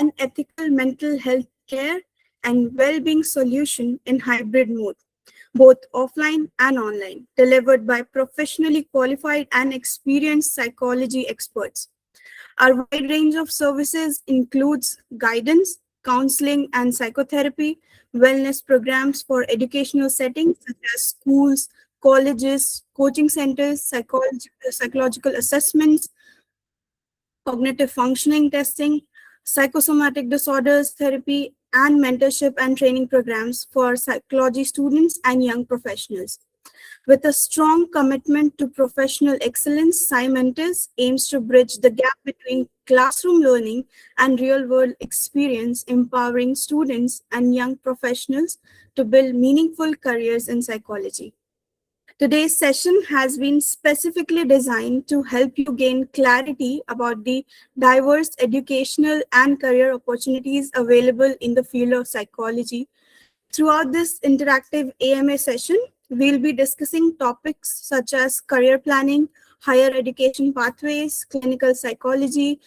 an ethical mental health care and well-being solution in hybrid mode, both offline and online, delivered by professionally qualified and experienced psychology experts. Our wide range of services includes guidance, counseling and psychotherapy, wellness programs for educational settings such as schools, colleges, coaching centers, psychological assessments, cognitive functioning testing, psychosomatic disorders therapy, and mentorship and training programs for psychology students and young professionals. With a strong commitment to professional excellence, Scimentis aims to bridge the gap between classroom learning and real-world experience, empowering students and young professionals to build meaningful careers in psychology. Today's session has been specifically designed to help you gain clarity about the diverse educational and career opportunities available in the field of psychology. Throughout this interactive AMA session, we'll be discussing topics such as career planning, higher education pathways, clinical psychology,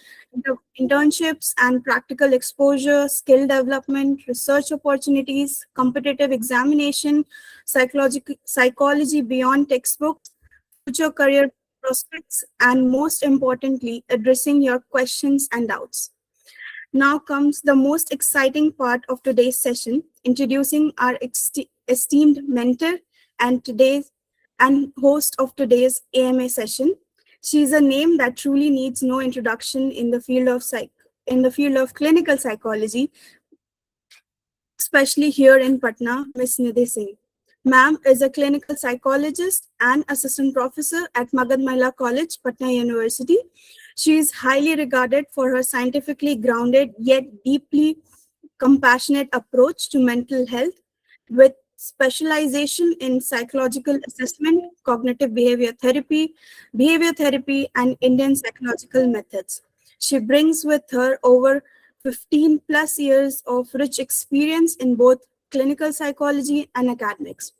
internships and practical exposure, skill development, research opportunities, competitive examination, psychology beyond textbooks, future career prospects, and most importantly, addressing your questions and doubts. Now comes the most exciting part of today's session, introducing our esteemed mentor and host of today's AMA session. She's a name that truly needs no introduction in the field of clinical psychology, especially here in Patna, Ms. Nidhi Singh. Ma'am is a clinical psychologist and assistant professor at Magad Mahila College, Patna University. She is highly regarded for her scientifically grounded yet deeply compassionate approach to mental health, with specialization in psychological assessment, cognitive behavior therapy, and Indian psychological methods. She brings with her over 15 plus years of rich experience in both clinical psychology and academics.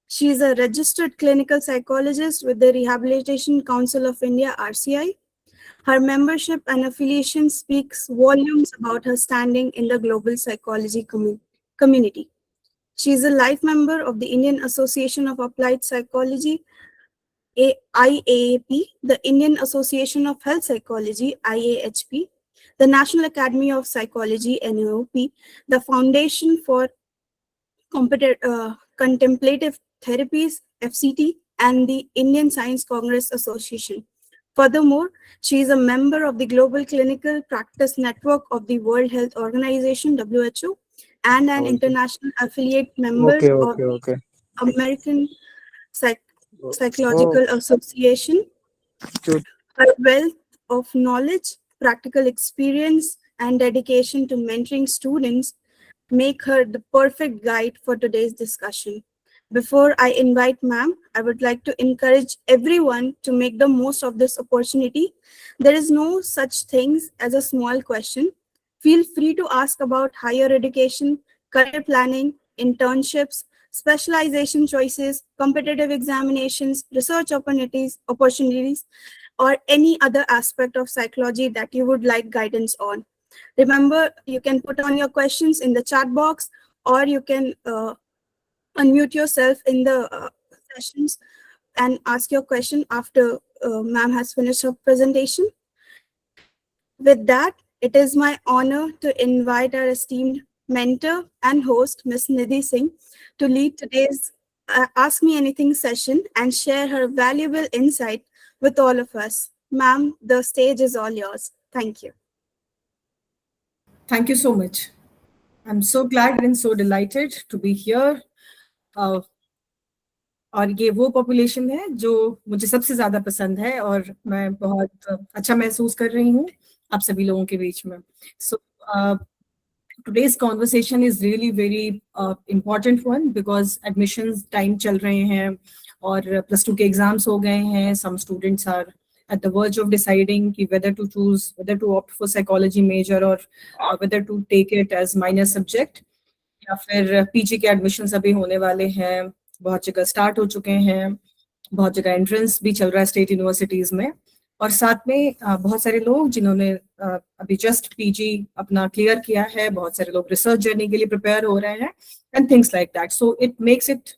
She is a registered clinical psychologist with the Rehabilitation Council of India, RCI. Her membership and affiliation speaks volumes about her standing in the global psychology community. She is a life member of the Indian Association of Applied Psychology, IAAP, the Indian Association of Health Psychology, IAHP, the National Academy of Psychology, NAOP, the Foundation for Contemplative Therapies, FCT, and the Indian Science Congress Association. Furthermore, she is a member of the Global Clinical Practice Network of the World Health Organization, WHO, and an international affiliate member of the American Psychological Association. Her wealth of knowledge, practical experience, and dedication to mentoring students make her the perfect guide for today's discussion. Before I invite ma'am, I would like to encourage everyone to make the most of this opportunity. There is no such things as a small question. Feel free to ask about higher education, career planning, internships, specialization choices, competitive examinations, research opportunities, or any other aspect of psychology that you would like guidance on. Remember, you can put on your questions in the chat box, or you can unmute yourself in the sessions and ask your question after ma'am has finished her presentation. With that, it is my honor to invite our esteemed mentor and host, Ms. Nidhi Singh, to lead today's Ask Me Anything session and share her valuable insight with all of us. Ma'am, the stage is all yours. Thank you. Thank you so much. I'm so glad and so delighted to be here. और ये वो population है जो मुझे सबसे ज़्यादा पसंद है और मैं बहुत अच्छा महसूस कर रही हूँ आप सभी लोगों के बीच में. So today's conversation is really very important one because admissions time चल रहे हैं और +2 के exams हो गए हैं. Some students are at the verge of deciding whether to opt for psychology major or whether to take it as minor subject. या फिर PG के admissions अभी होने वाले हैं. बहुत जगह स्टार्ट हो चुके हैं, बहुत जगह एंट्रेंस भी चल रहा है स्टेट यूनिवर्सिटीज में. और साथ में बहुत सारे लोग जिन्होंने अभी जस्ट पीजी अपना क्लियर किया है, बहुत सारे लोग रिसर्च जर्नी के लिए प्रिपेयर हो रहे हैं and things like that. So it makes it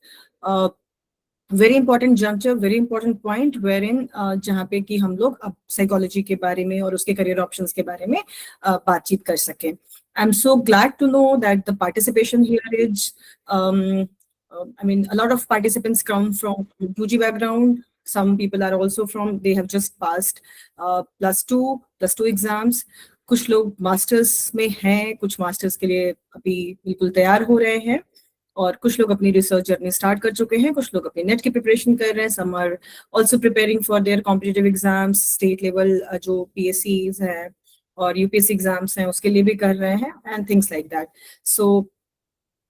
very important juncture, very important point wherein जहाँ पे कि हम लोग अब साइकोलॉजी के बारे में और उसके करियर ऑप्शंस के बारे में बातचीत कर सकें. I am so glad to know that the participation here is I mean, a lot of participants come from 2G background. Some people are also from, they have just passed plus two exams. कुछ लोग masters में हैं, कुछ masters के लिए अभी बिल्कुल तैयार हो रहे हैं, और कुछ लोग अपनी रिसर्च जर्नी स्टार्ट कर चुके हैं, कुछ लोग अपनी नेट की प्रिपरेशन कर रहे हैं. Some are also preparing for their competitive exams, state level जो PSCs हैं और UPSC एग्जाम्स हैं उसके लिए भी कर रहे हैं एंड थिंग्स लाइक दैट. सो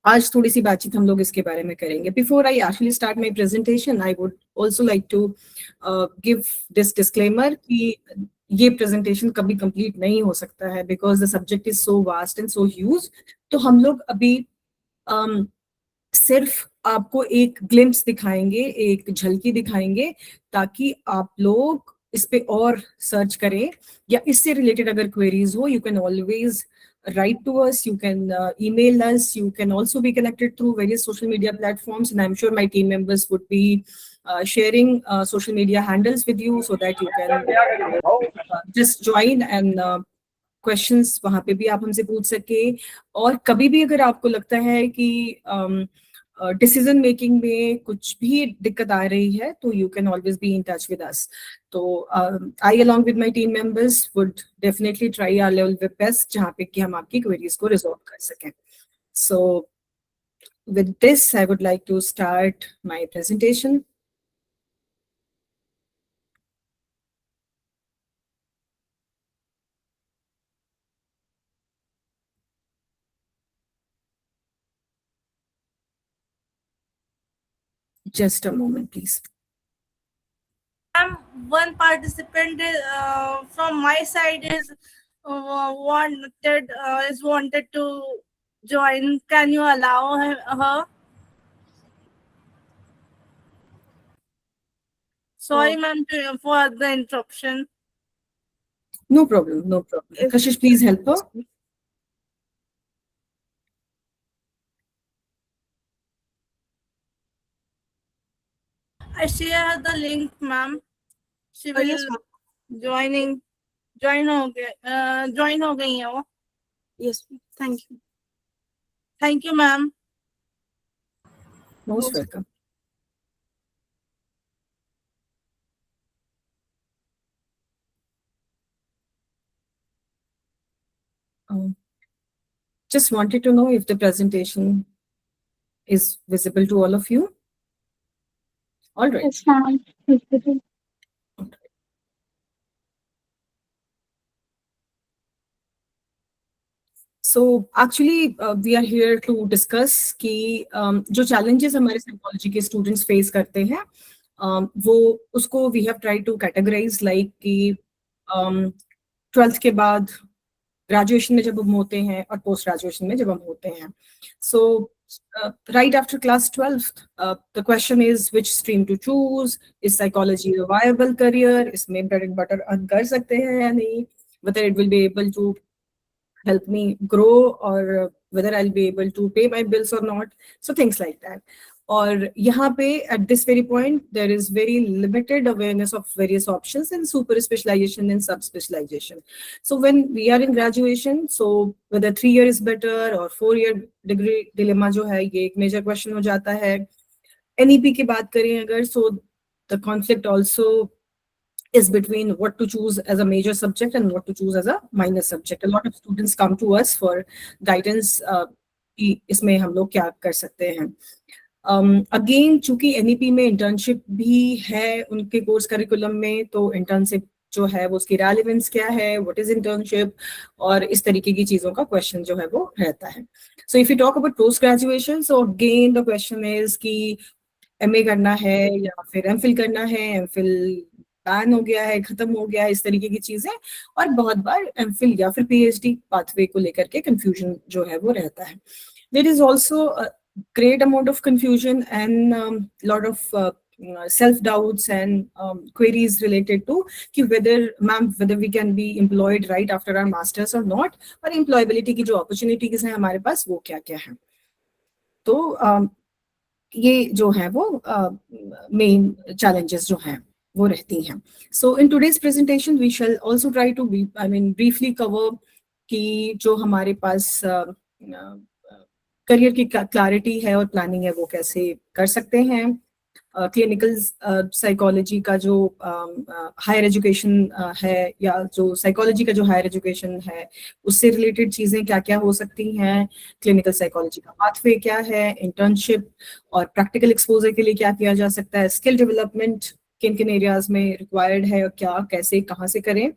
आज थोड़ी सी बातचीत हम लोग इसके बारे में करेंगे. Before I actually start my presentation, I would also like to give this disclaimer कि ये प्रेजेंटेशन कभी कंप्लीट नहीं हो सकता है because the subject is so vast and so huge. तो हम लोग अभी सिर्फ आपको एक ग्लिम्स दिखाएंगे, एक झलकी दिखाएंगे, ताकि आप लोग इस पे और सर्च करें, या इससे रिलेटेड अगर क्वेरीज हो, you can always write to us, you can email us, you can also be connected through various social media platforms, and I'm sure my team members would be sharing social media handles with you so that you can just join and questions वहाँ पे भी आप हमसे पूछ सके. और कभी भी अगर आपको लगता है कि डिसीजन मेकिंग में कुछ भी दिक्कत आ रही है तो you can always be in touch with us. तो I along with my team members would definitely try our level best जहाँ पे कि हम आपकी क्वेरीज को रिजॉल्व कर सकें. सो with this I would like to start my presentation. Just a moment, please. One participant from my side is wanted to join. Can you allow her? Sorry, ma'am, for the interruption. No problem, no problem. Kashish, please help her. I share the link, ma'am. She will Yes, ma'am. join हो गई है वो. Yes, thank you. Thank you, ma'am. Most welcome. Just wanted to know if the presentation is visible to all of you. All right. Yes, ma'am. So actually we are here to discuss कि जो challenges हमारे psychology के students face करते हैं वो उसको we have tried to categorize like कि 12th के बाद graduation में जब हम होते हैं और post graduation में जब हम होते हैं. So right after class 12 the question is which stream to choose, is psychology a viable career, इसमें bread and butter earn कर सकते हैं या नहीं, whether it will be able to help me grow or whether I'll be able to pay my bills or not. So things like that. और यहाँ पे at this very point there is very limited awareness of various options and super specialization and sub specialization. So when we are in graduation, so whether 3 year is better or 4-year degree dilemma जो है ये एक major question हो जाता है. NEP की बात करें अगर, so the conflict also is between what to choose as a major subject and what to choose as a minor subject. A lot of students come to us for guidance कि इसमें हम लोग क्या कर सकते हैं. अगेन चूंकि NEP में इंटर्नशिप भी है उनके कोर्स करिकुलम में, तो इंटर्नशिप जो है वो उसकी रेलेवेंस क्या है, व्हाट इज इंटर्नशिप, और इस तरीके की चीजों का क्वेश्चन जो है वो रहता है. So if you talk about post graduation, so again the question is कि MA करना है या फिर MPhil करना है, MPhil बैन हो गया है, खत्म हो गया है, इस तरीके की चीजें. और बहुत बार MPhil या फिर PhD पाथवे को लेकर के कंफ्यूजन जो है वो रहता है. There is also great amount of confusion and lot of self doubts and queries related to कि whether we can be employed right after our masters or not, और employability की जो opportunities हैं हमारे पास वो क्या क्या हैं. तो ये जो है वो main challenges जो हैं वो रहती हैं. So in today's presentation we shall also try to briefly cover कि जो हमारे पास करियर की क्लैरिटी है और प्लानिंग है वो कैसे कर सकते हैं. क्लिनिकल साइकोलॉजी का जो हायर एजुकेशन है या जो साइकोलॉजी का जो हायर एजुकेशन है उससे रिलेटेड चीज़ें क्या क्या हो सकती हैं. क्लिनिकल साइकोलॉजी का पाथवे क्या है, इंटर्नशिप और प्रैक्टिकल एक्सपोजर के लिए क्या किया जा सकता है, स्किल डेवलपमेंट किन किन एरियाज में रिक्वायर्ड है और क्या कैसे कहाँ से करें,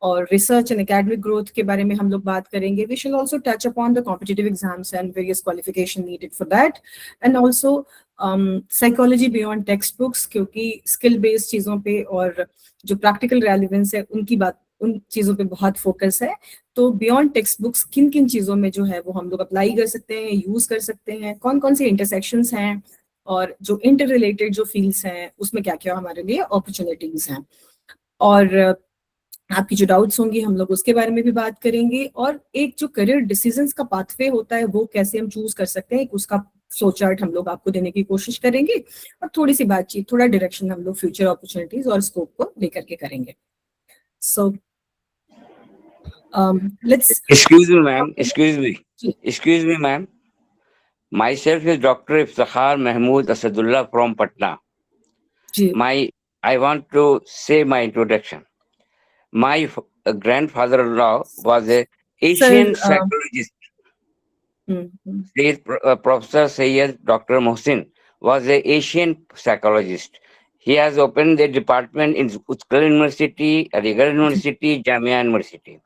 और रिसर्च एंड एकेडमिक ग्रोथ के बारे में हम लोग बात करेंगे. We shall also touch upon the competitive exams and various qualification needed for that, and also psychology beyond text books, क्योंकि स्किल बेस्ड चीज़ों पे और जो प्रैक्टिकल रेलिवेंस है उन चीज़ों पे बहुत फोकस है. तो बियॉन्ड टेक्स्ट बुक्स किन किन चीज़ों में जो है वो हम लोग अप्लाई कर सकते हैं, यूज़ कर सकते हैं, कौन कौन से इंटरसेक्शंस हैं और जो इंटर रिलेटेड जो फील्ड्स हैं उसमें क्या क्या हमारे लिए अपॉर्चुनिटीज़ हैं. और आपकी जो डाउट्स होंगी हम लोग उसके बारे में भी बात करेंगे, और एक जो करियर डिसीजंस का पाथवे होता है वो कैसे हम चूज कर सकते हैं उसका फ्लो चार्ट हम लोग आपको देने की कोशिश करेंगे, और थोड़ी सी बातचीत, थोड़ा डायरेक्शन हम लोग फ्यूचर अपॉर्चुनिटीज और स्कोप को लेकर के करेंगे. So let's excuse me ma'am, myself is Dr. Iftikhar Mahmood Asadullah from Patna. I want to say my introduction. My grandfather-in-law was a Asian psychologist. Professor Sayyid Dr. Mohsin was a Asian psychologist. He has opened a department in Utkal University, Aligarh University, Jamia University.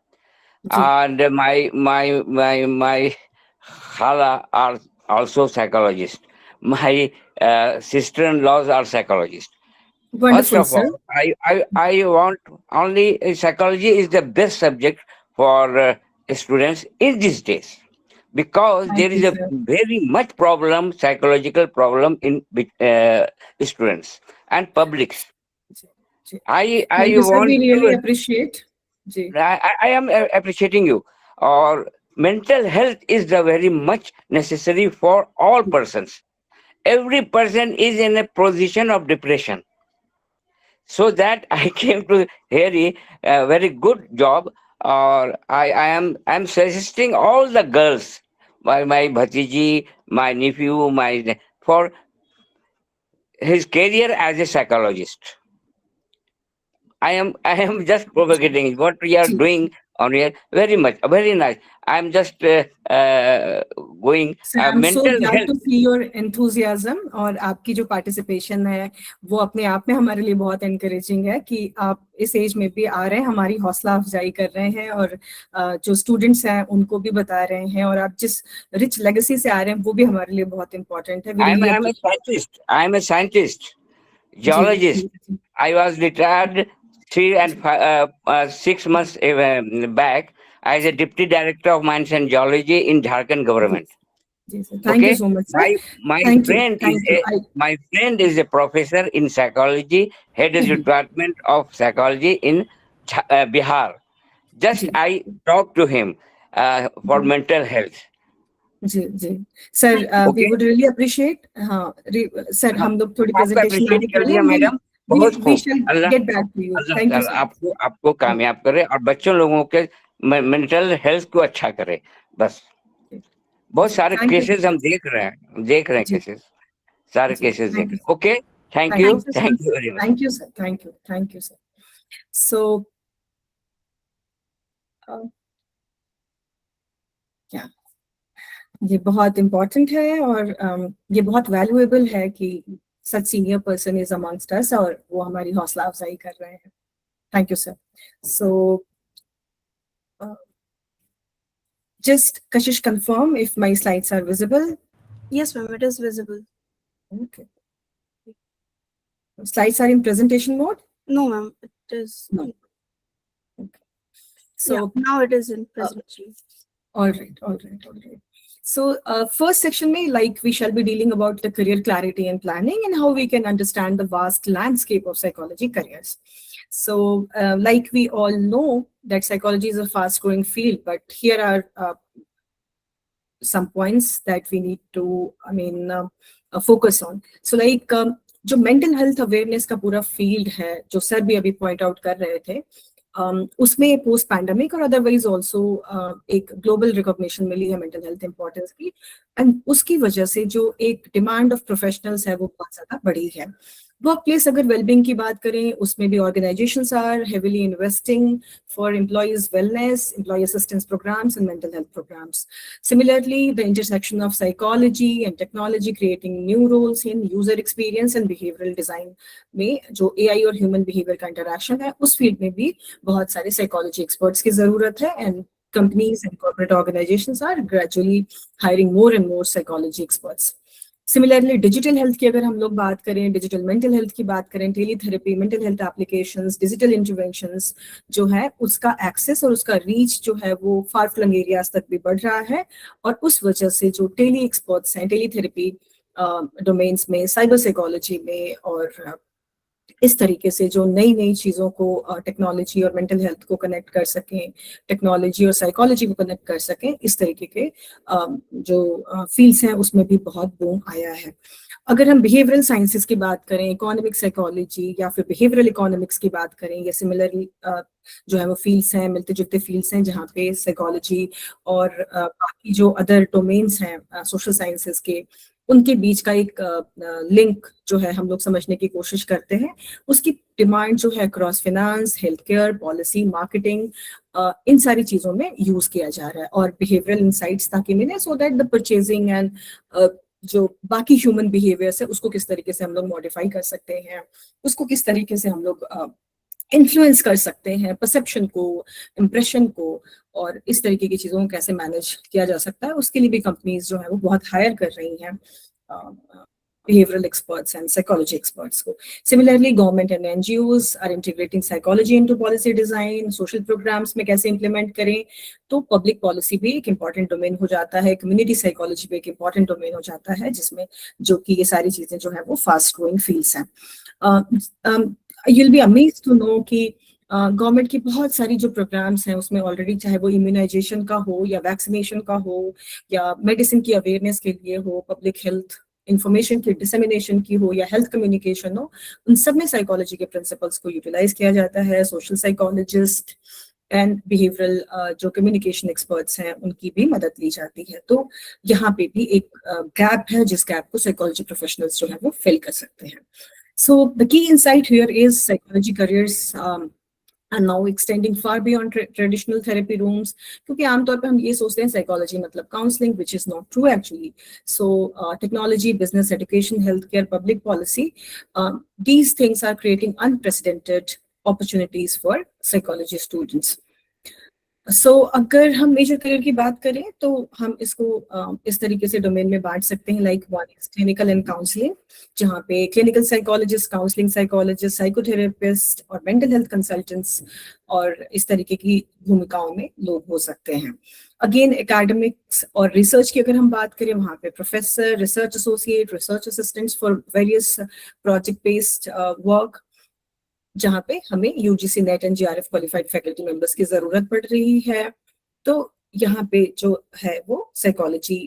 And my khala are also psychologists. My sister-in-laws are psychologists. Wonderful, First of all, I want only psychology is the best subject for students in these days, because there is a very much problem, psychological problem in students and publics. I want we really appreciate. I am appreciating you. Or mental health is the very much necessary for all persons. Every person is in a position of depression. So that I came to hear a very good job. Or I am suggesting all the girls, my bhatiji, my nephew, for his career as a psychologist. I am just propagating what we are doing on here. Very much, very nice. I am just going. So I'm mental so glad health. to see your enthusiasm, और आपकी जो participation है वो अपने आप में हमारे लिए बहुत encouraging है कि आप इस एज में भी आ रहे हैं, हमारी हौसला अफजाई कर रहे हैं, और जो स्टूडेंट्स हैं उनको भी बता रहे हैं, और आप जिस रिच लेगेसी से आ रहे हैं वो भी हमारे लिए बहुत इम्पोर्टेंट है. I am a scientist, geologist. I was retired 3 and 6 months back as a deputy director of mines and geology in Jharkhand government. Thank you so much, sir. My friend is a professor in psychology, head of department of psychology in Bihar. Just I talked to him for mental health. Sir, we would really appreciate. Sir, हम लोग थोड़ी presentation कर दिया madam. We shall get back to you. Thank you, sir. आपको कामयाब करे और बच्चों लोगों के मेंटल हेल्थ को अच्छा करे. बस बहुत सारे केसेस हम देख रहे हैं केसेस, सारे केसेस देख रहे हैं. Okay, thank you very much. Thank you sir. So क्या ये बहुत इम्पोर्टेंट है, और ये बहुत वैल्यूएबल है कि such senior person is amongst us, और वो हमारी हौसला अफजाई कर रहे हैं. Thank you, sir. So, just Kashish confirm if my slides are visible. Yes, ma'am, it is visible. Okay. Slides are in presentation mode? No, ma'am, it is. No. Okay. So now it is in presentation. All right. So first section में like we shall be dealing about the career clarity and planning and how we can understand the vast landscape of psychology careers. So like we all know that psychology is a fast growing field, but here are some points that we need to focus on. So like जो mental health awareness का पूरा field है, जो sir भी अभी point out कर रहे थे, उसमें पोस्ट पैंडेमिक और अदरवाइज ऑल्सो एक ग्लोबल रिकॉग्निशन मिली है मेंटल हेल्थ इंपॉर्टेंस की, एंड उसकी वजह से जो एक डिमांड ऑफ प्रोफेशनल्स है वो बहुत ज्यादा बढ़ी है. वर्क प्लेस अगर वेलबींग की बात करें, उसमें भी organisations are heavily investing for employees wellness, employee assistance programmes and mental health programmes. Similarly, the intersection of psychology and technology creating new roles in user experience and behavioral design में जो AI और human behavior का interaction है, उस field में भी बहुत सारे psychology experts की जरूरत है, and companies and corporate organizations are gradually hiring more and more psychology experts. Similarly, digital health की अगर हम लोग बात करें, digital mental health की बात करें, teletherapy, mental health applications, digital interventions जो है उसका access और उसका reach जो है वो far flung areas तक भी बढ़ रहा है, और उस वजह से जो tele experts हैं teletherapy domains में, cyber psychology में, और इस तरीके से जो नई नई चीज़ों को टेक्नोलॉजी और मेंटल हेल्थ को कनेक्ट कर सकें, टेक्नोलॉजी और साइकोलॉजी को कनेक्ट कर सकें, इस तरीके के जो फील्ड्स हैं उसमें भी बहुत बूम आया है. अगर हम बिहेवियरल साइंसेस की बात करें, इकोनॉमिक साइकोलॉजी या फिर बिहेवियरल इकोनॉमिक्स की बात करें, या सिमिलरली जो है वो फील्ड्स हैं, मिलते जुलते फील्ड्स हैं जहाँ पे साइकोलॉजी और बाकी जो अदर डोमेन्स हैं सोशल साइंसेस के, उनके बीच का एक लिंक जो है हम लोग समझने की कोशिश करते हैं. उसकी डिमांड जो है cross finance, health care, policy, marketing, इन सारी चीज़ों में यूज किया जा रहा है, और बिहेवियरल इंसाइट्स ताकि मिले, so that the purchasing and जो बाकी ह्यूमन बिहेवियर्स है उसको किस तरीके से हम लोग मॉडिफाई कर सकते हैं, उसको किस तरीके से हम लोग इन्फ्लुएंस कर सकते हैं, परसेप्शन को, इम्प्रेशन को, और इस तरीके की चीज़ों को कैसे मैनेज किया जा सकता है, उसके लिए भी कंपनीज जो है वो बहुत हायर कर रही हैं behavioral experts and psychology experts को. Similarly, government and NGOs are integrating psychology into policy design, social programs में कैसे implement करें, तो public policy भी एक important domain हो जाता है, community psychology भी एक important domain हो जाता है, जिसमें जो कि ये सारी चीज़ें जो है वो fast growing fields हैं. You'll be amazed to know कि गवर्नमेंट की बहुत सारी जो प्रोग्राम्स हैं उसमें ऑलरेडी, चाहे वो इम्यूनाइजेशन का हो या वैक्सीनेशन का हो या मेडिसिन की अवेयरनेस के लिए हो, पब्लिक हेल्थ इंफॉर्मेशन की डिसेमिनेशन की हो या हेल्थ कम्युनिकेशन हो, उन सब में साइकोलॉजी के प्रिंसिपल्स को यूटिलाइज किया जाता है. सोशल साइकोलॉजिस्ट एंड बिहेवियरल जो कम्युनिकेशन एक्सपर्ट्स हैं उनकी भी मदद ली जाती है. तो यहाँ पे भी एक गैप है, जिस गैप को साइकोलॉजी प्रोफेशनल्स जो है वो फिल कर सकते हैं. So the key insight here is psychology careers are now extending far beyond traditional therapy rooms, क्योंकि आमतौर पे हम ये सोचते हैं psychology मतलब counseling, which is not true actually. So technology, business, education, healthcare, public policy, these things are creating unprecedented opportunities for psychology students. So अगर हम मेजर करियर की बात करें तो हम इसको इस तरीके से डोमेन में बांट सकते हैं. Like one is clinical and counselling, जहाँ पे clinical psychologist, counselling psychologist, psychotherapist और मेंटल हेल्थ कंसल्टेंट्स और इस तरीके की भूमिकाओं में लोग हो सकते हैं. अगेन एकेडमिक्स और रिसर्च की अगर हम बात करें, वहाँ पे professor, research associate, research assistants for various project based work, जहाँ पे हमें UGC net and GRF qualified faculty members की जरूरत पड़ रही है. तो यहाँ पे जो है वो साइकोलॉजी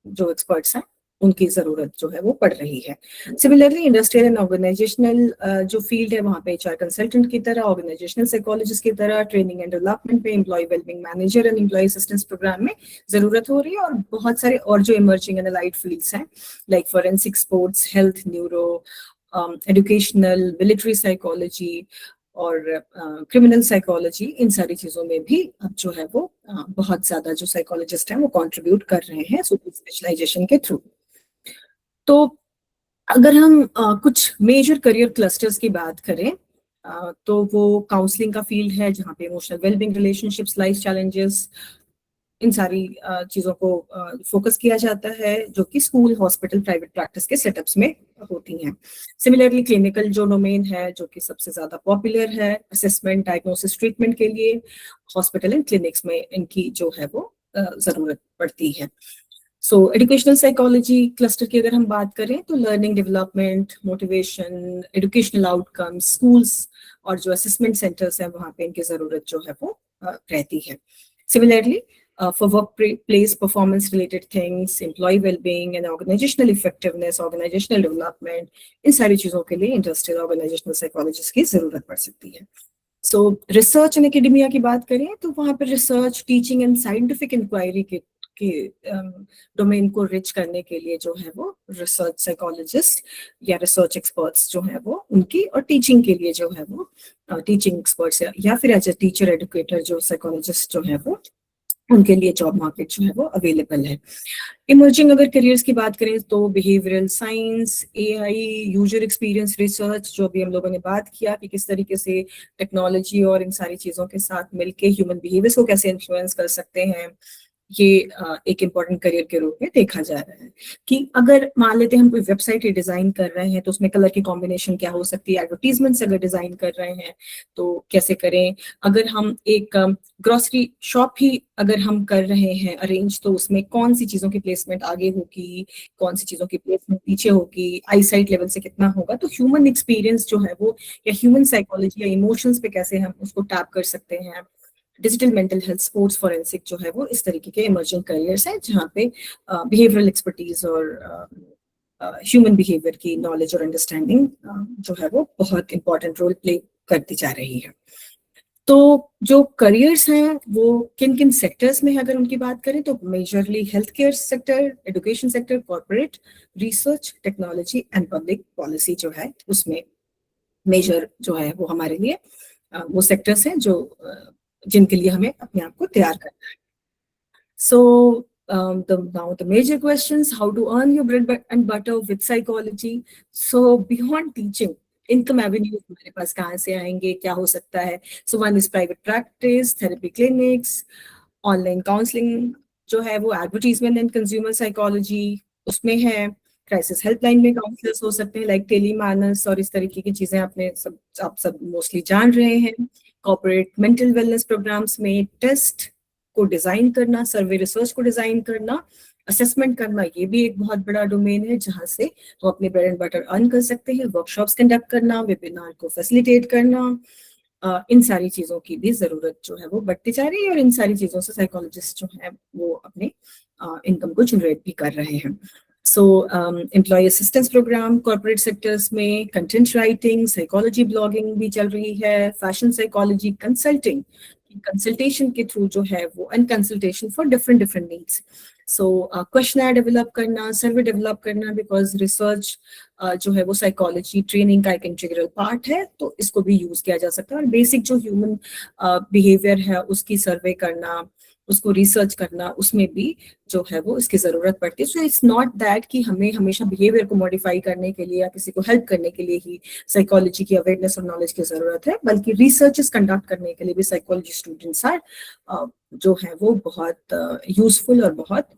जो एक्सपर्ट्स हैं उनकी जरूरत जो है वो पड़ रही है. सिमिलरली इंडस्ट्रियल एंड ऑर्गेनाइजेशनल जो फील्ड है, वहाँ पे एचआर कंसल्टेंट की तरह, ऑर्गेनाइजेशनल साइकोलॉजिस्ट की तरह, ट्रेनिंग एंड डेवलपमेंट पे, employee wellbeing manager and employee assistance programme में जरूरत हो रही है. और बहुत सारे और जो इमर्जिंग एंड अलाइड फील्ड्स हैं, like forensic, sports, health, neuro, educational, military psychology और क्रिमिनल साइकोलॉजी, इन सारी चीज़ों में भी अब जो है वो बहुत ज़्यादा जो साइकोलॉजिस्ट हैं वो कंट्रीब्यूट कर रहे हैं स्पेशलाइजेशन के थ्रू. तो अगर हम कुछ मेजर करियर क्लस्टर्स की बात करें, तो वो काउंसलिंग का फील्ड है, जहाँ पे emotional wellbeing, relationships, life challenges, इन सारी चीज़ों को फोकस किया जाता है, जो कि स्कूल, हॉस्पिटल, प्राइवेट प्रैक्टिस के सेटअप्स में होती हैं. सिमिलरली क्लिनिकल जो डोमेन है, जो कि सबसे ज़्यादा पॉपुलर है, असेसमेंट, डायग्नोसिस, ट्रीटमेंट के लिए हॉस्पिटल एंड क्लिनिक्स में इनकी जो है वो जरूरत पड़ती है। सो एजुकेशनल साइकोलॉजी क्लस्टर की अगर हम बात करें तो learning development, motivation, educational outcomes, schools और जो असेसमेंट सेंटर्स हैं वहाँ पे इनकी ज़रूरत जो है वो रहती है। Similarly for workplace performance related things, employee well-being and organizational effectiveness, organizational development, इन सारी चीज़ों के लिए इंडस्ट्रियल ऑर्गेनाइजेशनल साइकोलॉजिस्ट की ज़रूरत पड़ सकती है। सो रिसर्च एंड एकेडेमिया की बात करें तो वहाँ पर research, teaching and scientific inquiry के डोमेन को रिच करने के लिए जो है वो रिसर्च साइकोलॉजिस्ट या रिसर्च एक्सपर्ट्स जो है वो उनकी, और टीचिंग के लिए जो है वो टीचिंग एक्सपर्ट्स या फिर एज ए टीचर एडुकेटर जो साइकोलॉजिस्ट जो है वो उनके लिए जॉब मार्केट जो है वो अवेलेबल है। इमर्जिंग अगर करियर्स की बात करें तो behavioural science, AI, user experience research, जो भी हम लोगों ने बात किया कि किस तरीके से टेक्नोलॉजी और इन सारी चीज़ों के साथ मिलके ह्यूमन बिहेवियर्स को कैसे इन्फ्लुएंस कर सकते हैं, ये एक इम्पॉर्टेंट करियर के रूप में देखा जा रहा है। कि अगर मान लेते हैं हम कोई वेबसाइट डिजाइन कर रहे हैं तो उसमें कलर की कॉम्बिनेशन क्या हो सकती है, एडवर्टीजमेंट्स अगर डिजाइन कर रहे हैं तो कैसे करें, अगर हम एक ग्रोसरी शॉप ही अगर हम कर रहे हैं अरेंज तो उसमें कौन सी चीज़ों की प्लेसमेंट आगे होगी, कौन सी चीज़ों की प्लेसमेंट पीछे होगी, आई साइट लेवल से कितना होगा। तो ह्यूमन एक्सपीरियंस जो है वो या ह्यूमन साइकोलॉजी या इमोशंस पे कैसे हम उसको टैप कर सकते हैं। Digital mental health, sports forensic जो है वो इस तरीके के इमर्जिंग करियर्स हैं जहाँ पे बिहेवियरल एक्सपर्टीज और ह्यूमन बिहेवियर की नॉलेज और अंडरस्टैंडिंग जो है वो बहुत इंपॉर्टेंट रोल प्ले करती जा रही है। तो जो करियर्स हैं वो किन किन सेक्टर्स में है अगर उनकी बात करें तो majorly health care sector, education sector, corporate, research, technology and public policy जो है उसमें मेजर जो है वो हमारे लिए वो सेक्टर्स हैं जो जिनके लिए हमें अपने आप को तैयार करना है। So now the major questions: how to earn your bread and butter with psychology. So beyond teaching, income avenues हमारे पास कहाँ से आएंगे, क्या हो सकता है? So one is private practice, therapy clinics, online counseling जो है वो advertisement and consumer psychology उसमें है, क्राइसिस हेल्पलाइन में काउंसलर्स हो सकते हैं लाइक टेलीमानस और इस तरीके की चीजें आप सब मोस्टली जान रहे हैं। कॉर्पोरेट मेंटल वेलनेस प्रोग्राम्स में टेस्ट को डिजाइन करना, सर्वे रिसर्च को डिजाइन करना, असेसमेंट करना, ये भी एक बहुत बड़ा डोमेन है जहाँ से हम अपने ब्रेड एंड बटर अर्न कर सकते हैं। वर्कशॉप्स कंडक्ट करना, वेबिनार को फैसिलिटेट करना, इन सारी चीज़ों की भी ज़रूरत जो है वो बढ़ती जा रही है और इन सारी चीज़ों से साइकोलॉजिस्ट जो है वो अपने इनकम को जनरेट भी कर रहे हैं। So employ assistance programme corporate sectors में, कंटेंट राइटिंग, साइकोलॉजी ब्लॉगिंग भी चल रही है, फैशन साइकोलॉजी कंसल्टिंग, कंसल्टेशन के थ्रू जो है वो and consultation for different needs. So questionnaire develop करना, सर्वे डेवलप करना, बिकॉज रिसर्च जो है वो साइकोलॉजी ट्रेनिंग का एक इंटीग्रल पार्ट है तो इसको भी यूज किया जा सकता है। और बेसिक जो ह्यूमन बिहेवियर है उसकी सर्वे करना, उसको रिसर्च करना, उसमें भी जो है वो इसकी जरूरत पड़ती है। सो इट्स नॉट दैट कि हमें हमेशा बिहेवियर को मॉडिफाई करने के लिए या किसी को हेल्प करने के लिए ही साइकोलॉजी की अवेयरनेस और नॉलेज की जरूरत है, बल्कि रिसर्चेस कंडक्ट करने के लिए भी साइकोलॉजी स्टूडेंट्स आर जो है वो बहुत यूजफुल और बहुत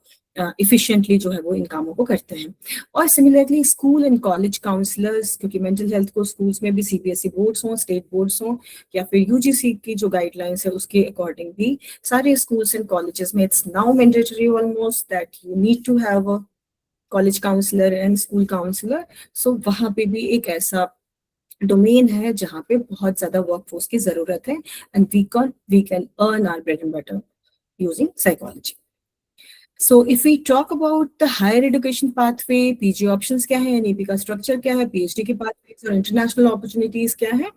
इफिशिएंटली जो है वो इन कामों को करते हैं। और similarly school and college counsellors, क्योंकि मेंटल हेल्थ को स्कूल्स में भी सीबीएसई बोर्ड्स हों, स्टेट बोर्ड्स हों या फिर यूजीसी की जो गाइडलाइंस है उसके अकॉर्डिंग भी सारे स्कूल्स एंड कॉलेजेस में it's now mandatory almost that you need to have a college counsellor and school counsellor. So वहाँ पे भी एक ऐसा डोमेन है जहाँ पे बहुत ज्यादा वर्कफोर्स की जरूरत है and we can earn our bread and butter using psychology. So if we talk about the higher education pathway, PG options क्या है, NEP का structure क्या है, PhD के pathways और international opportunities क्या है,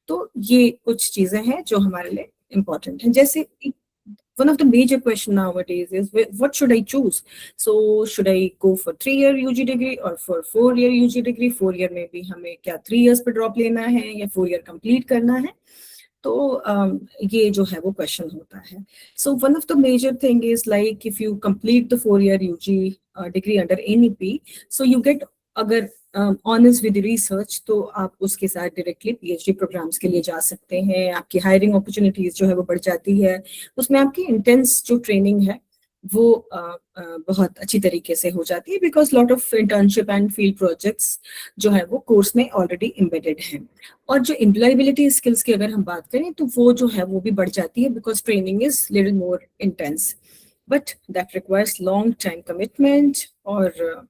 तो ये कुछ चीजें हैं जो हमारे लिए important हैं। जैसे one of the major question nowadays is what should I choose? So should I go for 3-year UG degree or for 4-year UG degree? 4-year में भी हमें क्या 3 years पे drop लेना है या 4-year complete करना है? तो ये जो है वो क्वेश्चन होता है। So one of the major thing is like if you complete the 4-year UG degree under NEP, so you get, अगर ऑनर्स विद रिसर्च तो आप उसके साथ डायरेक्टली PhD प्रोग्राम्स के लिए जा सकते हैं। आपकी हायरिंग अपॉर्चुनिटीज जो है वो बढ़ जाती है, उसमें आपकी इंटेंस जो ट्रेनिंग है वो बहुत अच्छी तरीके से हो जाती है because lot of internship and field projects जो है वो कोर्स में ऑलरेडी एम्बेडेड हैं। और जो एम्प्लॉयबिलिटी स्किल्स की अगर हम बात करें तो वो जो है वो भी बढ़ जाती है because training is little more intense. but that requires long time commitment. और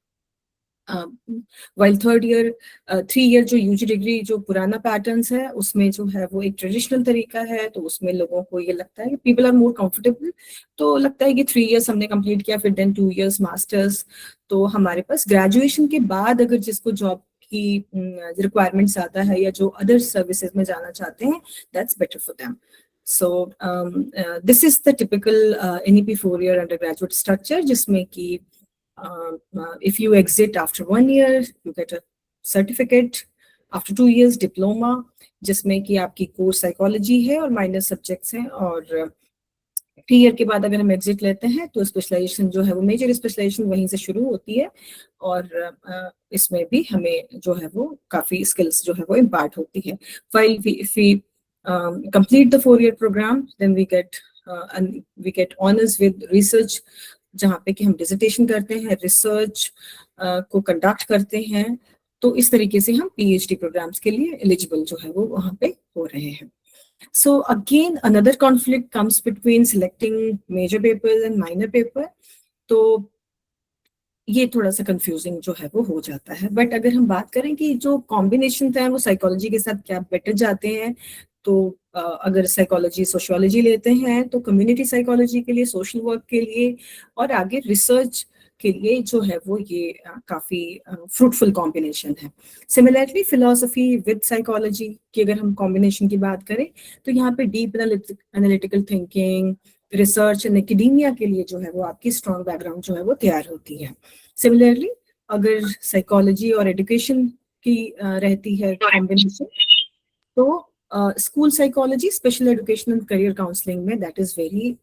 वाइल थर्ड ईयर 3 ईयर जो यूजी डिग्री जो पुराना पैटर्न्स है उसमें जो है वो एक ट्रेडिशनल तरीका है, तो उसमें लोगों को ये लगता है कि पीपल आर मोर कंफर्टेबल, तो लगता है कि 3 इयर्स हमने कंप्लीट किया, फिर देन 2 इयर्स मास्टर्स। तो हमारे पास ग्रेजुएशन के बाद अगर जिसको जॉब की रिक्वायरमेंट ज्यादा है या जो अदर सर्विसेज में जाना चाहते हैं, that's better for them. So this is the typical NEP 4-year undergraduate structure, जिसमें कि if you exit after 1 year, you get a certificate. After 2 years, diploma, जिसमें कि आपकी कोर साइकोलॉजी है और माइनर सब्जेक्ट्स हैं। और 3 ईयर के बाद अगर हम एग्जिट लेते हैं तो स्पेशलाइजेशन जो है वो मेजर स्पेशलाइजेशन वहीं से शुरू होती है, और इसमें भी हमें जो है वो काफी स्किल्स जो है वो इम्पार्ट होती है। If we complete the 4-year program, then we get honors with research, जहाँ पे कि हम डिसर्टेशन करते हैं, रिसर्च को कंडक्ट करते हैं, तो इस तरीके से हम पीएचडी प्रोग्राम्स के लिए एलिजिबल जो है वो वहाँ पे हो रहे हैं। So again, another conflict comes between selecting major papers and minor paper. तो ये थोड़ा सा कंफ्यूजिंग जो है वो हो जाता है। बट अगर हम बात करें कि जो कॉम्बिनेशन है वो साइकोलॉजी के साथ क्या बेटर जाते हैं, तो अगर साइकोलॉजी सोशियोलॉजी लेते हैं तो कम्युनिटी साइकोलॉजी के लिए, सोशल वर्क के लिए और आगे रिसर्च के लिए जो है वो ये काफी फ्रूटफुल कॉम्बिनेशन है। सिमिलरली फिलोसफी विद साइकोलॉजी की अगर हम कॉम्बिनेशन की बात करें तो यहाँ पे deep analytical thinking, research and academia के लिए जो है वो आपकी स्ट्रॉन्ग बैकग्राउंड जो है वो तैयार होती है। सिमिलरली अगर साइकोलॉजी और एजुकेशन की रहती है कॉम्बिनेशन, तो school psychology, special education and career counselling में that is very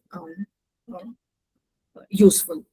useful.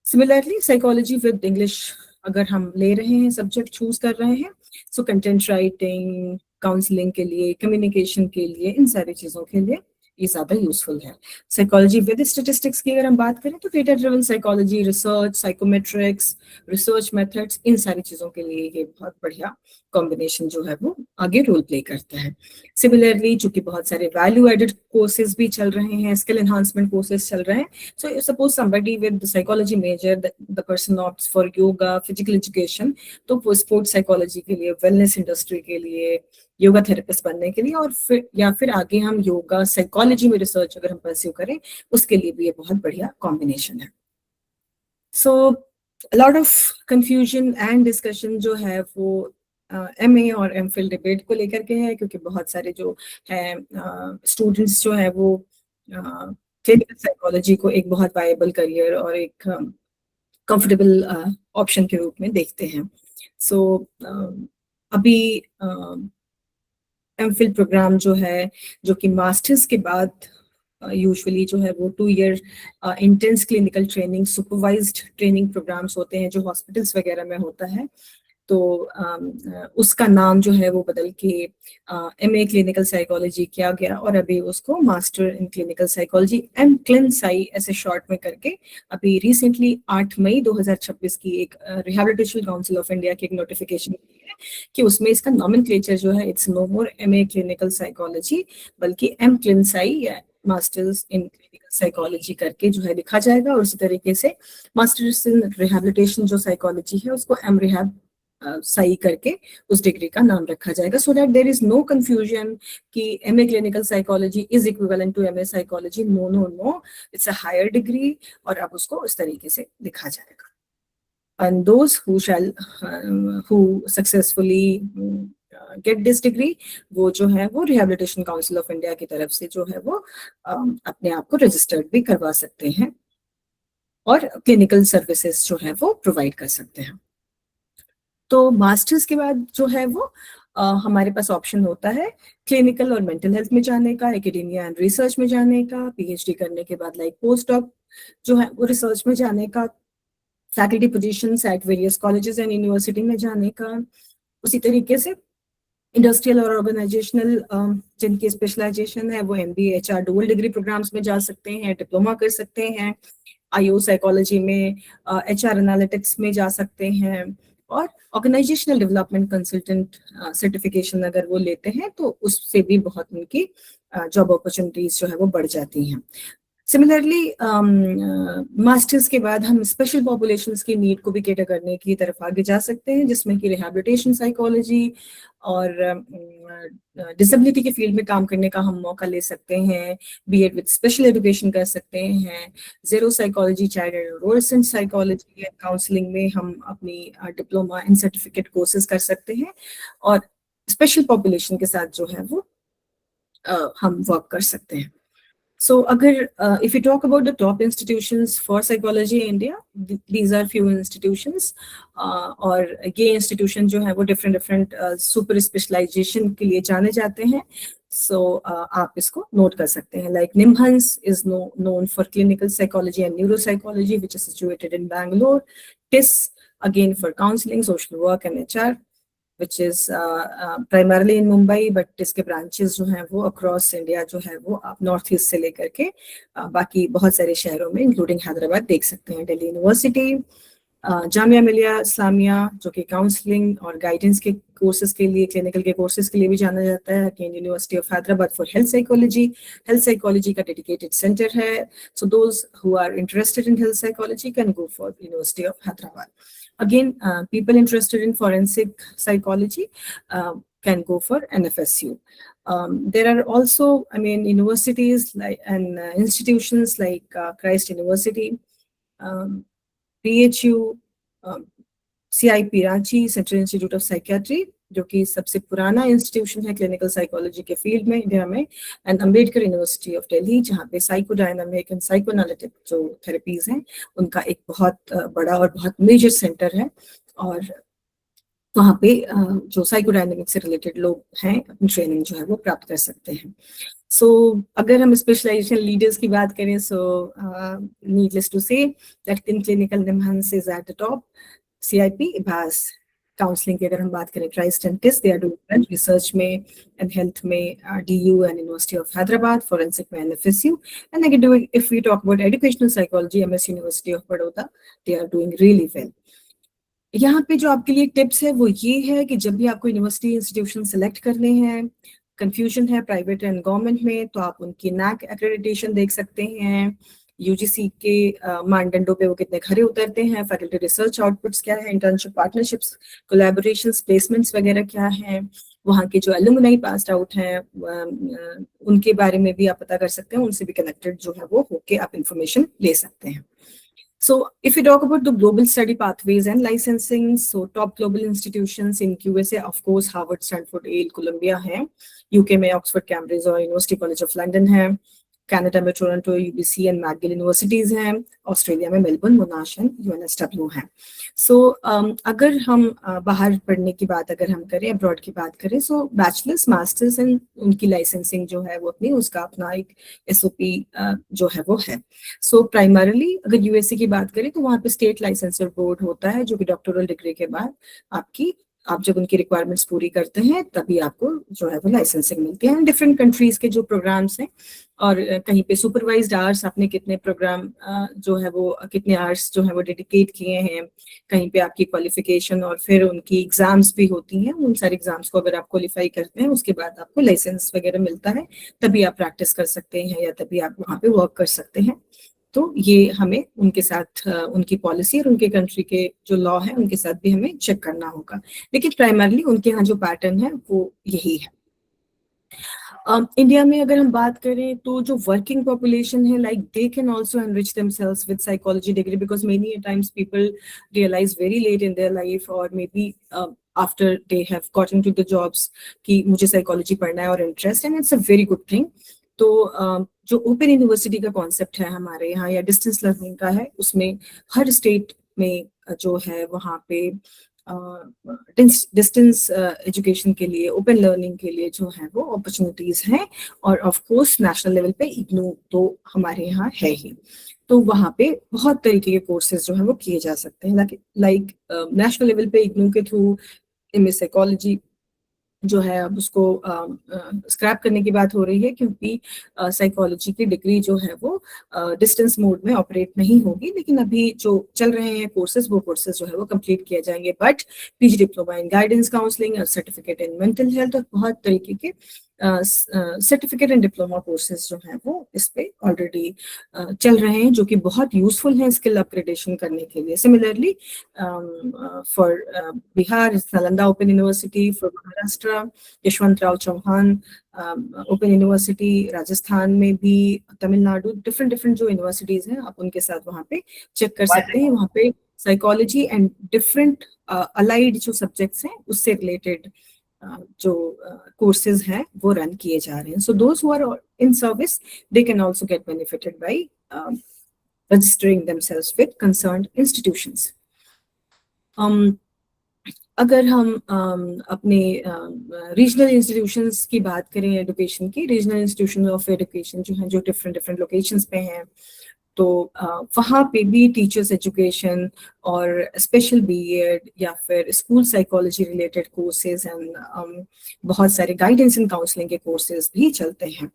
Similarly psychology with English अगर हम ले रहे हैं, सब्जेक्ट चूज कर रहे हैं, सो कंटेंट राइटिंग, काउंसलिंग के लिए, कम्युनिकेशन के लिए, इन सारी चीजों के लिए ये ज्यादा यूजफुल है। साइकोलॉजी विद स्टैटिस्टिक्स की अगर हम बात करें तो data driven psychology, research, psychometrics, research methods, इन सारी चीजों के लिए ये बहुत बढ़िया कॉम्बिनेशन जो है वो आगे रोल प्ले करता है। सिमिलरली चूंकि बहुत सारे वैल्यू एडेड कोर्सेज भी चल रहे हैं, स्किल एनहांसमेंट कोर्सेज चल रहे हैं, so suppose somebody with psychology major, the person opts for yoga, physical education, तो वो स्पोर्ट्स साइकोलॉजी के लिए, वेलनेस इंडस्ट्री के लिए, योगा थेरेपिस्ट बनने के लिए, और फिर आगे हम योगा साइकोलॉजी में रिसर्च अगर हम परस्यू करें उसके लिए भी ये बहुत बढ़िया कॉम्बिनेशन है। So lot of confusion and discussion जो है वो एमए और एमफिल डिबेट को लेकर के है, क्योंकि बहुत सारे जो है स्टूडेंट्स जो है वो क्लिनिकल साइकोलॉजी को एक बहुत वायबल करियर और एक कंफर्टेबल ऑप्शन के रूप में देखते हैं। सो अभी एमफिल प्रोग्राम जो है, जो कि मास्टर्स के बाद यूजुअली जो है वो 2 year intense clinical training, supervised training programmes होते हैं जो हॉस्पिटल्स वगैरह में होता है, तो उसका नाम जो है वो बदल के एमए क्लिनिकल साइकोलॉजी किया गया, और अभी उसको master in clinical psychology M clin psy ऐसे शॉर्ट में करके अभी रिसेंटली 8 मई 2026 की एक रिहैबिलिटेशन काउंसिल ऑफ इंडिया की एक नोटिफिकेशन है कि उसमें इसका नॉमेनक्लेचर जो है it's no more MA clinical psychology, बल्कि एम क्लिन साई या मास्टर्स इन क्लिनिकल साइकोलॉजी करके जो है लिखा जाएगा। और उसी तरीके से मास्टर्स इन रिहैबिलिटेशन जो साइकोलॉजी है उसको एम रिहैब साई करके उस डिग्री का नाम रखा जाएगा, so that there is no confusion कि MA clinical psychology is equivalent to MA psychology. No no no, it's a higher degree, और अब उसको इस तरीके से लिखा जाएगा। And those who successfully get this degree, वो जो है वो रिहैबिलिटेशन काउंसिल ऑफ इंडिया की तरफ से जो है वो अपने आप को रजिस्टर्ड भी करवा सकते हैं और क्लिनिकल सर्विसेज जो है वो प्रोवाइड कर सकते हैं। तो मास्टर्स के बाद जो है वो हमारे पास ऑप्शन होता है क्लिनिकल और मेंटल हेल्थ में जाने का, एकेडेमिया एंड रिसर्च में जाने का, पीएचडी करने के बाद लाइक पोस्ट डॉक जो है वो रिसर्च में जाने का, faculty positions at various colleges and university में जाने का, उसी तरीके से इंडस्ट्रियल और ऑर्गेनाइजेशनल जिनकी स्पेशलाइजेशन है वो MBA HR dual degree programmes में जा सकते हैं, डिप्लोमा कर सकते हैं, आईओ साइकोलॉजी में, एचआर एनालिटिक्स में जा सकते हैं, और ऑर्गेनाइजेशनल डेवलपमेंट कंसल्टेंट सर्टिफिकेशन अगर वो लेते हैं तो उससे भी बहुत उनकी जॉब अपॉर्चुनिटीज जो है वो बढ़ जाती हैं। सिमिलरली मास्टर्स के बाद हम स्पेशल पॉपुलेशंस की नीड को भी कैटर करने की तरफ आगे जा सकते हैं, जिसमें कि रिहैबिलिटेशन साइकोलॉजी और डिसेबिलिटी के फील्ड में काम करने का हम मौका ले सकते हैं। बीएड विद स्पेशल एजुकेशन कर सकते हैं। Gero psychology, child and adolescent psychology and counselling में हम अपनी डिप्लोमा इन सर्टिफिकेट कोर्सेज कर सकते हैं, और स्पेशल पॉपुलेशन के साथ जो है वो हम वर्क कर सकते हैं। So, if you talk about the top institutions for psychology in India, these are few institutions, और ये institution जो है वो different super specialization के लिए जाने जाते हैं। So, आप इसको note कर सकते हैं। Like NIMHANS is known for clinical psychology and neuropsychology, which is situated in Bangalore. TIS again for counseling, social work and HR, which is primarily in Mumbai, but इसके branches जो हैं वो across India जो है वो आप north east से लेकर के बाकी बहुत सारे शहरों में इंक्लूडिंग हैदराबाद देख सकते हैं। दिल्ली यूनिवर्सिटी, जामिया मिलिया इस्लामिया जो कि काउंसलिंग और गाइडेंस के कोर्सेज के लिए, क्लिनिकल के कोर्सेज के लिए भी जाना जाता है। Again university of Hyderabad for health psychology का डेडिकेटेड सेंटर है। So those who are interested in health psychology can go for university of Hyderabad. Again, people interested in forensic psychology can go for NFSU. There are also, universities and institutions like Christ University, PHU, CIP Ranchi, Central Institute of Psychiatry, जो कि सबसे पुराना institution है clinical psychology के field में India में, and Ambedkar university of Delhi, जहाँ पे साइकोडायनामिक एंड साइकोएनालिटिक जो थेरेपीज हैं उनका एक बहुत बड़ा और बहुत मेजर सेंटर है, और वहाँ पे जो साइकोडायनामिक से रिलेटेड लोग हैं अपनी ट्रेनिंग जो है वो प्राप्त कर सकते हैं। सो अगर हम स्पेशलाइजेशन लीडर्स की बात करें, so needless to say that in clinical NIMHANS is at the top. CIP, IBAS, counselling की अगर हम बात करें, Christ and TISS, they are doing well. Research में एंड हेल्थ में DU and university of Hyderabad, forensic में NFSU, and negative if we talk about educational psychology, MS university of Baroda, they are doing really well. यहाँ पे जो आपके लिए tips है वो ये है कि जब भी आपको यूनिवर्सिटी इंस्टीट्यूशन सेलेक्ट करने हैं, कंफ्यूजन है प्राइवेट एंड गवर्नमेंट में, तो आप उनकी NAAC एक्रेडिटेशन देख सकते हैं, UGC के मानदंडों पे वो कितने खरे उतरते हैं, फैकल्टी रिसर्च आउटपुट्स क्या है, इंटर्नशिप, पार्टनरशिप्स, कोलैबोरेशंस, प्लेसमेंट्स वगैरह क्या हैं, वहाँ के जो एलुमनाई पास्ड आउट हैं उनके बारे में भी आप पता कर सकते हैं, उनसे भी कनेक्टेड जो है वो होके आप इंफॉर्मेशन ले सकते हैं। So if you talk about the global study pathways and licensing, so top global institutions in USA, of course, Harvard, Stanford, Yale, Columbia है, UK में Oxford, Cambridge और University College of London है, Canada में Toronto, UBC and McGill universities हैं, Australia में Melbourne, मोनाश and UNSW हैं। So अगर हम बाहर पढ़ने की बात अगर हम करें, अब्रॉड की बात करें, सो बैचलर्स, मास्टर्स एंड उनकी लाइसेंसिंग जो है वो अपनी उसका अपना एक SOP जो है वो है। सो प्राइमरीली अगर USA की बात करें तो वहाँ पे स्टेट लाइसेंसर बोर्ड होता है, जो कि डॉक्टरल डिग्री के बाद आप जब उनकी रिक्वायरमेंट्स पूरी करते हैं तभी आपको जो है वो लाइसेंसिंग मिलती है। डिफरेंट कंट्रीज के जो प्रोग्राम्स हैं, और कहीं पे सुपरवाइज्ड आवर्स आपने कितने प्रोग्राम जो है वो कितने आवर्स जो है वो डेडिकेट किए हैं, कहीं पे आपकी क्वालिफिकेशन और फिर उनकी एग्जाम्स भी होती हैं। उन सारे एग्जाम्स को अगर आप क्वालिफाई करते हैं उसके बाद आपको लाइसेंस वगैरह मिलता है, तभी आप प्रैक्टिस कर सकते हैं या तभी आप वहाँ पे वर्क कर सकते हैं। तो ये हमें उनके साथ उनकी पॉलिसी और उनके कंट्री के जो लॉ है उनके साथ भी हमें चेक करना होगा, लेकिन प्राइमरली उनके यहाँ जो पैटर्न है वो यही है। इंडिया में अगर हम बात करें तो जो वर्किंग पॉपुलेशन है, like they can also enrich themselves with psychology degree, because many times people realise very late in their life और maybe after they have gotten to the jobs कि मुझे साइकोलॉजी पढ़ना है और interest, and it's a very good thing. तो जो open university का concept है हमारे यहाँ या डिस्टेंस लर्निंग का है, उसमें हर स्टेट में जो है वहाँ पे डिस्टेंस एजुकेशन के लिए, ओपन लर्निंग के लिए जो है वो अपॉर्चुनिटीज हैं, और ऑफ कोर्स नेशनल लेवल पे इग्नू तो हमारे यहाँ है ही, तो वहाँ पे बहुत तरीके के कोर्सेज जो है वो किए जा सकते हैं। लाइक नेशनल लेवल पे इग्नू के थ्रू MS साइकोलॉजी जो है अब उसको स्क्रैप करने की बात हो रही है, क्योंकि साइकोलॉजी की डिग्री जो है वो डिस्टेंस मोड में ऑपरेट नहीं होगी, लेकिन अभी जो चल रहे हैं कोर्सेज वो कोर्सेज जो है वो कंप्लीट किए जाएंगे। But PG diploma in guidance counselling और सर्टिफिकेट इन मेंटल हेल्थ और बहुत तरीके के सर्टिफिकेट एंड डिप्लोमा कोर्सेज जो हैं वो इस पे ऑलरेडी चल रहे हैं, जो कि बहुत यूजफुल हैं स्किल अपग्रेडेशन करने के लिए. Similarly for Bihar Nalanda open university, for Maharashtra Yashwantrao Chavan open university, Rajasthan में भी, तमिलनाडु, डिफरेंट जो यूनिवर्सिटीज हैं आप उनके साथ वहाँ पे चेक कर सकते हैं. वहाँ पे साइकोलॉजी एंड डिफरेंट अलाइड जो सब्जेक्ट्स हैं उससे रिलेटेड जो कोर्सेज हैं वो रन किए जा रहे हैं. So those who are in service they can also get benefited by registering themselves with concerned institutions. अगर हम अपने रीजनल इंस्टीट्यूशंस की बात करें एजुकेशन की, रीजनल इंस्टीट्यूशन ऑफ एजुकेशन जो हैं जो डिफरेंट लोकेशंस पे हैं, तो वहाँ पे भी टीचर्स एजुकेशन और स्पेशल बीएड या फिर school psychology related courses and बहुत सारे गाइडेंस एंड काउंसलिंग के कोर्सेज भी चलते हैं.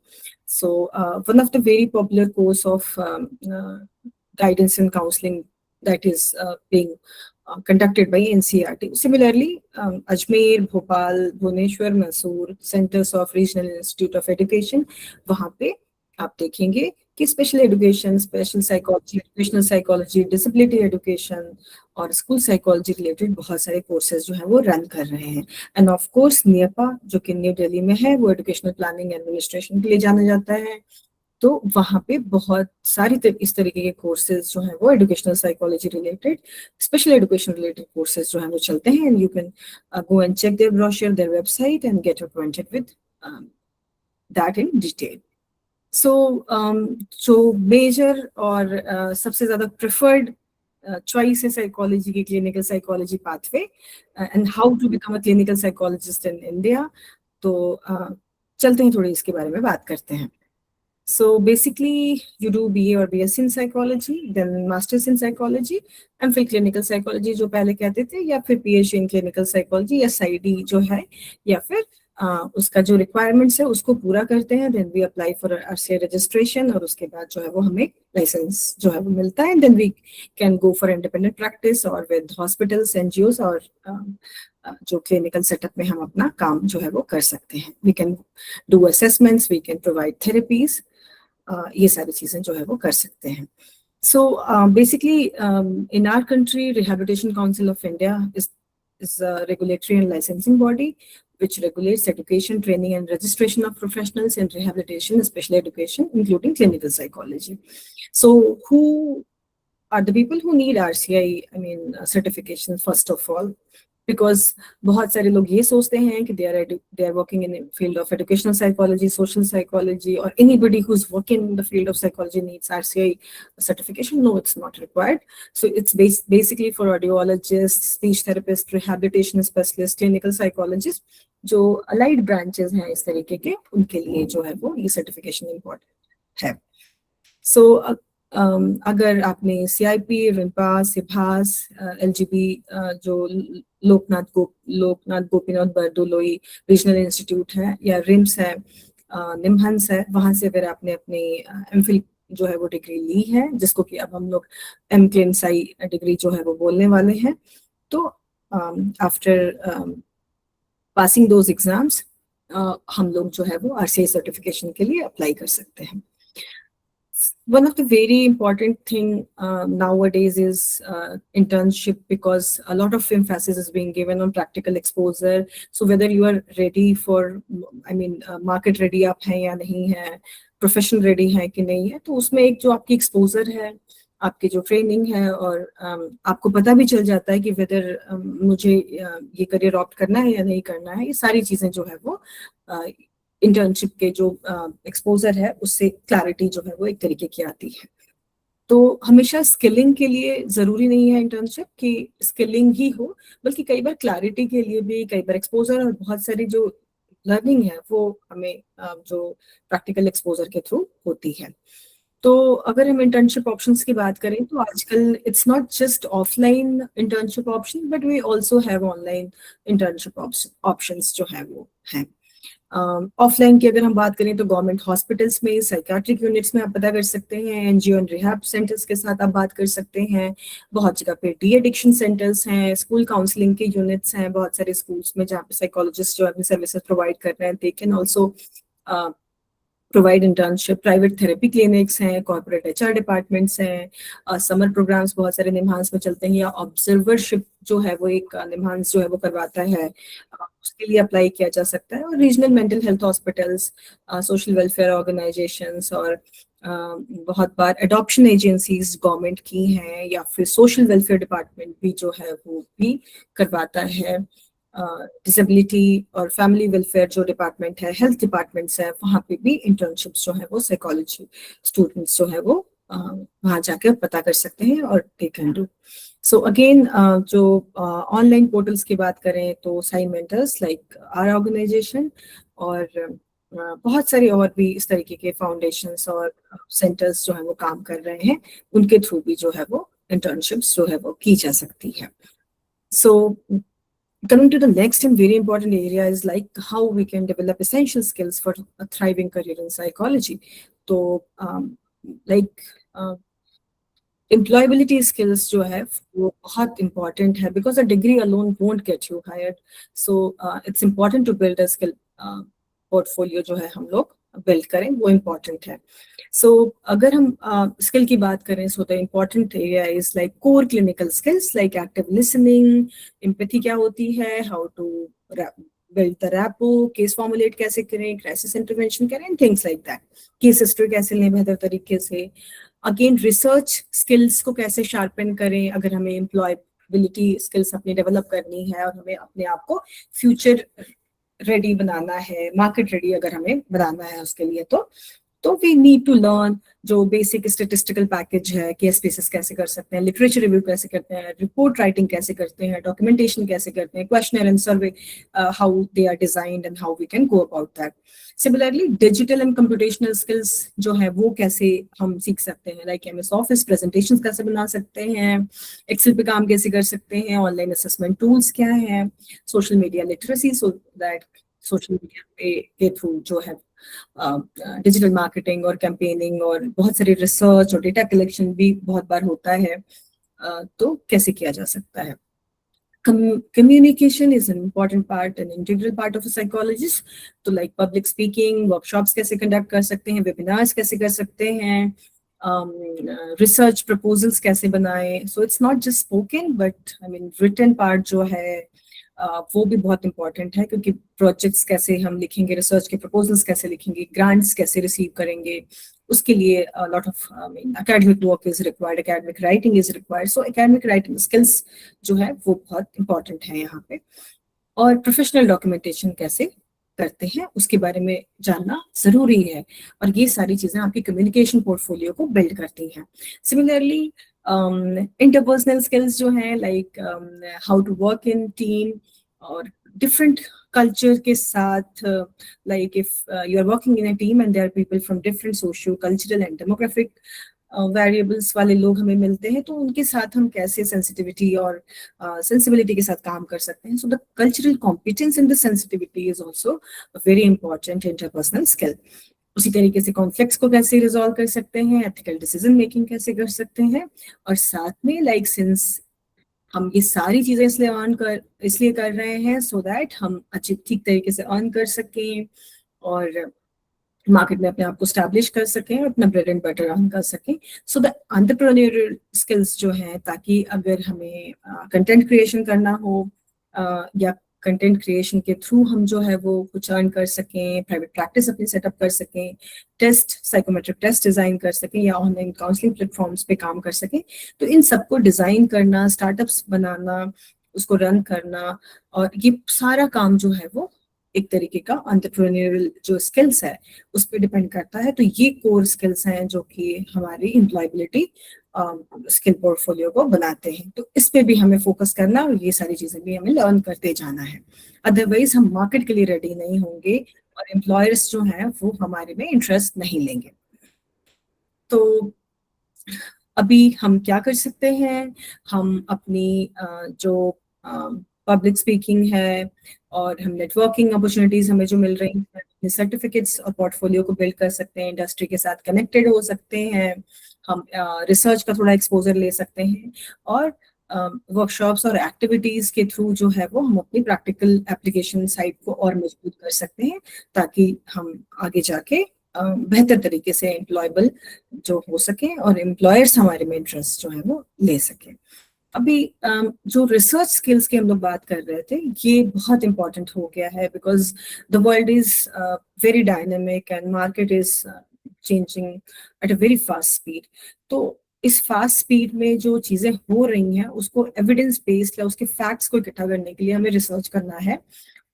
सो one of the very popular course of guidance and counselling that is being conducted by NCERT. Similarly, Ajmer, Bhopal, Bhubaneswar, Mysore centers of Regional Institute of Education, वहाँ पे आप देखेंगे कि special education, special psychology, educational psychology, disability education और school psychology related बहुत सारे courses जो हैं वो रन कर रहे हैं. एंड ऑफ कोर्स नियपा जो कि न्यू दिल्ली में है, वो एजुकेशनल प्लानिंग एडमिनिस्ट्रेशन के लिए जाना जाता है. तो वहाँ पे बहुत सारी इस तरीके के कोर्सेज जो हैं वो educational psychology related, special education related courses जो हैं वो चलते हैं. And you can go and check their brochure, their website and get acquainted with that in detail. So जो मेजर और सबसे ज़्यादा प्रेफर्ड चॉइस है साइकोलॉजी की, clinical psychology pathway and how to become a clinical psychologist in India. तो चलते हैं थोड़ी इसके बारे में बात करते हैं. So basically, you do BA or BSc in psychology, then masters in psychology, and फिर clinical psychology जो पहले कहते थे, या फिर PhD in clinical psychology या PsyD जो है, या फिर उसका जो requirements है उसको पूरा करते हैं. Then we apply for RCI registration और उसके बाद जो है वो हमें license जो है वो मिलता है. Then we can go for independent practice और with hospitals, NGOs और जो क्लिनिकल सेटअप में हम अपना काम जो है वो कर सकते हैं. We can do assessments, we can provide therapies, ये सारी चीजें जो है वो कर सकते हैं. So basically in our country, Rehabilitation Council of India is a regulatory and licensing body which regulates education, training and registration of professionals in rehabilitation, special education, including clinical psychology. So who are the people who need RCI, certification first of all? Because बहुत सारे लोग ये सोचते हैं कि they are working in the field of educational psychology, social psychology, or anybody who's working in the field of psychology needs RCI certification. No, it's not required. So it's basically for audiologists, speech therapists, rehabilitation specialists, clinical psychologists, जो allied branches हैं इस तरीके के, उनके लिए जो है वो ये certification important है. So अगर आपने CIP, रिम्पा, सिभास, LGB, जो लोकनाथ गोपीनाथ बरदोलोई रीजनल इंस्टीट्यूट है, या रिम्स है, निमहंस है, वहां से अगर आपने अपनी MPhil जो है वो डिग्री ली है, जिसको कि अब हम लोग MClinsci डिग्री जो है वो बोलने वाले हैं, तो आफ्टर पासिंग दोज एग्जाम्स हम लोग जो है वो RCI सर्टिफिकेशन के लिए अप्लाई कर सकते हैं. One of the very important thing nowadays is internship, because a lot of emphasis is being given on practical exposure. So whether you are ready for, market ready आप हैं या नहीं है, profession ready है कि नहीं है, तो उसमें एक जो आपकी exposure है, आपकी जो ट्रेनिंग है, और आपको पता भी चल जाता है कि वेदर मुझे ये करियर ऑप्ट करना है या नहीं करना है. ये सारी चीजें जो है वो इंटर्नशिप के जो एक्सपोजर है उससे क्लैरिटी जो है वो एक तरीके की आती है. तो हमेशा स्किलिंग के लिए जरूरी नहीं है इंटर्नशिप कि स्किलिंग ही हो, बल्कि कई बार क्लैरिटी के लिए भी, कई बार एक्सपोजर और बहुत सारी जो लर्निंग है वो हमें जो प्रैक्टिकल एक्सपोजर के थ्रू होती है. तो अगर हम इंटर्नशिप ऑप्शंस की बात करें तो आजकल it's not just offline internship option, but we also have online internship options जो है वो हैं. ऑफलाइन की अगर हम बात करें तो गवर्नमेंट हॉस्पिटल्स में, साइकियाट्रिक यूनिट्स में आप पता कर सकते हैं, एनजीओ एंड रिहैब सेंटर्स के साथ आप बात कर सकते हैं। बहुत जगह पे डी एडिक्शन सेंटर्स हैं, स्कूल काउंसलिंग के यूनिट्स हैं, बहुत सारे स्कूल्स में जहाँ पे साइकोलॉजिस्ट जो अपनी सर्विसेज प्रोवाइड कर रहे हैं, दे can also provide internship. Private therapy clinics हैं, कॉर्पोरेट एचआर डिपार्टमेंट्स हैं, समर प्रोग्राम्स बहुत सारे निम्हांस में चलते हैं, या ऑब्जर्वरशिप जो है वो एक निम्हांस जो है वो करवाता है, उसके लिए अप्लाई किया जा सकता है। और regional mental health hospitals, social welfare organisations और बहुत बार अडॉप्शन एजेंसीज गवर्नमेंट की हैं, या फिर सोशल वेलफेयर डिपार्टमेंट भी जो है वो भी करवाता है। डिसेबिलिटी और फैमिली वेलफेयर जो डिपार्टमेंट है, हेल्थ डिपार्टमेंट्स है, वहाँ पे भी इंटर्नशिप्स जो है वो साइकोलॉजी स्टूडेंट्स जो है वो वहाँ जाकर पता कर सकते हैं और they can do. So again जो ऑनलाइन पोर्टल्स की बात करें तो sign mentors like are organisation और बहुत सारे और भी इस तरीके के फाउंडेशंस और सेंटर्स जो है वो काम कर रहे हैं, उनके थ्रू भी जो है वो इंटर्नशिप्स जो है वो की जा सकती है। सो coming to the next and very important area is like how we can develop essential skills for a thriving career in psychology. So like employability skills जो है वो बहुत important है, because a degree alone won't get you hired. So it's important to build a skill portfolio जो है हम लोग build करें, वो important है। So अगर हम skill की बात करें, so the important area is like core clinical skills like active listening, empathy क्या होती है, how to build the rapport, case formulate कैसे करें, crisis intervention करें, things like that, case history कैसे लें बेहतर तरीके से। अगेन रिसर्च स्किल्स को कैसे शार्पन करें, अगर हमें एम्प्लॉयबिलिटी स्किल्स अपनी डेवलप करनी है और हमें अपने आप को फ्यूचर रेडी बनाना है, मार्केट रेडी अगर हमें बनाना है उसके लिए, तो वी नीड टू लर्न जो बेसिक स्टेटिस्टिकल पैकेज है, केस बेसिस कैसे कर सकते हैं, लिटरेचर रिव्यू कैसे करते हैं, रिपोर्ट राइटिंग कैसे करते हैं, डॉक्यूमेंटेशन कैसे करते हैं, questionnaire and survey, how they are designed and how we can go about that. Similarly digital and computational skills जो है वो कैसे हम सीख सकते हैं, लाइक एमएस ऑफिस प्रेजेंटेशंस कैसे बना सकते हैं, एक्सेल पे काम कैसे कर सकते हैं, ऑनलाइन असेसमेंट टूल्स क्या हैं, social media literacy, so that social media के थ्रू जो है डिजिटल मार्केटिंग और कैंपेनिंग और बहुत सारी रिसर्च और डेटा कलेक्शन भी बहुत बार होता है, तो कैसे किया जा सकता है। Communication is an important part, an integral part of a psychologist. तो like public speaking, workshops कैसे conduct कर सकते हैं, webinars कैसे कर सकते हैं, research proposals कैसे बनाएं. So it's not just spoken, but I mean written part जो है वो भी बहुत इंपॉर्टेंट है, क्योंकि प्रोजेक्ट्स कैसे हम लिखेंगे, रिसर्च के प्रपोजल्स कैसे लिखेंगे, ग्रांट्स कैसे रिसीव करेंगे, उसके लिए lot of academic work is required, academic writing is required. So academic writing skills जो है वो बहुत इंपॉर्टेंट है यहाँ पे। और प्रोफेशनल डॉक्यूमेंटेशन कैसे करते हैं उसके बारे में जानना जरूरी है, और ये सारी चीजें आपकी कम्युनिकेशन पोर्टफोलियो को बिल्ड करती हैं। सिमिलरली interpersonal skills जो हैं, like how to work in team और different culture के साथ, like if you are working in a team and there are people from different socio-cultural and demographic variables वाले लोग हमें मिलते हैं, तो उनके साथ हम कैसे sensitivity और sensibility के साथ काम कर सकते हैं। So the cultural competence and the sensitivity is also a very important interpersonal skill. उसी तरीके से कॉन्फ्लिक्ट्स को कैसे रिजॉल्व कर सकते हैं, एथिकल डिसीजन मेकिंग कैसे कर सकते हैं, और साथ में लाइक सिंस हम ये सारी चीजें इसलिए कर रहे हैं सो दैट हम अच्छी ठीक तरीके से अर्न कर सकें और मार्केट में अपने आप को स्टैब्लिश कर सकें और अपना ब्रेड एंड बटर अर्न कर सकें। सो द एंटरप्रेन्योरियल स्किल्स जो हैं, ताकि अगर हमें कंटेंट क्रिएशन करना हो या कंटेंट क्रिएशन के थ्रू हम जो है वो कुछ अर्न कर सकें, प्राइवेट प्रैक्टिस अपनी सेटअप कर सकें, टेस्ट साइकोमेट्रिक टेस्ट डिजाइन कर सकें, या ऑनलाइन काउंसलिंग प्लेटफॉर्म्स पे काम कर सकें, तो इन सबको डिजाइन करना, स्टार्टअप्स बनाना, उसको रन करना, और ये सारा काम जो है वो एक तरीके का एंटरप्रेन्योरियल जो स्किल्स है उस पर डिपेंड करता है। तो ये कोर स्किल्स हैं जो कि हमारी एम्प्लॉयबिलिटी स्किल पोर्टफोलियो को बनाते हैं, तो इस पे भी हमें फोकस करना और ये सारी चीजें भी हमें लर्न करते जाना है, अदरवाइज हम मार्केट के लिए रेडी नहीं होंगे और एम्प्लॉयर्स जो हैं वो हमारे में इंटरेस्ट नहीं लेंगे। तो अभी हम क्या कर सकते हैं, हम अपनी जो पब्लिक स्पीकिंग है और हम नेटवर्किंग अपॉर्चुनिटीज हमें जो मिल रही हैं, अपने सर्टिफिकेट्स और पोर्टफोलियो को बिल्ड कर सकते हैं, इंडस्ट्री के साथ कनेक्टेड हो सकते हैं, हम रिसर्च का थोड़ा एक्सपोजर ले सकते हैं, और वर्कशॉप्स और एक्टिविटीज के थ्रू जो है वो हम अपनी प्रैक्टिकल एप्लीकेशन साइट को और मजबूत कर सकते हैं, ताकि हम आगे जाके बेहतर तरीके से एम्प्लॉयबल जो हो सके और एम्प्लॉयर्स हमारे में इंटरेस्ट जो है वो ले सके। अभी जो रिसर्च स्किल्स की हम लोग बात कर रहे थे, ये बहुत इंपॉर्टेंट हो गया है, because the world is very dynamic and market is changing at a very fast speed. तो इस फास्ट स्पीड में जो चीजें हो रही हैं उसको एविडेंस बेस्ड या उसके फैक्ट्स को इकट्ठा करने के लिए हमें रिसर्च करना है,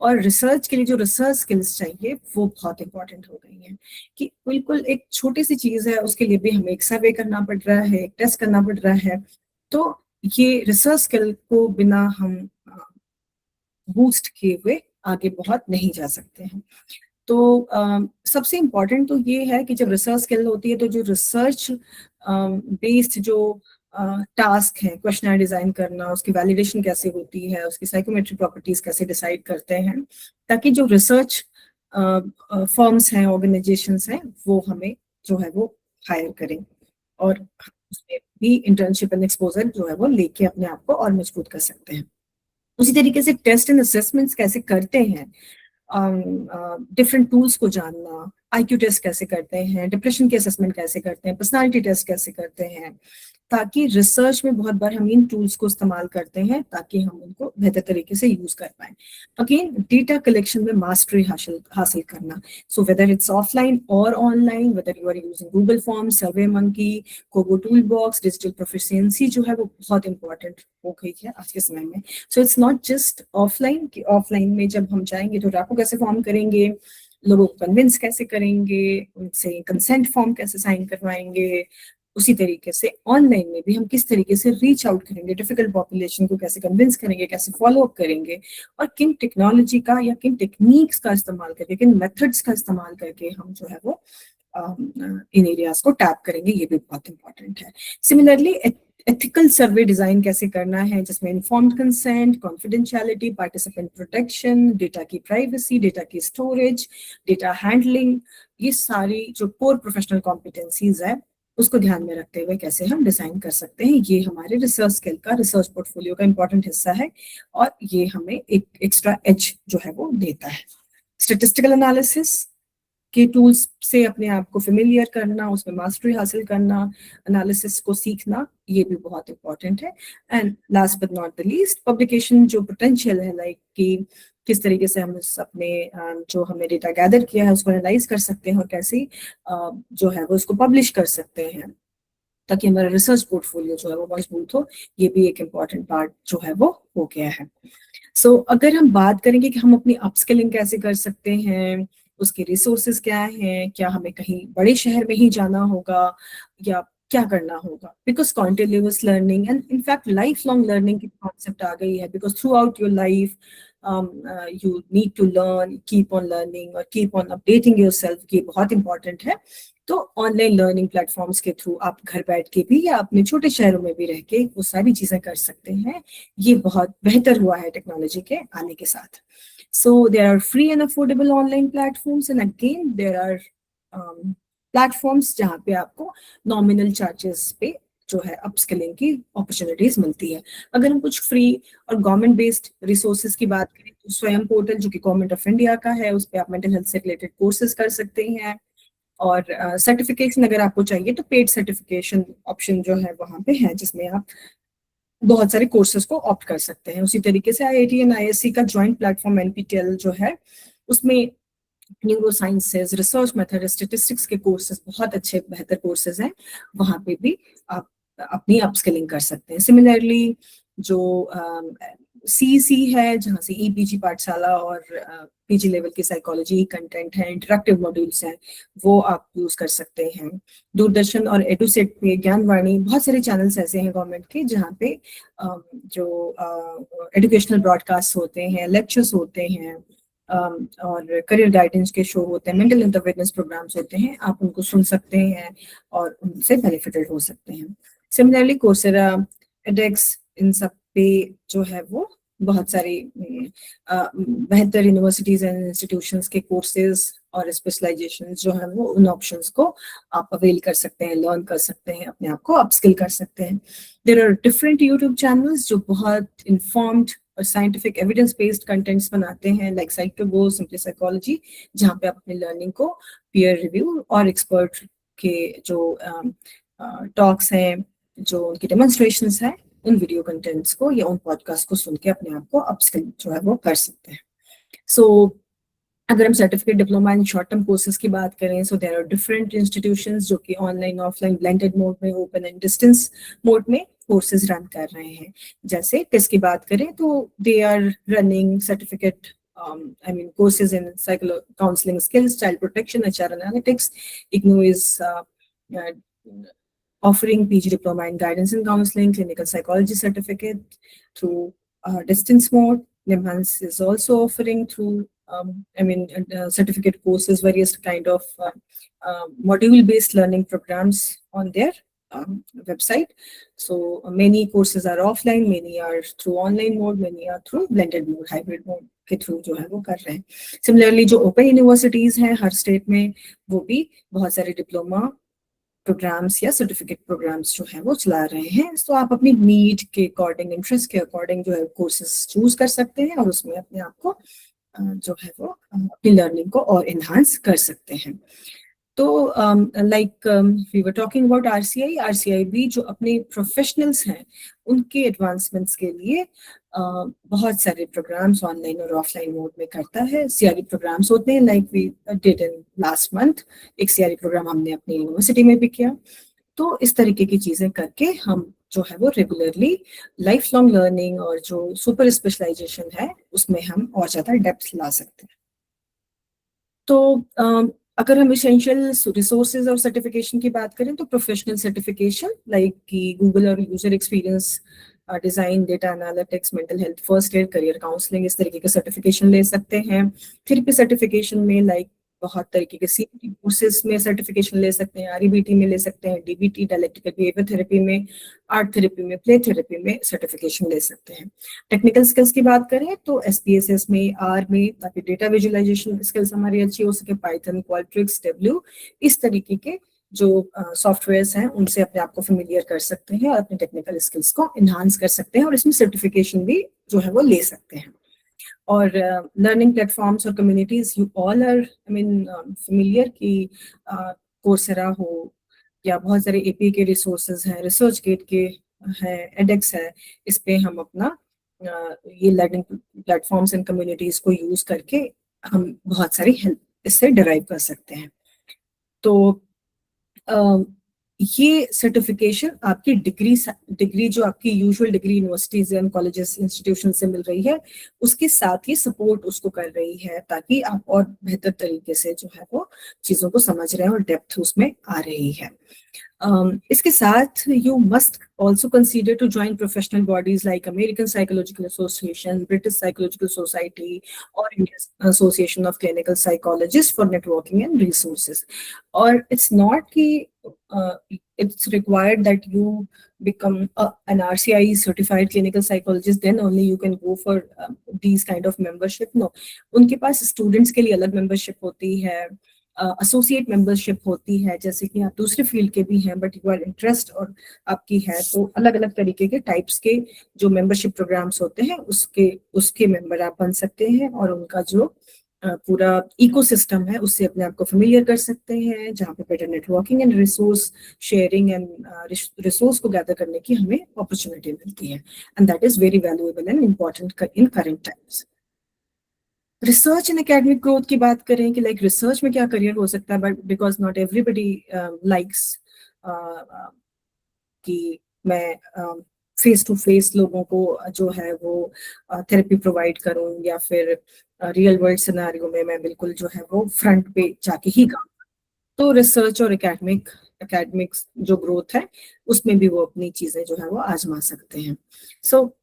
और रिसर्च के लिए जो रिसर्च स्किल्स चाहिए वो बहुत इंपॉर्टेंट हो गई हैं, कि बिल्कुल एक छोटी सी चीज है उसके लिए भी हमें एक सर्वे करना पड़ रहा है, एक टेस्ट करना पड़ रहा है। तो ये रिसर्च स्किल को बिना हम बूस्ट किए हुए आगे बहुत नहीं जा सकते हैं। तो सबसे इम्पॉर्टेंट तो ये है कि जब रिसर्च स्किल होती है तो जो रिसर्च बेस्ड जो टास्क है, क्वेश्चनर डिजाइन करना, उसकी वैलिडेशन कैसे होती है, उसकी साइकोमेट्रिक प्रॉपर्टीज कैसे डिसाइड करते हैं, ताकि जो रिसर्च फर्म्स हैं, ऑर्गेनाइजेशंस हैं, वो हमें जो है वो हायर करें, और उसमें भी इंटर्नशिप एंड एक्सपोजर जो है वो लेके अपने आप को और मजबूत कर सकते हैं। उसी तरीके से टेस्ट एंड असेसमेंट्स कैसे करते हैं, डिफरेंट टूल्स को जानना, IQ टेस्ट कैसे करते हैं, डिप्रेशन के असेसमेंट कैसे करते हैं, पर्सनालिटी टेस्ट कैसे करते हैं, ताकि रिसर्च में बहुत बार हम इन टूल्स को इस्तेमाल करते हैं ताकि हम उनको बेहतर तरीके से यूज कर पाए। अगेन डेटा कलेक्शन में मास्टरी हासिल करना, सो वेदर इट्स ऑफलाइन और online, whether you are using Google form, survey monkey, Kobo tool box, digital proficiency जो है वो बहुत इंपॉर्टेंट हो गई है आज के समय में। So it's not just offline, कि ऑफलाइन में जब हम जाएंगे तो रैपो कैसे फॉर्म करेंगे, लोगों को कन्विंस कैसे करेंगे, उनसे कंसेंट फॉर्म कैसे साइन करवाएंगे, उसी तरीके से ऑनलाइन में भी हम किस तरीके से रीच आउट करेंगे, डिफिकल्ट पॉपुलेशन को कैसे कन्विंस करेंगे, कैसे फॉलो अप करेंगे, और किन टेक्नोलॉजी का या किन टेक्निक्स का इस्तेमाल करके, किन मेथड्स का इस्तेमाल करके हम जो है वो इन एरियाज को टैप करेंगे, ये भी बहुत इंपॉर्टेंट है। सिमिलरली एथिकल सर्वे डिजाइन कैसे करना है, जिसमें informed consent, confidentiality, participant protection, data की प्राइवेसी, डेटा की स्टोरेज, डेटा हैंडलिंग, ये सारी जो कोर प्रोफेशनल कॉम्पिटेंसीज है उसको ध्यान में रखते हुए कैसे हम डिजाइन कर सकते हैं। ये हमारे रिसर्च स्किल का, रिसर्च पोर्टफोलियो का इंपॉर्टेंट हिस्सा है, और ये हमें एक एक्स्ट्रा एज जो है वो देता है। स्टैटिस्टिकल एनालिसिस के टूल्स से अपने आप को फेमिलियर करना, उसमें मास्टरी हासिल करना, एनालिसिस को सीखना, ये भी बहुत इंपॉर्टेंट है। And last but not the least, publication जो पोटेंशियल है, लाइक कि किस तरीके से हम अपने जो हमने डेटा गैदर किया है उसको एनालाइज कर सकते हैं और कैसे जो है वो उसको पब्लिश कर सकते हैं, ताकि हमारा रिसर्च पोर्टफोलियो जो है वो मजबूत हो। ये भी एक इम्पॉर्टेंट पार्ट जो है वो हो गया है। सो अगर हम बात करेंगे कि हम अपनी अपस्किलिंग कैसे कर सकते हैं, उसके रिसोर्सेज क्या हैं, क्या हमें कहीं बड़े शहर में ही जाना होगा या क्या करना होगा, because continuous learning and in fact life long learning की कॉन्सेप्ट आ गई है, because through out your life you need to learn, keep on learning और keep on updating yourself, ये बहुत इंपॉर्टेंट है। तो ऑनलाइन लर्निंग प्लेटफॉर्म्स के थ्रू आप घर बैठ के भी या अपने छोटे शहरों में भी रह के वो सारी चीजें कर सकते हैं। ये बहुत बेहतर हुआ है टेक्नोलॉजी के आने के साथ। So there are free and affordable online platforms, and again there are platforms जहाँ पे आपको नॉमिनल चार्जेस पे जो है अपस्किलिंग की अपॉर्चुनिटीज मिलती है। अगर हम कुछ फ्री और गवर्नमेंट बेस्ड रिसोर्सेज की बात करें तो स्वयं पोर्टल जो कि गवर्नमेंट ऑफ इंडिया का है, उस पर आप मेंटल हेल्थ से रिलेटेड कोर्सेज कर सकते हैं, और सर्टिफिकेशन अगर आपको चाहिए तो पेड सर्टिफिकेशन ऑप्शन जो है वहाँ पे है, जिसमें आप बहुत सारे कोर्सेज को ऑप्ट कर सकते हैं। उसी तरीके से IIT एंड ISC का ज्वाइंट प्लेटफॉर्म NPTEL जो है, उसमें neuro sciences, research method, statistics के कोर्सेज बहुत अच्छे बेहतर कोर्सेज हैं, वहाँ पे भी आप अपनी अपस्किलिंग कर सकते हैं। सिमिलरली जो CEC है, जहाँ से EPG पाठशाला और PG लेवल की साइकोलॉजी कंटेंट है, इंटरेक्टिव मॉड्यूल्स हैं, वो आप यूज कर सकते हैं। दूरदर्शन और एडुसेट पे, ज्ञानवाणी, बहुत सारे चैनल्स ऐसे हैं गवर्नमेंट के जहाँ पे जो एजुकेशनल ब्रॉडकास्ट होते हैं, लेक्चर्स होते हैं, और करियर गाइडेंस के शो होते हैं, मेंटल हेल्थ अवेयरनेस प्रोग्राम्स होते हैं, आप उनको सुन सकते हैं और उनसे बेनिफिटेड हो सकते हैं। सिमिलरली कोर्सेरा, एडेक्स, इन सब पे जो है वो बहुत सारी बेहतर यूनिवर्सिटीज एंड इंस्टीट्यूशंस के कोर्सेज और स्पेशलाइजेशन जो है वो उन ऑप्शंस को आप अवेल कर सकते हैं, लर्न कर सकते हैं, अपने आप को अपस्किल कर सकते हैं. There are different YouTube channels जो बहुत इन्फॉर्म्ड और साइंटिफिक एविडेंस बेस्ड कंटेंट्स बनाते हैं, लाइक साइकोगो, सिंपली साइकोलॉजी, जहाँ पे आप अपनी लर्निंग को पीयर रिव्यू और एक्सपर्ट के जो टॉक्स हैं, जो उनकी डेमोन्स्ट्रेशंस हैं, उन वीडियो कंटेंट्स को या उन पॉडकास्ट को सुन के अपने आप को अपस्किल जो है वो कर सकते हैं. सो अगर हम certificate, diploma and short term courses की बात करें, so there are different institutions जो कि ऑनलाइन, ऑफलाइन, ब्लेंडेड मोड में, ओपन एंड डिस्टेंस मोड में कोर्सेज रन कर रहे हैं. जैसे टेस्ट की बात करें तो they are running certificate courses in counseling skills, child protection, HR analytics. IGNOU is offering PG diploma in guidance and counseling, clinical psychology certificate through distance mode. NIMHANS is also offering through certificate courses, various kind of module-based learning programs on their website. So many courses are offline, many are through online mode, many are through blended mode, hybrid mode के through जो है वो कर रहे हैं. Similarly जो open universities हैं हर state में, वो भी बहुत सारे डिप्लोमा प्रोग्राम्स या सर्टिफिकेट प्रोग्राम्स जो है वो चला रहे हैं. तो आप अपनी नीड के अकॉर्डिंग, इंटरेस्ट के अकॉर्डिंग जो है कोर्सेज चूज कर सकते हैं और उसमें अपने आप को जो है वो अपनी लर्निंग को और इन्हांस कर सकते हैं. तो like we were talking about RCI भी जो अपने प्रोफेशनल्स हैं उनके एडवांसमेंट्स के लिए बहुत सारे प्रोग्राम्स ऑनलाइन और ऑफलाइन मोड में करता है. सीआरई प्रोग्राम्स होते हैं, like we did in last month, एक सीआरई प्रोग्राम हमने अपनी यूनिवर्सिटी में भी किया. तो इस तरीके की चीजें करके हम जो है वो रेगुलरली लाइफ लॉन्ग लर्निंग और जो सुपर स्पेशलाइजेशन है उसमें हम और ज्यादा डेप्थ ला सकते हैं. तो अगर हम एसेंशियल रिसोर्सेज और सर्टिफिकेशन की बात करें तो प्रोफेशनल सर्टिफिकेशन लाइक कि गूगल और user experience design, data analytics, mental health, first aid, career counselling, इस तरीके के सर्टिफिकेशन ले सकते हैं. थेरेपी सर्टिफिकेशन में लाइक बहुत तरीके के सीबीटी कोर्सेज में सर्टिफिकेशन ले सकते हैं, आरईबीटी में ले सकते हैं, डीबीटी, डायलेक्टिकल बिहेवियर थेरेपी में, आर्ट थेरेपी में, प्ले थेरेपी में सर्टिफिकेशन ले सकते हैं. टेक्निकल स्किल्स की बात करें तो एसपीएसएस में, आर में, ताकि डेटा विजुअलाइजेशन स्किल्स हमारी अच्छी हो सके, पाइथन, क्वाल्ट्रिक्स, डब्ल्यू, इस तरीके के जो सॉफ्टवेयर्स हैं उनसे अपने आप को फेमिलियर कर सकते हैं और अपने टेक्निकल स्किल्स को इन्हांस कर सकते हैं और इसमें सर्टिफिकेशन भी जो है वो ले सकते हैं. और लर्निंग प्लेटफॉर्म्स और communities, you all are familiar कि कोर्सेरा हो या बहुत सारे एपी के रिसोर्सेज हैं, रिसर्च गेट के हैं, एडेक्स है, इस पे हम अपना ये लर्निंग प्लेटफॉर्म्स एंड कम्युनिटीज को यूज करके हम बहुत सारी हेल्प इससे डिराइव कर सकते हैं. तो ये सर्टिफिकेशन आपकी डिग्री जो आपकी usual degree universities and colleges, institution से मिल रही है, उसके साथ ही सपोर्ट उसको कर रही है ताकि आप और बेहतर तरीके से जो है वो चीजों को समझ रहे हैं और डेप्थ उसमें आ रही है. इसके साथ you must also consider to join professional bodies like American psychological association, British psychological society और Indian association of clinical psychologist for networking and resources. और इट्स नॉट कि it's required that you become an RCI certified clinical psychologist, then only you can go for these kind of membership. No, उनके पास students के लिए अलग membership होती है, associate membership होती है, जैसे कि आप दूसरे फील्ड के भी हैं बट यू आर इंटरेस्ट और आपकी है, तो अलग अलग तरीके के टाइप्स के जो मेंबरशिप प्रोग्राम्स होते हैं उसके मेंबर आप बन सकते हैं और उनका जो पूरा इकोसिस्टम है उससे अपने आप को फेमिलियर कर सकते हैं, जहाँ पे better networking and resource sharing and resource को गैदर करने की हमें अपॉर्चुनिटी मिलती है. And that is very valuable and important in current times. Research and academic growth की बात करें कि लाइक रिसर्च में क्या करियर हो सकता है, but because not everybody likes कि मैं फेस टू फेस लोगों को जो है वो थेरेपी प्रोवाइड करूं या फिर रियल वर्ल्ड सिनेरियो में मैं बिल्कुल जो है वो फ्रंट पे जाके ही काम. तो रिसर्च और एकेडमिक्स जो ग्रोथ है उसमें भी वो अपनी चीजें जो है वो आजमा सकते हैं. सो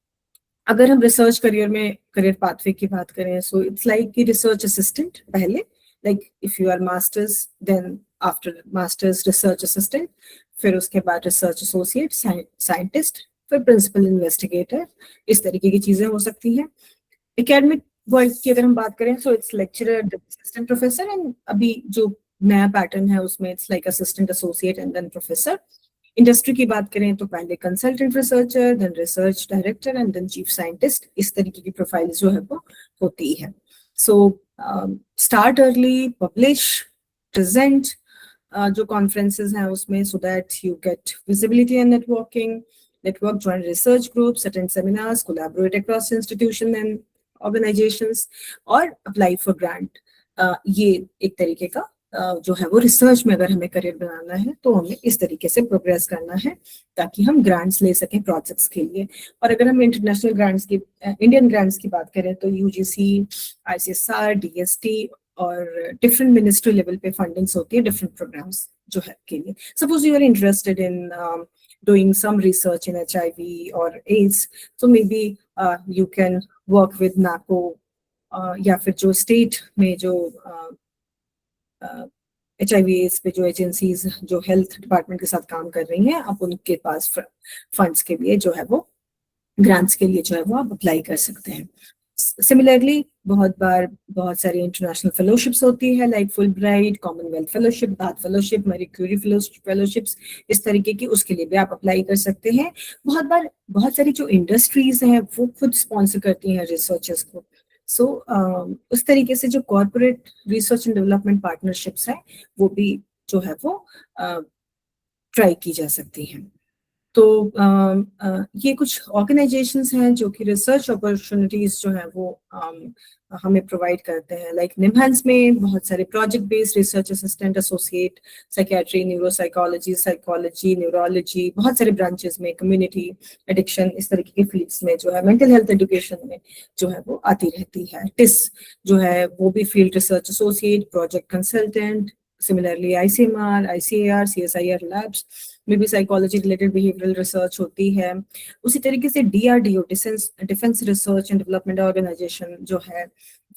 अगर हम रिसर्च करियर पाथवे की बात करें, सो इट्स लाइक कि रिसर्च असिस्टेंट पहले, like if you are masters then after masters research assistant, फिर उसके बाद रिसर्च एसोसिएट, साइंटिस्ट, फिर प्रिंसिपल इन्वेस्टिगेटर, इस तरीके की चीजें हो सकती हैं। एकेडमिक वर्ल्ड की अगर हम बात करें तो it's lecturer, assistant professor, and अभी जो नया पैटर्न है उसमें it's like assistant associate and then professor. Industry की बात करें तो पहले consultant researcher, then research director and then chief scientist, इस तरीके की प्रोफाइल जो है वो होती है। So start early, publish, present जो कॉन्फ्रेंसेज हैं उसमें, so that you get visibility and networking, network, join research groups, attend seminars, collaborate across institutions and organizations, और apply for grant। ये एक तरीके का जो है वो रिसर्च में अगर हमें करियर बनाना है तो हमें इस तरीके से प्रोग्रेस करना है ताकि हम ग्रांट्स ले सकें प्रोजेक्ट्स के लिए। और अगर हम इंटरनेशनल ग्रांट्स की, इंडियन ग्रांट्स की बात करें तो यूजीसी, ICSR, DST और डिफरेंट मिनिस्ट्री लेवल पे फंडिंग्स होती है डिफरेंट प्रोग्राम्स जो है के लिए। Suppose you are interested in doing some research in HIV or AIDS, so maybe you can work with NACO, या फिर जो स्टेट में जो HIV AIDS पे जो एजेंसीज जो हेल्थ डिपार्टमेंट के साथ काम कर रही हैं, आप उनके पास फंड्स के लिए जो है वो, ग्रांट्स के लिए जो है वो आप अप्लाई कर सकते हैं। सिमिलरली बहुत बार बहुत सारी इंटरनेशनल फेलोशिप्स होती है, like Fulbright, Commonwealth fellowship, Bath fellowship, Marie Curie fellowships, इस तरीके की, उसके लिए भी आप अप्लाई कर सकते हैं। बहुत बार बहुत सारी जो इंडस्ट्रीज हैं वो खुद स्पॉन्सर करती हैं रिसर्चर्स को। सो उस तरीके से जो corporate research and development partnerships हैं वो भी जो है वो ट्राई की जा सकती हैं। तो ये कुछ ऑर्गेनाइजेशंस हैं जो कि रिसर्च अपॉर्चुनिटीज जो है वो हमें प्रोवाइड करते हैं। लाइक निम्हांस में बहुत सारे project based research assistant, associate, psychiatry, neuropsychology, psychology, neurology, बहुत सारे ब्रांचेस में, कम्युनिटी, एडिक्शन, इस तरीके के फील्ड्स में जो है, मेंटल हेल्थ एजुकेशन में जो है वो आती रहती है। टिस जो है वो भी field research associate, project consultant, similarly ICMR, ICAR, CSIR labs में भी साइकोलॉजी रिलेटेड बिहेवियरल रिसर्च होती है। उसी तरीके से DRDO, defence research and development organisation जो है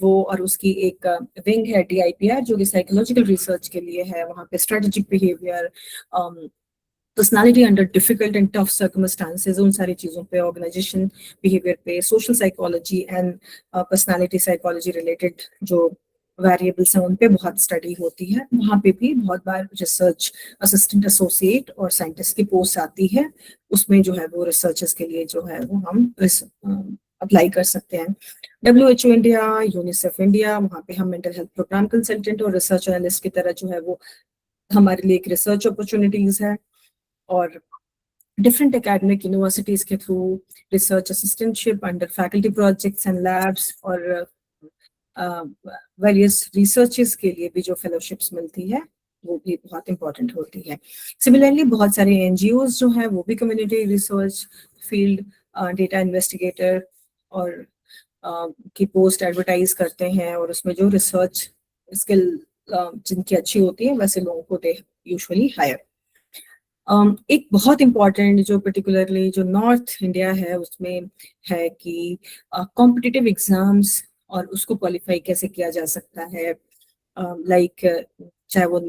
वो, और उसकी एक विंग है DIPR जो कि साइकोलॉजिकल रिसर्च के लिए है। वहाँ पे strategic behaviour, personality under difficult and tough circumstances, उन सारी चीज़ों पे, ऑर्गेनाइजेशन बिहेवियर पे, social psychology and personality psychology related जो वेरिएबल्स हैं उन पे बहुत स्टडी होती है। वहाँ पे भी बहुत बार रिसर्च असिस्टेंट, एसोसिएट और साइंटिस्ट की पोस्ट आती है, उसमें जो है वो रिसर्चर्स के लिए जो है वो हम अप्लाई कर सकते हैं। WHO इंडिया, यूनिसेफ इंडिया, वहाँ पे हम मेंटल हेल्थ प्रोग्राम कंसल्टेंट और रिसर्च एनालिस्ट की तरह जो है वो हमारे लिए एक रिसर्च अपॉर्चुनिटीज है। और डिफरेंट एकेडमिक यूनिवर्सिटीज के through research assistantship under faculty projects and labs और वेरियस रिसर्चेस के लिए भी जो फेलोशिप्स मिलती है वो भी बहुत इंपॉर्टेंट होती है। सिमिलरली बहुत सारे NGOs जो हैं वो भी community research field data investigator और की पोस्ट एडवर्टाइज करते हैं, और उसमें जो रिसर्च स्किल जिनकी अच्छी होती है वैसे लोगों को दे यूजुअली हायर। एक बहुत इम्पॉर्टेंट जो पर्टिकुलरली जो नॉर्थ इंडिया है उसमें है कि कॉम्पिटिटिव एग्जाम्स और उसको क्वालिफाई कैसे किया जा सकता है। लाइक चाहे वो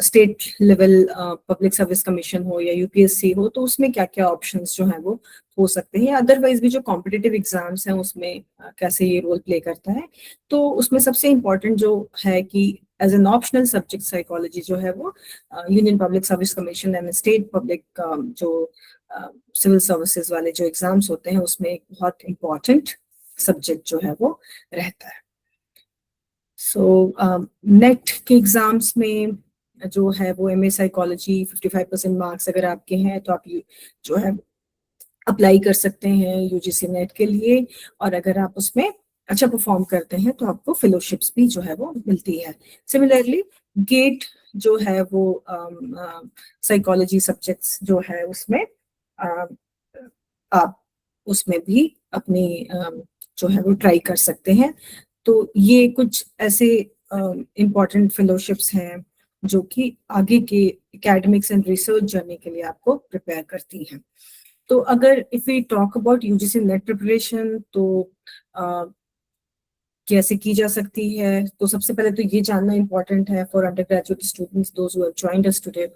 state level public service commission हो या UPSC हो, तो उसमें क्या क्या ऑप्शंस जो हैं वो हो सकते हैं। अदरवाइज भी जो कॉम्पिटिटिव एग्जाम्स हैं उसमें कैसे ये रोल प्ले करता है। तो उसमें सबसे इम्पोर्टेंट जो है कि as an optional subject psychology जो है वो union public service commission and state public जो सिविल सर्विसेज वाले जो एग्जाम्स होते हैं उसमें एक बहुत इम्पॉर्टेंट सब्जेक्ट जो है वो रहता है। सो नेट के एग्जाम्स में जो है वो MA साइकोलॉजी 55% मार्क्स अगर आपके हैं तो आप जो है अप्लाई कर सकते हैं UGC नेट के लिए, और अगर आप उसमें अच्छा परफॉर्म करते हैं तो आपको फेलोशिप्स भी जो है वो मिलती है। सिमिलरली गेट जो है वो साइकोलॉजी सब्जेक्ट्स जो है उसमें आप उसमें भी अपनी जो है वो ट्राई कर सकते हैं। तो ये कुछ ऐसे इम्पॉर्टेंट फेलोशिप्स हैं जो कि आगे के एकेडमिक्स एंड रिसर्च जर्नी के लिए आपको प्रिपेयर करती हैं। तो अगर if we talk about UGC NET preparation, तो कैसे की जा सकती है, तो सबसे पहले तो ये जानना इम्पोर्टेंट है for undergraduate students those who have joined us today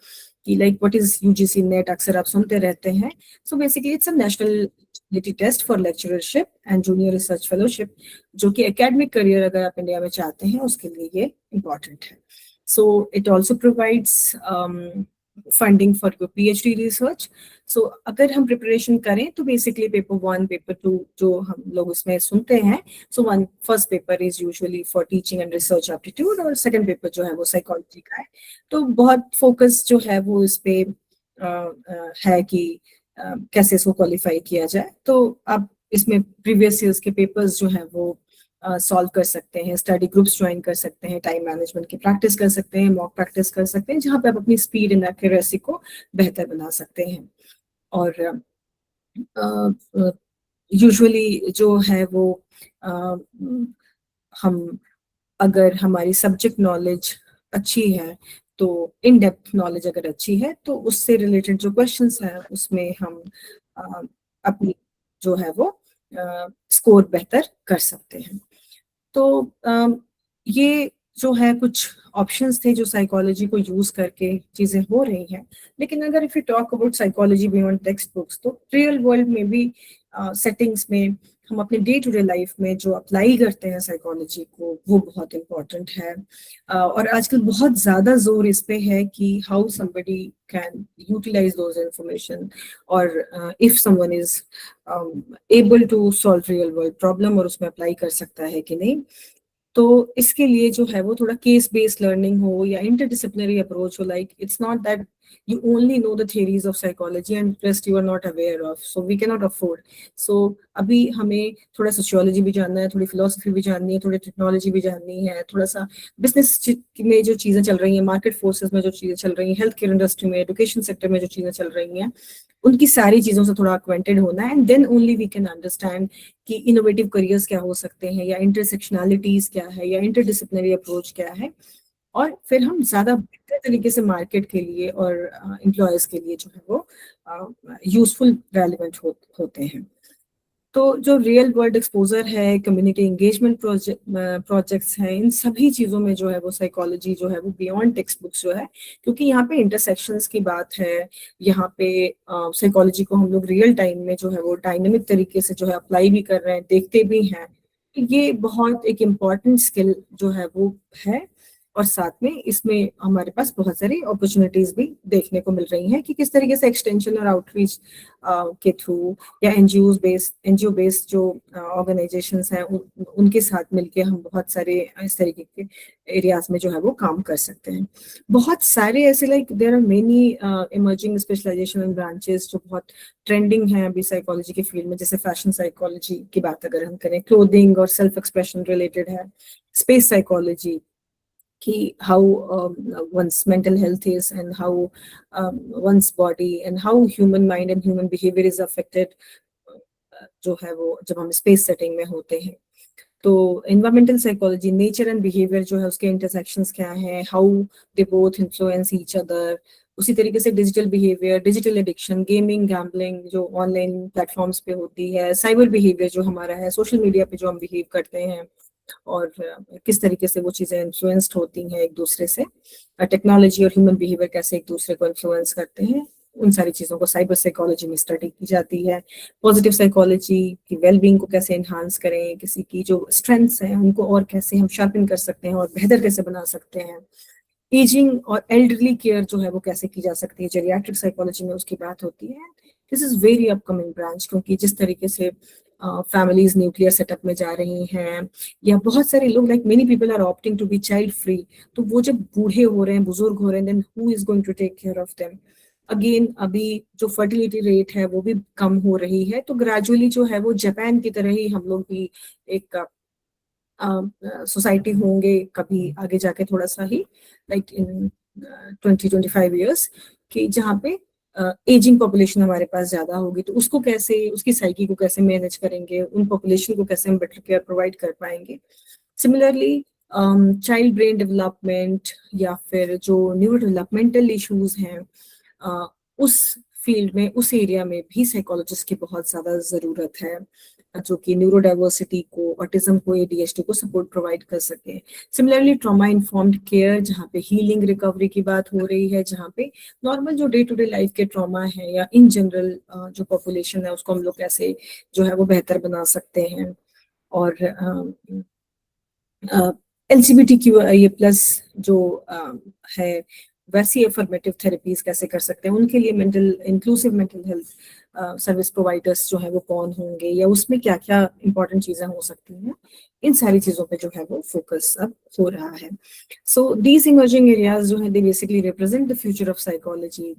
कि like what is UGC NET, अक्सर आप सुनते रहते हैं. So basically it's a national eligibility test for lectureship and junior research fellowship, जो कि एकेडमिक करियर अगर आप इंडिया में चाहते हैं उसके लिए ये इम्पॉर्टेंट है. So it also provides funding for your PhD research. So अगर हम प्रिपरेशन करें तो बेसिकली पेपर 1, पेपर 2 जो हम लोग इसमें सुनते हैं, so first paper is usually for teaching and research aptitude और सेकंड पेपर जो है वो साइकोलॉजी का है. तो बहुत फोकस जो है वो इस पे है कि कैसे इसको क्वालिफाई किया जाए. तो आप इसमें प्रीवियस ईयर्स के पेपर्स जो है वो सॉल्व कर सकते हैं, स्टडी ग्रुप्स ज्वाइन कर सकते हैं, टाइम मैनेजमेंट की प्रैक्टिस कर सकते हैं, मॉक प्रैक्टिस कर सकते हैं, जहाँ पे आप अपनी स्पीड एंड एक्यूरेसी को बेहतर बना सकते हैं. और यूजुअली जो है वो हम अगर हमारी सब्जेक्ट नॉलेज अच्छी है तो इन डेप्थ नॉलेज अगर अच्छी है तो उससे रिलेटेड जो क्वेश्चंस हैं उसमें हम अपनी जो है वो स्कोर बेहतर कर सकते हैं. तो ये जो है कुछ ऑप्शंस थे जो साइकोलॉजी को यूज करके चीजें हो रही हैं. लेकिन अगर if you talk about psychology beyond text books, तो रियल वर्ल्ड में भी सेटिंग्स में हम अपने डे टू डे लाइफ में जो अप्लाई करते हैं साइकोलॉजी को वो बहुत इम्पोर्टेंट है. और आजकल बहुत ज्यादा जोर इस पे है कि how somebody can utilize those information और if someone is able to solve real world problem और उसमें अप्लाई कर सकता है कि नहीं. तो इसके लिए जो है वो थोड़ा केस बेस्ड लर्निंग हो या इंटरडिसिप्लिनरी अप्रोच हो. Like it's not that you only know the theories of psychology and rest you are not aware of, so we cannot afford. So अभी हमें थोड़ा सोशियोलॉजी भी जानना है, थोड़ी फिलोसफी भी जाननी है, थोड़ी टेक्नोलॉजी भी जाननी है, थोड़ा सा बिजनेस में जो चीजें चल रही हैं, मार्केट फोर्सेस में जो चीजें चल रही हैं, हेल्थ केयर इंडस्ट्री में, एजुकेशन सेक्टर में जो चीजें चल रही हैं, उनकी सारी चीजों से थोड़ा अक्वेंटेड होना है. And then only we can understand कि इनोवेटिव करियर्स क्या हो सकते हैं, या इंटरसेक्शनैलिटीज क्या है, या इंटरडिसिप्लिनरी अप्रोच क्या है, और फिर हम ज्यादा बेहतर तरीके से मार्केट के लिए और एम्प्लॉयर्स के लिए जो है वो यूजफुल रेलिवेंट होते हैं. तो जो रियल वर्ल्ड एक्सपोजर है, कम्युनिटी एंगेजमेंट प्रोजेक्ट्स हैं, इन सभी चीज़ों में जो है वो साइकोलॉजी जो है वो बियॉन्ड टेक्स्ट बुक्स जो है, क्योंकि यहाँ पे इंटरसेक्शंस की बात है, यहाँ पे साइकोलॉजी को हम लोग रियल टाइम में जो है वो डायनेमिक तरीके से जो है अप्लाई भी कर रहे हैं, देखते भी हैं. ये बहुत एक इम्पॉर्टेंट स्किल जो है वो है. और साथ में इसमें हमारे पास बहुत सारी अपॉर्चुनिटीज भी देखने को मिल रही हैं कि किस तरीके से एक्सटेंशन और आउटरीच के थ्रू या एनजीओ बेस्ड जो ऑर्गेनाइजेशंस हैं उनके साथ मिलके हम बहुत सारे इस तरीके के एरियाज में जो है वो काम कर सकते हैं. बहुत सारे ऐसे like there are many emerging specialisation and branches जो बहुत ट्रेंडिंग हैं अभी साइकोलॉजी के फील्ड में. जैसे फैशन साइकोलॉजी की बात अगर हम करें, क्लोथिंग और सेल्फ एक्सप्रेशन रिलेटेड है, स्पेस साइकोलॉजी कि how one's mental health is and how one's body and how human mind and human behavior is affected जो है वो जब हम स्पेस सेटिंग में होते हैं. तो environmental psychology, nature and behaviour जो है उसके इंटरसेक्शंस क्या हैं, how they both influence each other. उसी तरीके से digital behaviour, digital addiction, gaming, gambling जो ऑनलाइन प्लेटफॉर्म्स पे होती है, साइबर बिहेवियर जो हमारा है, सोशल मीडिया पे जो हम बिहेव करते हैं और किस तरीके से वो चीजें इन्फ्लुएंस्ड होती हैं एक दूसरे से, टेक्नोलॉजी और ह्यूमन बिहेवियर कैसे एक दूसरे को इन्फ्लुएंस करते हैं, उन सारी चीजों को साइबर साइकोलॉजी में स्टडी की जाती है. पॉजिटिव साइकोलॉजी की वेलबींग को कैसे एनहांस करें, किसी की जो स्ट्रेंथ्स हैं उनको और कैसे हम शार्पन कर सकते हैं और बेहतर कैसे बना सकते हैं. एजिंग और एल्डरली केयर जो है वो कैसे की जा सकती है, जेरियाट्रिक साइकोलॉजी में उसकी बात होती है. This is very upcoming branch, क्योंकि जिस तरीके से फैमिलीज न्यूक्लियर सेटअप में जा रही हैं, या बहुत सारे लोग like many people are opting to be child free, तो वो जब बूढ़े हो रहे हैं, बुजुर्ग हो रहे हैं, then who is going to take care of them. Again अभी जो फर्टिलिटी रेट है वो भी कम हो रही है. तो ग्रेजुअली जो है वो जापान की तरह ही हम लोग भी एक सोसाइटी होंगे कभी आगे जाके, थोड़ा सा ही लाइक इन 20-25 ईयर्स, कि जहाँ पे एजिंग पॉपुलेशन हमारे पास ज्यादा होगी. तो उसको कैसे, उसकी साइकी को कैसे मैनेज करेंगे, उन पॉपुलेशन को कैसे हम बेटर केयर प्रोवाइड कर पाएंगे. सिमिलरली चाइल्ड ब्रेन डेवलपमेंट या फिर जो न्यूरो डेवलपमेंटल इश्यूज हैं, उस फील्ड में, उस एरिया में भी साइकोलॉजिस्ट की बहुत ज्यादा जरूरत है, जो कि न्यूरो डाइवर्सिटी को, ऑटिज्म को, ADHD को सपोर्ट प्रोवाइड कर सके। सिमिलरली ट्रॉमा इन्फॉर्म्ड केयर, जहाँ पे हीलिंग रिकवरी की बात हो रही है, जहाँ पे नॉर्मल जो डे टू डे लाइफ के ट्रॉमा है या इन जनरल जो पॉपुलेशन है उसको हम लोग कैसे जो है वो बेहतर बना सकते हैं। और LGBTQ+ जो है वैसी एफर्मेटिव थेरेपीज कैसे कर सकते हैं, उनके लिए inclusive mental health service providers जो है वो कौन होंगे, या उसमें क्या क्या इंपॉर्टेंट चीजें हो सकती हैं, इन सारी चीजों पे जो है वो फोकस अब हो रहा है। सो दीज इमर्जिंग एरियाज जो है they basically represent the future of psychology,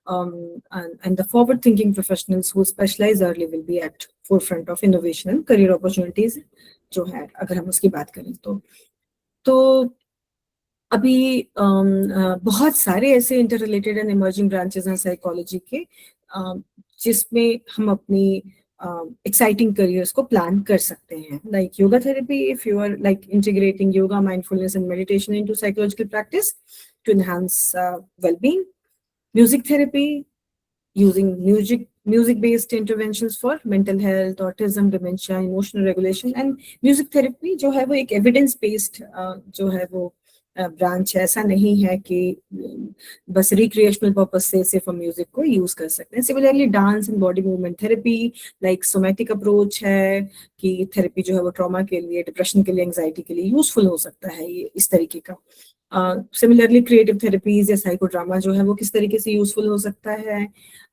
and the forward thinking professionals who specialize early will be at forefront of innovation and career opportunities जो है, अगर हम उसकी बात करें तो अभी बहुत सारे ऐसे inter related and emerging branches हैं साइकोलॉजी के, जिसमें हम अपनी एक्साइटिंग करियर्स को प्लान कर सकते हैं, like yoga therapy, if you are like integrating yoga, mindfulness and meditation into psychological practice to enhance wellbeing, music therapy using music-based interventions for mental health, autism, dementia, emotional regulation, and music therapy जो है वो एक evidence-based जो है वो branch है। ऐसा नहीं है कि बस रिक्रिएशनल पर्पस से सिर्फ हम म्यूजिक को यूज कर सकते हैं। Similarly dance and body movement therapy, like somatic approach है कि थेरेपी जो है वो ट्रॉमा के लिए, डिप्रेशन के लिए, एंजाइटी के लिए यूजफुल हो सकता है, ये इस तरीके का। सिमिलरली क्रिएटिव थेरेपीज या साइकोड्रामा जो है वो किस तरीके से यूजफुल हो सकता है,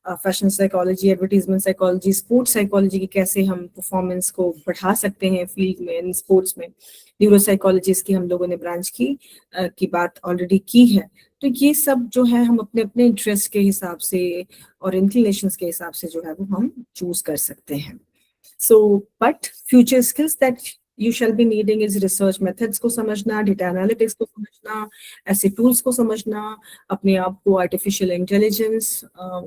fashion psychology, advertisement psychology, sports psychology की कैसे हम परफॉर्मेंस को बढ़ा सकते हैं फील्ड में, स्पोर्ट्स में, न्यूरो साइकोलॉजिस्ट की हम लोगों ने ब्रांच की बात ऑलरेडी की है। तो ये सब जो है हम अपने अपने इंटरेस्ट के हिसाब से और इंक्लिनेशंस के हिसाब से जो है वो हम चूज कर सकते हैं। So but future skills that you shall be needing is research methods को समझना, data analytics को समझना, ऐसे tools को समझना, अपने आप को artificial intelligence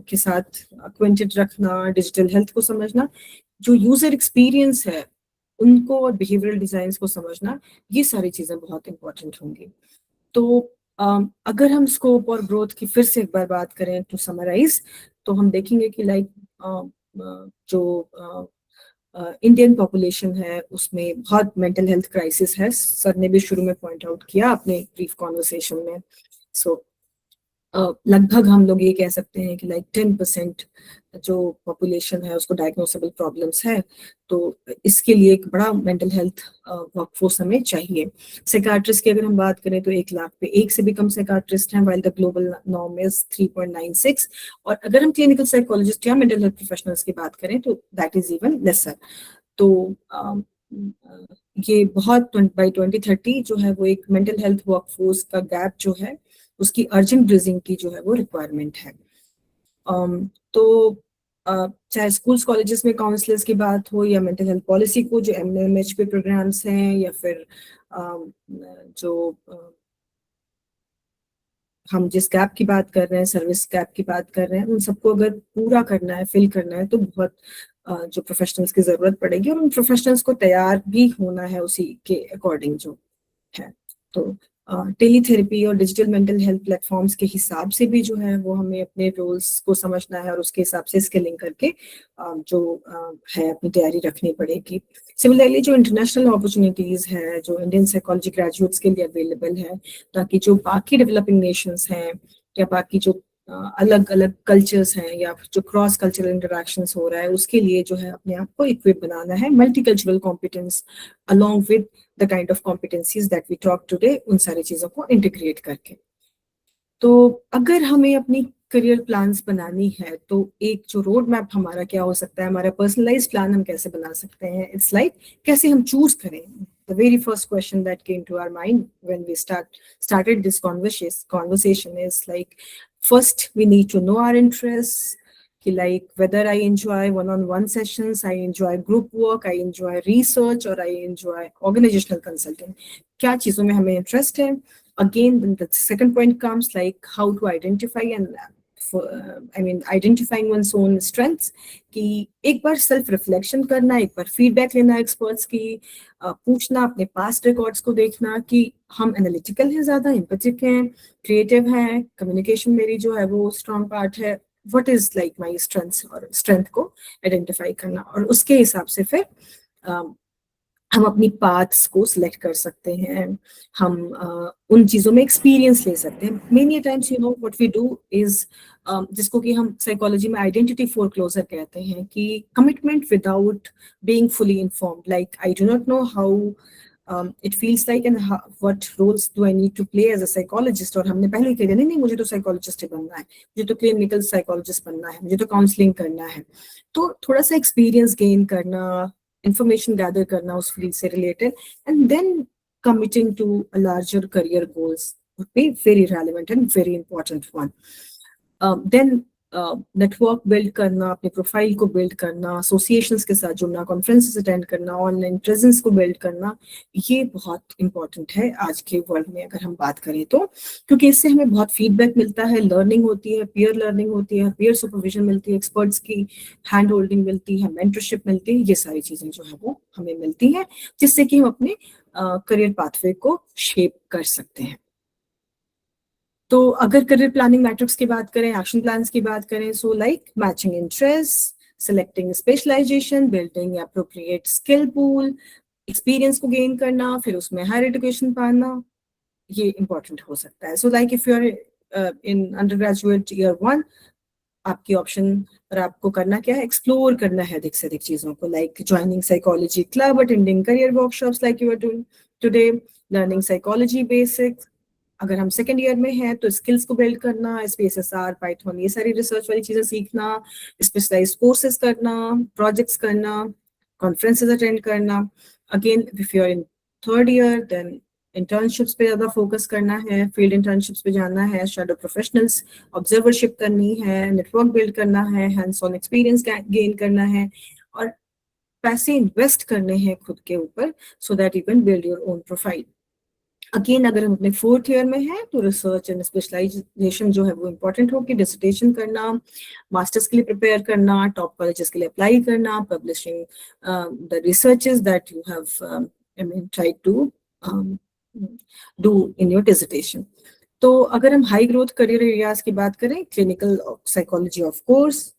के साथ acquainted रखना, digital health को समझना, जो user experience है उनको और behavioral designs को समझना, ये सारी चीजें बहुत important होंगी। तो अगर हम स्कोप और ग्रोथ की फिर से एक बार बात करें टू समराइज, तो हम देखेंगे कि लाइक जो इंडियन पॉपुलेशन है उसमें बहुत मेंटल हेल्थ क्राइसिस है, सर ने भी शुरू में पॉइंट आउट किया अपने ब्रीफ कॉन्वर्सेशन में। सो लगभग हम लोग ये कह सकते हैं कि लाइक 10% जो पॉपुलेशन है उसको डायग्नोसेबल प्रॉब्लम्स है, तो इसके लिए एक बड़ा मेंटल हेल्थ वर्कफोर्स हमें चाहिए। साइकाट्रिस्ट की अगर हम बात करें तो 1 लाख पे 1 से भी कम साइकाट्रिस्ट हैं, while the global norm is 3.96, और अगर हम क्लिनिकल साइकोलॉजिस्ट या मेंटल हेल्थ प्रोफेशनल्स की बात करें तो दैट इज इवन लेसर। तो ये बहुत बाई 2030 जो है वो एक मेंटल हेल्थ वर्कफोर्स का गैप जो है उसकी अर्जेंट ब्रिजिंग की जो है वो रिक्वायरमेंट है। तो चाहे स्कूल्स कॉलेजेस में काउंसलर्स की बात हो या मेंटल हेल्थ पॉलिसी को जो MMHP प्रोग्राम्स हैं, या फिर जो हम जिस गैप की बात कर रहे हैं, सर्विस गैप की बात कर रहे हैं, उन सबको अगर पूरा करना है, फिल करना है, तो बहुत जो प्रोफेशनल्स की जरूरत पड़ेगी, और उन प्रोफेशनल्स को तैयार भी होना है उसी के अकॉर्डिंग जो है। तो टेलीथेरेपी और डिजिटल मेंटल हेल्थ प्लेटफॉर्म्स के हिसाब से भी जो है वो हमें अपने रोल्स को समझना है और उसके हिसाब से स्किलिंग करके जो है अपनी तैयारी रखनी पड़ेगी। सिमिलरली जो इंटरनेशनल अपॉर्चुनिटीज है जो इंडियन साइकोलॉजी ग्रेजुएट्स के लिए अवेलेबल है, ताकि जो बाकी डेवलपिंग नेशंस हैं या बाकी जो अलग अलग कल्चर्स हैं या जो क्रॉस कल्चरल इंटरेक्शंस हो रहा है, उसके लिए जो है अपने आप को इक्विप बनाना है multicultural competence along with the kind of competencies that we talk today, उन सारी चीजों को इंटीग्रेट करके। तो अगर हमें अपनी करियर प्लान्स बनानी है तो एक जो रोड मैप हमारा क्या हो सकता है, हमारा पर्सनलाइज्ड प्लान हम कैसे बना सकते हैं, इट्स लाइक कैसे हम चूज करें। The very first question that came to our mind when we started this conversation is like, first we need to know our interests, like whether I enjoy one-on-one sessions, I enjoy group work, I enjoy research, or I enjoy organizational consulting. क्या चीजों में हमें interest है? Again, the second point comes like how to identify and identifying one's own strengths, कि एक बार self reflection करना, एक बार feedback लेना एक्सपर्ट्स की, पूछना, अपने पास्ट रिकॉर्ड्स को देखना कि हम एनालिटिकल हैं, ज्यादा एम्पैथिक हैं, क्रिएटिव हैं, कम्युनिकेशन मेरी जो है वो स्ट्रॉन्ग पार्ट है, what is like my strengths, और स्ट्रेंथ को आइडेंटिफाई करना, और उसके हिसाब से फिर हम अपनी पाथ्स को सिलेक्ट कर सकते हैं, हम उन चीज़ों में एक्सपीरियंस ले सकते हैं। Many times you know what we do is, जिसको कि हम साइकोलॉजी में आइडेंटिटी फोरक्लोजर कहते हैं, कि commitment without being fully informed, like I do not know how it feels like and what roles do I need to play as a psychologist, और हमने पहले ही कह दिया नहीं मुझे तो साइकोलॉजिस्ट ही बनना है, मुझे तो क्लिनिकल साइकोलॉजिस्ट बनना है, मुझे तो काउंसलिंग करना है। तो थोड़ा सा एक्सपीरियंस गेन करना, information gather करना उस field से related, and then committing to a larger career goals would be very relevant and very important one. Then network build करना, अपने प्रोफाइल को बिल्ड करना, एसोसिएशंस के साथ जुड़ना, कॉन्फ्रेंसेस अटेंड करना, ऑनलाइन प्रेजेंस को बिल्ड करना, ये बहुत इंपॉर्टेंट है आज के वर्ल्ड में अगर हम बात करें तो, क्योंकि इससे हमें बहुत फीडबैक मिलता है, लर्निंग होती है, पीयर लर्निंग होती है, पीयर सुपरविजन मिलती है, एक्सपर्ट्स की हैंड होल्डिंग मिलती है, मेंटरशिप मिलती है, ये सारी चीजें जो है वो हमें मिलती है, जिससे कि हम अपने करियर पाथवे को शेप कर सकते हैं। तो अगर करियर प्लानिंग मैट्रिक्स की बात करें, एक्शन प्लान्स की बात करें, so like matching interest, selecting specialisation, building appropriate skill pool, experience को गेन करना, फिर उसमें हायर एजुकेशन पाना, ये इंपॉर्टेंट हो सकता है। So like if you are in undergraduate year 1, आपकी ऑप्शन और आपको करना क्या है, एक्सप्लोर करना है अधिक से अधिक चीजों को, like joining psychology club, attending career workshops like you are doing today, learning psychology basics. अगर हम सेकेंड ईयर में हैं तो स्किल्स को बिल्ड करना, SPSSR, पाइथन, ये सारी रिसर्च वाली चीजें सीखना, स्पेशलाइज्ड कोर्सेज करना, प्रोजेक्ट्स करना, कॉन्फ्रेंसेज अटेंड करना। Again if you are in third year then internships पे ज्यादा फोकस करना है, फील्ड इंटर्नशिप्स पे जाना है, शैडो प्रोफेशनल्स, ऑब्जर्वरशिप करनी है, नेटवर्क बिल्ड करना है, हैंड्स ऑन एक्सपीरियंस गेन करना है, और पैसे इन्वेस्ट करने हैं खुद के ऊपर, सो that you can build your own profile. Again अगर हम अपने फोर्थ ईयर में हैं तो रिसर्च एंड स्पेशलाइजेशन जो है वो इम्पोर्टेंट होगी, डिसर्टेशन करना, मास्टर्स के लिए प्रिपेयर करना, टॉप कॉलेजेस के लिए अप्लाई करना, publishing the researches that you have tried to do in your dissertation. तो अगर हम हाई ग्रोथ करियर एरियाज की बात करें, clinical psychology of course,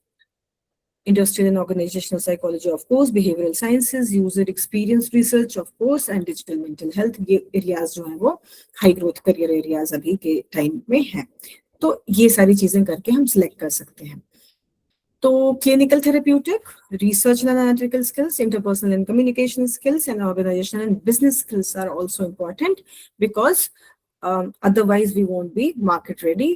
industrial and organizational psychology of course, behavioral sciences, user experience research of course, and digital mental health, ये areas जो हैं वो high growth career areas अभी के time में हैं। तो ये सारी चीजें करके हम select कर सकते हैं। तो clinical therapeutic, research and analytical skills, interpersonal and communication skills, and organizational and business skills are also important because otherwise we won't be market ready।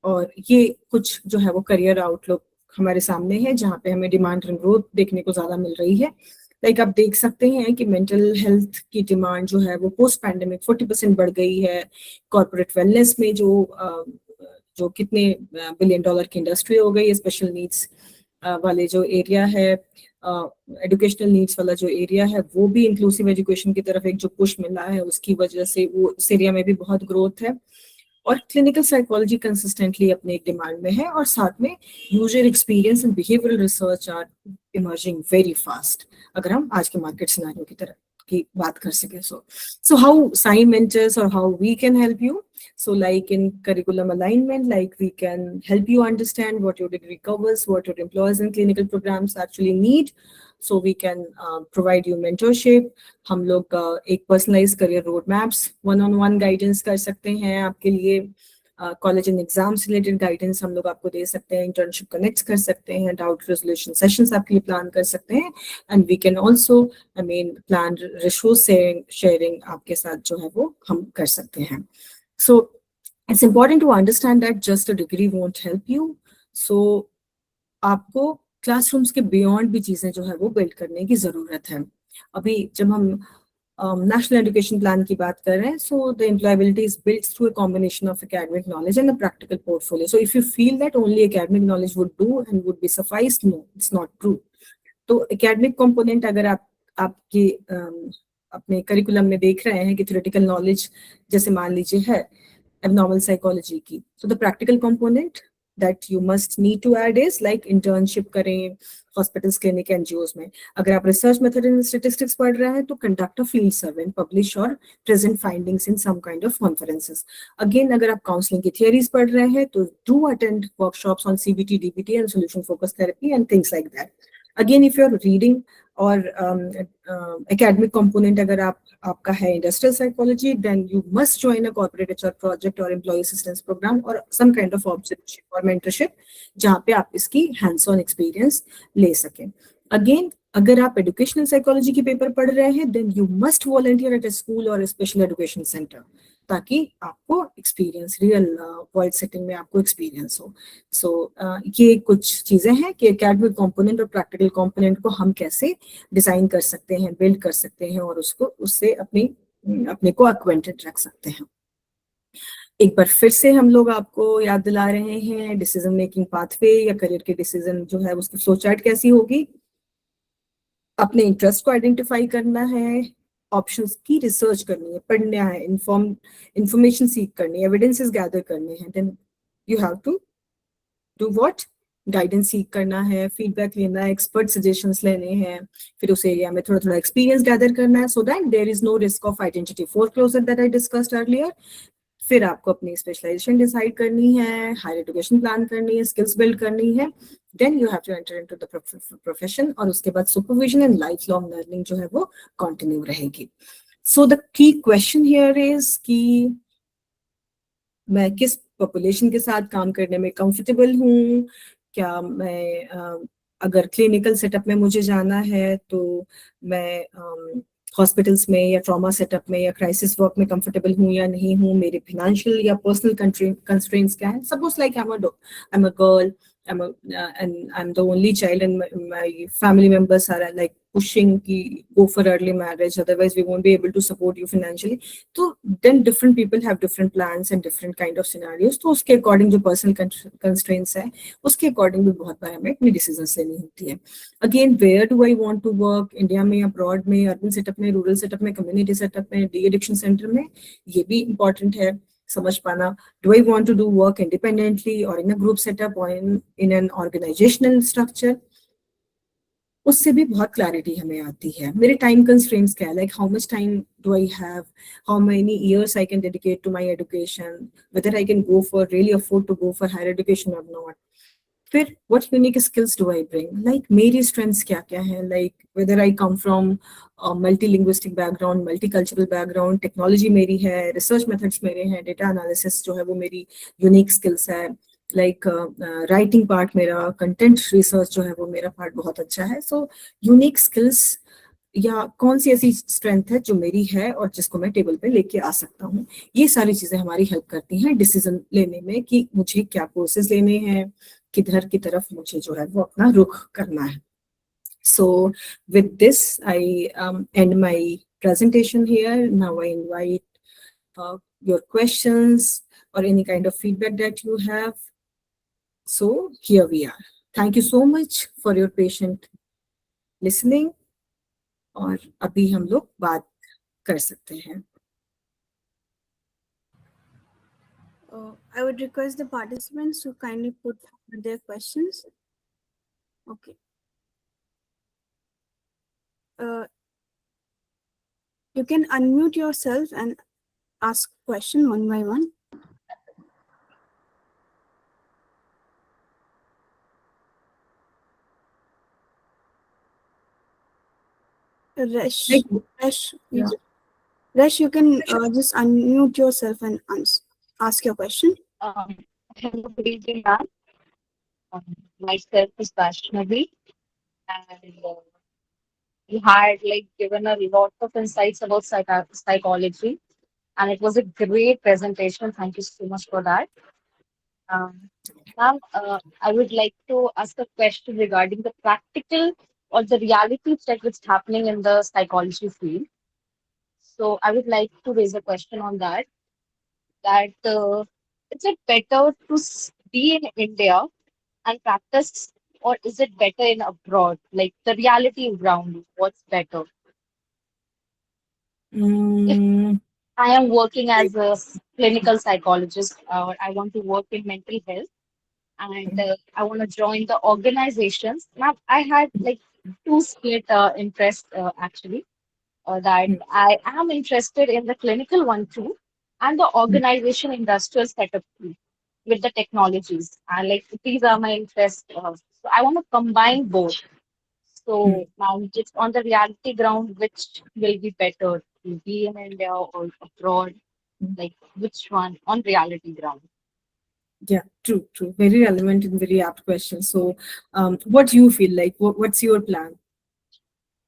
और ये कुछ जो है वो career outlook हमारे सामने है जहाँ पे हमें डिमांड एंड ग्रोथ देखने को ज्यादा मिल रही है। लाइक आप देख सकते हैं कि मेंटल हेल्थ की डिमांड जो है वो पोस्ट पैंडेमिक 40% बढ़ गई है। कॉर्पोरेट वेलनेस में जो कितने $1 बिलियन की इंडस्ट्री हो गई है, स्पेशल नीड्स वाले जो एरिया है, एजुकेशनल नीड्स वाला जो एरिया है, वो भी इंक्लूसिव एजुकेशन की तरफ एक जो पुश मिला है उसकी वजह से वो इस एरिया में भी बहुत ग्रोथ है। और क्लिनिकल साइकोलॉजी कंसिस्टेंटली अपने एक डिमांड में है, और साथ में user experience and behavioural research are emerging very fast अगर हम आज के मार्केट सिनेरियो की तरह की बात कर सके। So how Sai mentors or how we can help you? So like in curriculum alignment, like we can help you understand what your degree covers, what your employers and clinical programs actually need. So we can provide you mentorship. हम लोग एक personalized career roadmaps, one-on-one guidance कर सकते हैं आपके लिए। College and exams related guidance हम लोग आपको दे सकते हैं, इंटर्नशिप कनेक्ट कर सकते हैं, डाउट रेजोल्यूशन सेशंस आपके लिए प्लान कर सकते हैं, and we can also plan resource sharing आपके साथ जो है वो हम कर सकते हैं। So it's important to understand that just a degree won't help you. So आपको क्लासरूम्स के बियॉन्ड भी चीजें जो है वो बिल्ड करने की जरूरत है। अभी जब हम national education plan की बात कर रहे हैं, so the employability is built through a combination of academic knowledge and a practical portfolio. So if you feel that only academic knowledge would do and would be sufficed, no, it's not true. तो academic component अगर आपकी अपने curriculum में देख रहे हैं कि theoretical knowledge जैसे मान लीजिए है abnormal psychology की, so the practical component that you must need to add is like internship करें hospitals, clinic, NGOs में. अगर आप research method and statistics पढ़ रहे हैं तो conduct a field survey and publish or present findings in some kind of conferences. Again, अगर आप counseling की theories पढ़ रहे हैं तो do attend workshops on CBT, DBT and solution focused therapy and things like that. Again, if you're reading or academic component अगर आपका है industrial psychology, then you must join a corporate HR project or employee assistance program or some kind of observership or mentorship जहाँ पे आप इसकी hands on experience ले सकें. Again, अगर आप educational psychology की पेपर पढ़ रहे हैं then you must volunteer at a school or a special education center ताकि आपको एक्सपीरियंस रियल वर्ल्ड सेटिंग में आपको एक्सपीरियंस हो. सो ये कुछ चीजें हैं कि एकेडमिक कंपोनेंट और प्रैक्टिकल कंपोनेंट को हम कैसे डिजाइन कर सकते हैं, बिल्ड कर सकते हैं और उससे अपने को अक्वेंटेड रख सकते हैं. एक बार फिर से हम लोग आपको याद दिला रहे हैं डिसीजन मेकिंग पाथवे या करियर के डिसीजन जो है उसकी फ्लो चार्ट कैसी होगी. अपने इंटरेस्ट को आइडेंटिफाई करना है, ऑप्शंस की रिसर्च करनी है, पढ़ना है, इंफॉर्मेशन सीख करनी है, एविडेंसेस गैदर करने हैं. Then you have to do what, guidance seek करना है, फीडबैक लेना है, एक्सपर्ट सजेशंस लेने हैं, फिर उस एरिया में थोड़ा थोड़ा एक्सपीरियंस गैदर करना है so that there is no risk of identity foreclosure that I discussed earlier. फिर आपको अपनी स्पेशलाइजेशन डिसाइड करनी है, हायर एजुकेशन प्लान करनी है, स्किल्स बिल्ड करनी है. Then you have to enter into the profession और उसके बाद supervision and life long learning जो है वो कंटिन्यू रहेगी. So the key question here is कि मैं किस पॉपुलेशन के साथ काम करने में कंफर्टेबल हूँ. क्या मैं अगर क्लिनिकल सेटअप में मुझे जाना है तो मैं हॉस्पिटल्स में या ट्रॉमा सेटअप में या क्राइसिस वर्क में कंफर्टेबल हूँ या नहीं हूँ, मेरे फाइनेंशियल या पर्सनल कंस्ट्रेंट्स क्या है. Suppose like I am a girl and I'm the only child and my family members are like pushing ki go for early marriage, otherwise we won't be able to support you financially. So then different people have different plans and different kind of scenarios. तो उसके according जो personal constraints है उसके according भी बहुत बार हमें अपनी decisions लेनी होती है. Again, where do I want to work? India में, abroad में, urban setup में, rural setup में, community setup में, de-addiction center में, ये भी important है समझ पाना. Do I want to do work independently or in a group setup or in an organizational structure? उससे भी बहुत क्लैरिटी हमें आती है. मेरे टाइम कंस्ट्रेंट्स क्या है, like how much time do I have, how many years I can dedicate to my education, whether I can go for really afford to go for higher education और not. फिर what unique skills do I bring? Like मेरी strengths क्या क्या हैं? Like whether I come from a multilinguistic background, multicultural background, technology मेरी है, research methods मेरे हैं, data analysis जो है वो मेरी unique skills है. Like writing part मेरा, content research जो है वो मेरा part बहुत अच्छा है. So unique skills या कौन सी ऐसी स्ट्रेंथ है जो मेरी है और जिसको मैं टेबल पे लेके आ सकता हूँ. ये सारी चीजें हमारी हेल्प करती हैं डिसीजन लेने में कि मुझे क्या कोर्सेज लेने हैं, किधर की तरफ मुझे जो है वो अपना रुख करना है. So with this I end my presentation here. Now I invite your questions or any kind of feedback that you have. So here we are. Thank you so much for your patient listening. और अभी हम लोग बात कर सकते हैं. I would request the participants to kindly put their questions. Okay. You can unmute yourself and ask question one by one. Resh, Yeah. Resh, you can just unmute yourself and ask your question. Hello, good evening, ma'am. Myself is Vaishnavi, and you had like given a lot of insights about psychology, and it was a great presentation. Thank you so much for that. Ma'am, I would like to ask a question regarding the practical or the reality check that's happening in the psychology field. So I would like to raise a question on that. That is it better to be in India and practice, or is it better in abroad? Like the reality around, what's better? I am working as a clinical psychologist, or I want to work in mental health. and I want to join the organizations. Now, I had like two split interests actually. That Mm. I am interested in the clinical one too, and the organization industrial setup too, with the technologies. And like these are my interests. So I want to combine both. Mm. So now just on the reality ground, which will be better to be in India or abroad? Mm. Like which one on reality ground? Yeah, true, true. Very relevant and very apt question. So, what do you feel like? What's your plan?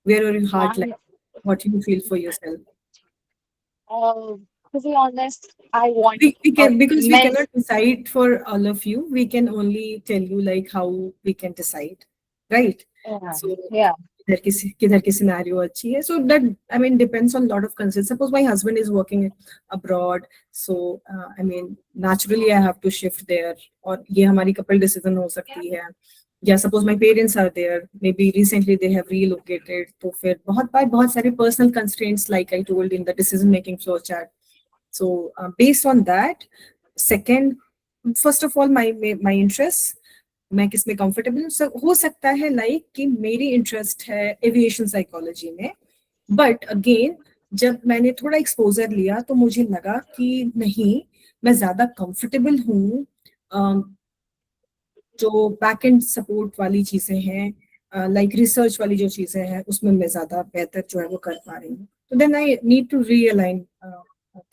Where are your heart like? One, What do you feel for yourself? uh, to be honest, I want We a can, because we men's. cannot decide for all of you. We can only tell you like how we can decide, right? Yeah, So yeah. किधर की scenario अच्छी है. So that, I mean, depends on a lot of concerns. Suppose my husband is working abroad, so I mean naturally I have to shift there. और ये हमारी couple decision हो सकती है. Yeah, suppose my parents are there, maybe recently they have relocated. तो फिर बहुत सारे personal constraints, like I told in the decision making flow chart. So based on that, second, first of all, my interests, मैं किस में comfortable हूँ. हो सकता है लाइक कि मेरी इंटरेस्ट है एविएशन साइकोलॉजी में, बट अगेन जब मैंने थोड़ा एक्सपोजर लिया तो मुझे लगा कि नहीं, मैं ज्यादा कंफर्टेबल हूँ जो बैक एंड सपोर्ट वाली चीजें हैं, लाइक रिसर्च वाली जो चीजें हैं, उसमें मैं ज्यादा बेहतर जो है वो कर पा रही हूँ. तो then I need to realign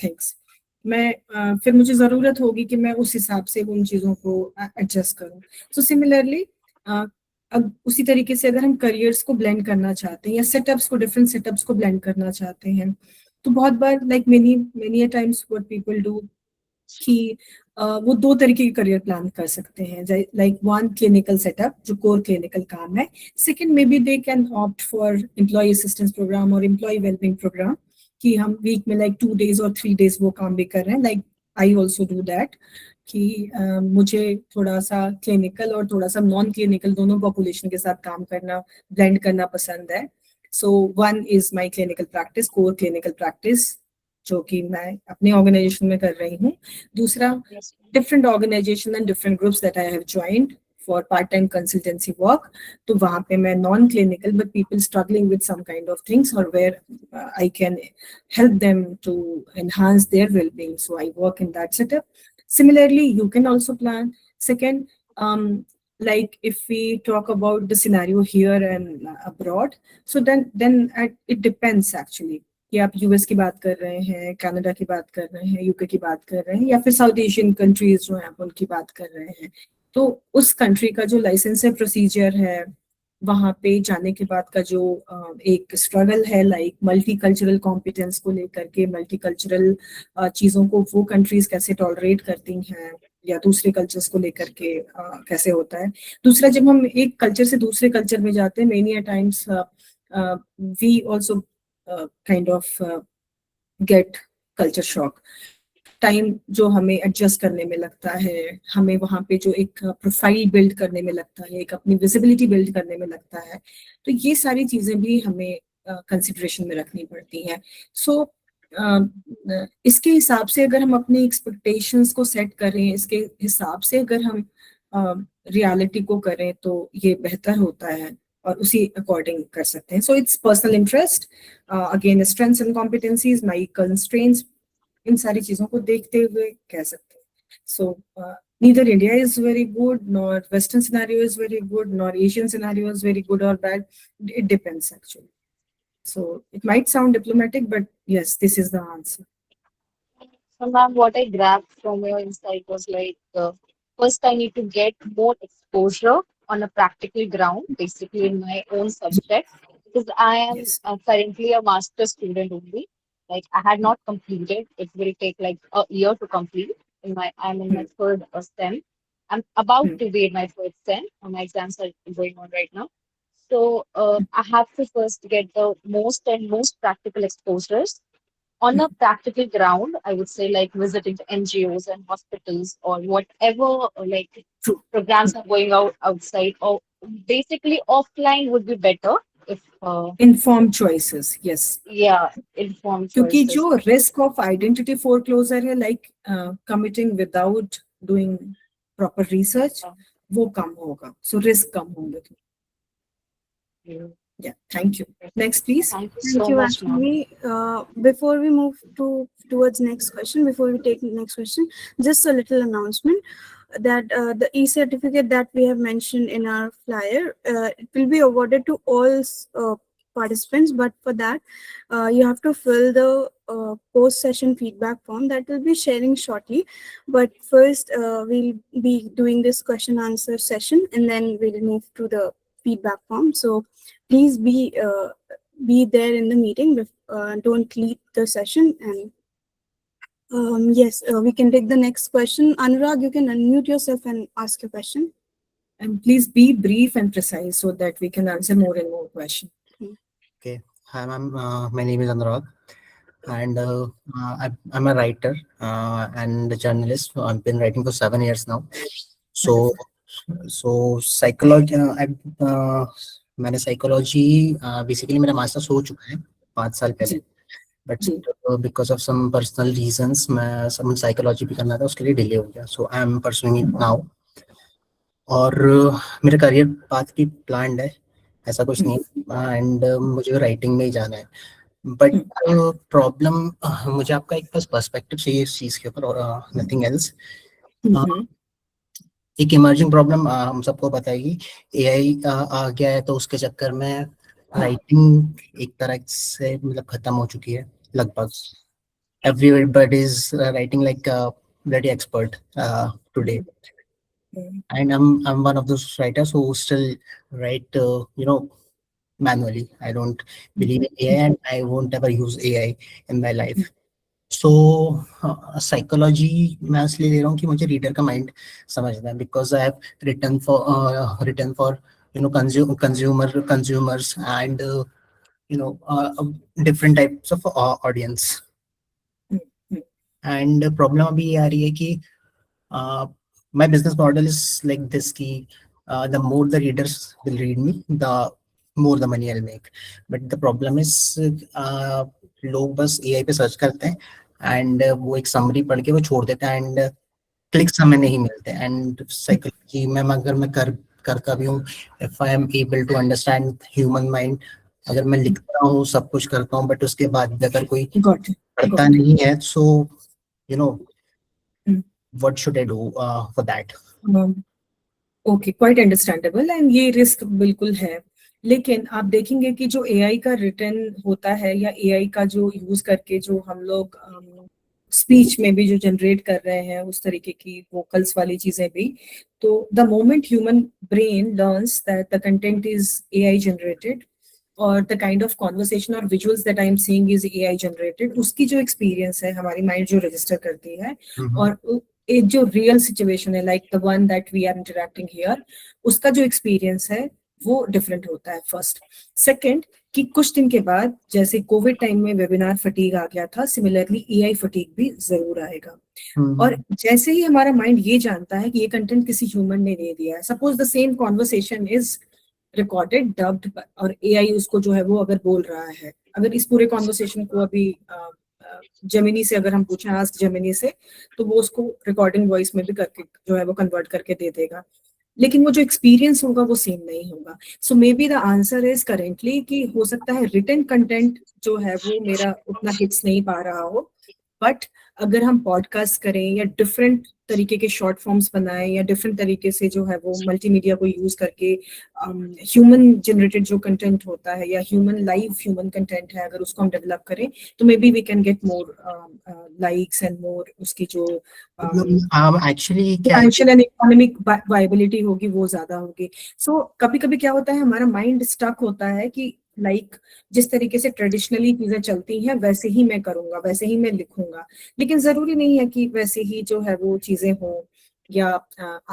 things. मैं फिर मुझे जरूरत होगी कि मैं उस हिसाब से उन चीजों को एडजस्ट करूं. सो सिमिलरली अब उसी तरीके से अगर हम करियर्स को ब्लेंड करना चाहते हैं या सेटअप्स को, डिफरेंट सेटअप्स को ब्लेंड करना चाहते हैं, तो बहुत बार like many times what people do कि वो दो तरीके के करियर प्लान कर सकते हैं. लाइक वन, क्लिनिकल सेटअप जो कोर क्लिनिकल काम है. Second, maybe they can opt for employ assistance programme और एम्प्लॉय वेलबिंग प्रोग्राम कि हम वीक में लाइक 2 days और 3 days वो काम भी कर रहे हैं. Like I also do that कि मुझे थोड़ा सा क्लिनिकल और थोड़ा सा नॉन क्लिनिकल दोनों पॉपुलेशन के साथ काम करना, ब्लेंड करना पसंद है. So one is my clinical practice, core clinical practice, जो कि मैं अपने ऑर्गेनाइजेशन में कर रही हूँ. दूसरा, Yes. different organization and different groups that I have joined for part-time consultancy work. तो वहाँ पे मैं non-clinical but people struggling with some kind of things or where I can help them to enhance their well-being. So I work in that setup. Similarly, you can also plan. Second, like if we talk about the scenario here and abroad, so then it depends actually. कि आप US की बात कर रहे हैं, Canada की बात कर रहे हैं, यूके की बात कर रहे हैं, या फिर साउथ एशियन कंट्रीज जो हैं आप उनकी बात कर रहे हैं. तो उस कंट्री का जो लाइसेंस है, प्रोसीजर है, वहाँ पे जाने के बाद का जो एक स्ट्रगल है, लाइक मल्टी कल्चरल कॉम्पिटेंस को लेकर के, मल्टी कल्चरल चीज़ों को वो कंट्रीज कैसे टॉलरेट करती हैं या दूसरे कल्चर्स को लेकर के कैसे होता है. दूसरा, जब हम एक कल्चर से दूसरे कल्चर में जाते हैं, many times we also kind of get culture shock. Time जो हमें एडजस्ट करने में लगता है, हमें वहाँ पे जो एक प्रोफाइल बिल्ड करने में लगता है, एक अपनी विजिबिलिटी बिल्ड करने में लगता है, तो ये सारी चीजें भी हमें कंसिडरेशन में रखनी पड़ती हैं. सो इसके हिसाब से अगर हम अपनी एक्सपेक्टेशंस को सेट करें, इसके हिसाब से अगर हम रियलिटी को करें, तो ये बेहतर होता है और उसी अकॉर्डिंग कर सकते हैं. So it's personal interest, again strengths and competencies, my constraints, इन सारी चीजों को देखते हुए कह सकते हैं. So neither India is very good, nor Western scenario is very good, nor Asian scenario is very good or bad. It depends actually. So it might sound diplomatic, but yes, this is the answer. So, ma'am, what I grabbed from your insight was like, first I need to get more exposure on a practical ground, basically in my own subject, because I am Yes. currently a master's student only. Like I had not completed. It will take like a year to complete. I'm in my third STEM. I'm about to be in my third STEM. My exams are going on right now. So I have to first get the most practical exposures on a practical ground. I would say like visiting the NGOs and hospitals or whatever like True. programs are going out outside, or basically offline would be better if Informed choices, yes. yeah, informed क्योंकि choices. जो risk of identity foreclosure है, like committing without doing proper research, वो कम होगा, so risk कम होंगे. Yeah, thank you. Next, please. Thank you Thank so you, much, ma'am. Ashmi. Before we move towards next question, before we take the next question, just a little announcement that the e-certificate that we have mentioned in our flyer, it will be awarded to all participants, but for that, you have to fill the post-session feedback form that we'll be sharing shortly. But first, we'll be doing this question answer session, and then we'll move to the feedback form. So please be there in the meeting. Don't leave the session. And yes, we can take the next question. Anurag, you can unmute yourself and ask your question. And please be brief and precise so that we can answer more and more questions. Okay. Hi, ma'am. My name is Anurag, and I'm a writer and a journalist. I've been writing for 7 years now. So psychology, मैंने psychology basically मेरा master's हो चुका है 5 साल पहले, but because of some personal reasons मैं some psychology भी करना था, उसके लिए delay हो गया. So I'm pursuing it now. और मेरा career path भी planned है, ऐसा कुछ नहीं, एंड मुझे राइटिंग में ही जाना है. बट प्रॉब्लम मुझे आपका एक बस पर्सपेक्टिव चाहिए इस चीज के ऊपर, नथिंग एल्स. एक इमर्जिंग प्रॉब्लम हम सबको पता है कि एआई आ गया है, तो उसके चक्कर में राइटिंग एक तरह से मतलब खत्म हो चुकी है लगभग. Everybody is writing like bloody expert today. And I'm one of those writers who still write, manually. I don't believe in AI, and I won't ever use AI in my life. So psychology मैं इसलिए ले रहा हूँ कि मुझे reader का mind समझना है, because I have written for consumers and different types of audience. And problem अभी ये आ रही है कि my business model is like this ki the more the readers will read me, the more the money I'll make. But the problem is लोग बस AI पे search करते हैं and वो एक समरी पढ़ के वो छोड़ देते हैं and क्लिक्स हमें नहीं मिलते. And साइकोलॉजी में अगर मैं करता भी हूँ, if I am able to understand human mind, अगर मैं लिखता हूँ सब कुछ करता हूँ, बट उसके बाद अगर कोई पढ़ता नहीं है, so what should I do for that? Okay, quite understandable. And ये रिस्क बिल्कुल है, लेकिन आप देखेंगे कि जो AI का रिटन होता है या AI का जो यूज करके जो हम लोग स्पीच में भी जो जनरेट कर रहे हैं उस तरीके की वोकल्स वाली चीजें भी, तो the moment human brain learns that the content is AI generated और द काइंड ऑफ कॉन्वर्सेशन और visuals that I am seeing is AI generated, उसकी जो एक्सपीरियंस है हमारी माइंड जो रजिस्टर करती है, और एक जो रियल सिचुएशन है like the one that we are interacting here, उसका जो एक्सपीरियंस है वो डिफरेंट होता है. फर्स्ट. सेकंड, कि कुछ दिन के बाद जैसे कोविड टाइम में वेबिनार फटीग आ गया था, सिमिलरली AI फटीग भी जरूर आएगा. और जैसे ही हमारा माइंड ये जानता है कि ये कंटेंट किसी ह्यूमन ने दे दिया है, suppose the same conversation is recorded dubbed और AI उसको जो है वो अगर बोल रहा है, अगर इस पूरे कॉन्वर्सेशन को अभी जेमिनी से अगर हम पूछें, आस्क जेमिनी से, तो वो उसको रिकॉर्डिंग वॉइस में भी करके जो है वो कन्वर्ट करके दे देगा, लेकिन वो जो एक्सपीरियंस होगा वो सेम नहीं होगा. So maybe the answer is currently कि हो सकता है रिटन कंटेंट जो है वो मेरा उतना हिट्स नहीं पा रहा हो, बट अगर हम पॉडकास्ट करें या डिफरेंट तरीके के शॉर्ट फॉर्म्स बनाएं या डिफरेंट तरीके से जो है वो मल्टीमीडिया को यूज करके ह्यूमन जनरेटेड जो कंटेंट होता है या ह्यूमन कंटेंट है, अगर उसको हम डेवलप करें, तो maybe we can get more likes and more उसकी जो actually financial and economic viability होगी वो ज्यादा होगी. सो कभी कभी क्या होता है, हमारा माइंड स्टक होता है कि जिस तरीके से ट्रेडिशनली चीजें चलती हैं वैसे ही मैं करूंगा, वैसे ही मैं लिखूंगा, लेकिन जरूरी नहीं है कि वैसे ही जो है वो चीजें हों या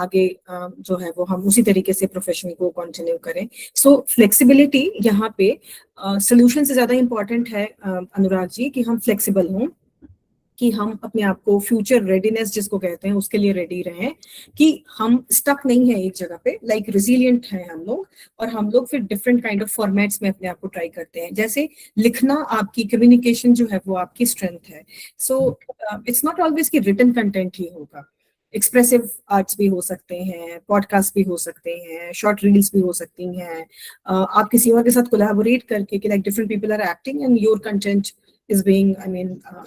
आगे जो है वो हम उसी तरीके से प्रोफेशन को कंटिन्यू करें. सो फ्लेक्सिबिलिटी यहाँ पे सोल्यूशन से ज्यादा इंपॉर्टेंट है अनुराग जी, कि हम फ्लेक्सिबल हों, कि हम अपने आप को फ्यूचर रेडीनेस जिसको कहते हैं उसके लिए रेडी रहें, कि हम स्टक नहीं है एक जगह पे, लाइक रिजिलियंट हैं हम लोग, और हम लोग फिर डिफरेंट काइंड ऑफ फॉर्मेट्स में अपने आप को ट्राई करते हैं. जैसे लिखना आपकी कम्युनिकेशन जो है वो आपकी स्ट्रेंथ है. सो इट्स नॉट ऑलवेज कि रिटन कंटेंट ही होगा. एक्सप्रेसिव आर्ट्स भी हो सकते हैं, पॉडकास्ट भी हो सकते हैं, शॉर्ट रील्स भी हो सकती हैं। आप किसी और के साथ कोलैबोरेट करके कि like different people are acting and your content is being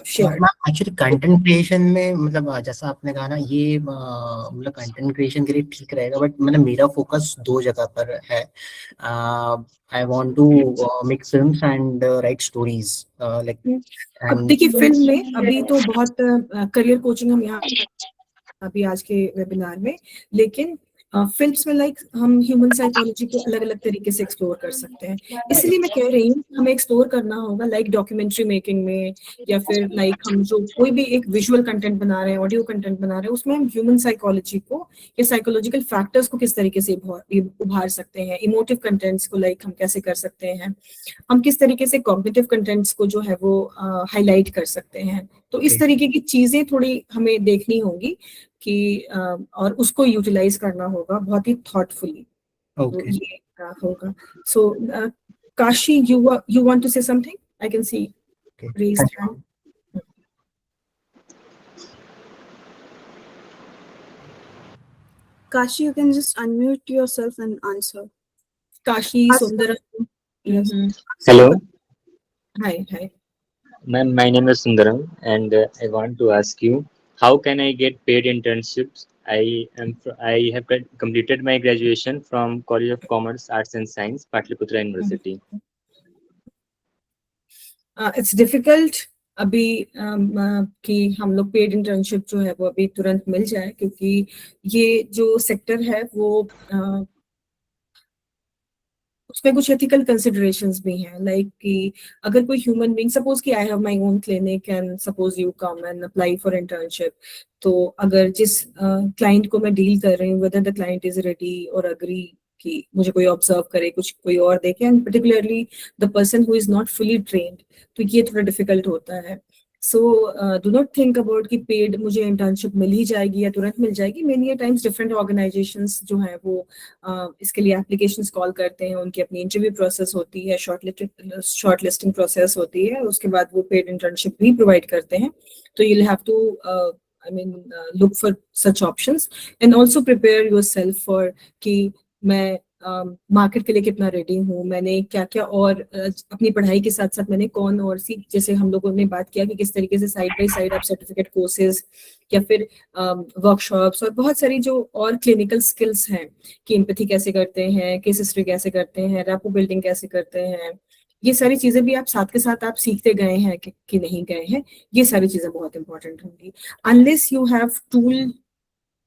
shared. Actually content creation में मतलब जैसा आपने कहा ना, ये मतलब कंटेंट क्रिएशन के लिए ठीक रहेगा, बट मतलब मेरा फोकस 2 जगह पर है। I want to make films and write stories like. अब देखिए, फिल्म में अभी तो बहुत करियर कोचिंग हम यहाँ अभी आज के वेबिनार में, लेकिन फिल्म्स में लाइक हम ह्यूमन साइकोलॉजी को अलग अलग तरीके से एक्सप्लोर कर सकते हैं। इसलिए मैं कह रही हूँ हमें एक्सप्लोर करना होगा लाइक डॉक्यूमेंट्री मेकिंग में, या फिर लाइक हम जो कोई भी एक विजुअल कंटेंट बना रहे हैं, ऑडियो कंटेंट बना रहे हैं, उसमें हम ह्यूमन साइकोलॉजी को या साइकोलॉजिकल फैक्टर्स को किस तरीके से उभार सकते हैं, इमोटिव कंटेंट्स को लाइक हम कैसे कर सकते हैं, हम किस तरीके से कॉग्निटिव कंटेंट्स को जो है वो हाईलाइट कर सकते हैं। तो इस तरीके की चीजें थोड़ी हमें देखनी होंगी कि और उसको यूटिलाइज करना होगा बहुत ही थॉटफुली। Okay. तो ये होगा। सो Kashi, you want to say something? I can see Okay. raised hand. Kashi, you can just unmute yourself and answer. Kashi, Ask- Sundaram. Yes. Hello, Hi. ma'am. My name is Sundaram, and I want to ask you, how can I get paid internships? I have completed my graduation from College of Commerce, Arts and Science, Patliputra University. It's difficult अभी कि हम लोग paid internship जो है वो अभी तुरंत मिल जाए, क्योंकि ये जो सेक्टर है वो उसमें कुछ एथिकल कंसिडरेशंस भी हैं, लाइक कि अगर कोई ह्यूमन बीइंग, सपोज कि I have my own clinic and suppose you come and apply for internship, तो अगर जिस क्लाइंट को मैं डील कर रही हूँ, whether the client is ready और अग्री कि मुझे कोई ऑब्जर्व करे, कुछ कोई और देखे, and particularly the person who is not fully trained, तो ये थोड़ा डिफिकल्ट होता है। So do not think about कि पेड मुझे इंटर्नशिप मिल ही जाएगी या तुरंत मिल जाएगी। मेनी टाइम्स डिफरेंट ऑर्गेनाइजेशंस जो है वो इसके लिए एप्लीकेशंस कॉल करते हैं, उनकी अपनी इंटरव्यू प्रोसेस होती है, शॉर्ट लिस्टिंग प्रोसेस होती है, उसके बाद वो पेड इंटर्नशिप भी प्रोवाइड करते हैं। तो you will have to look for such options and also prepare yourself for कि मैं मार्केट के लिए कितना रेडी हूँ, मैंने क्या क्या और अपनी पढ़ाई के साथ साथ मैंने कौन और सी, जैसे हम लोगों ने बात किया कि किस तरीके से साइड बाय साइड आप सर्टिफिकेट कोर्सेज या फिर वर्कशॉप्स और बहुत सारी जो और क्लिनिकल स्किल्स हैं कि एम्पैथी कैसे करते हैं, केस हिस्ट्री कैसे करते हैं, रैपो बिल्डिंग कैसे करते हैं, ये सारी चीजें भी आप साथ के साथ आप सीखते गए हैं कि नहीं गए हैं, ये सारी चीजें बहुत इंपॉर्टेंट होंगी। Unless you have tool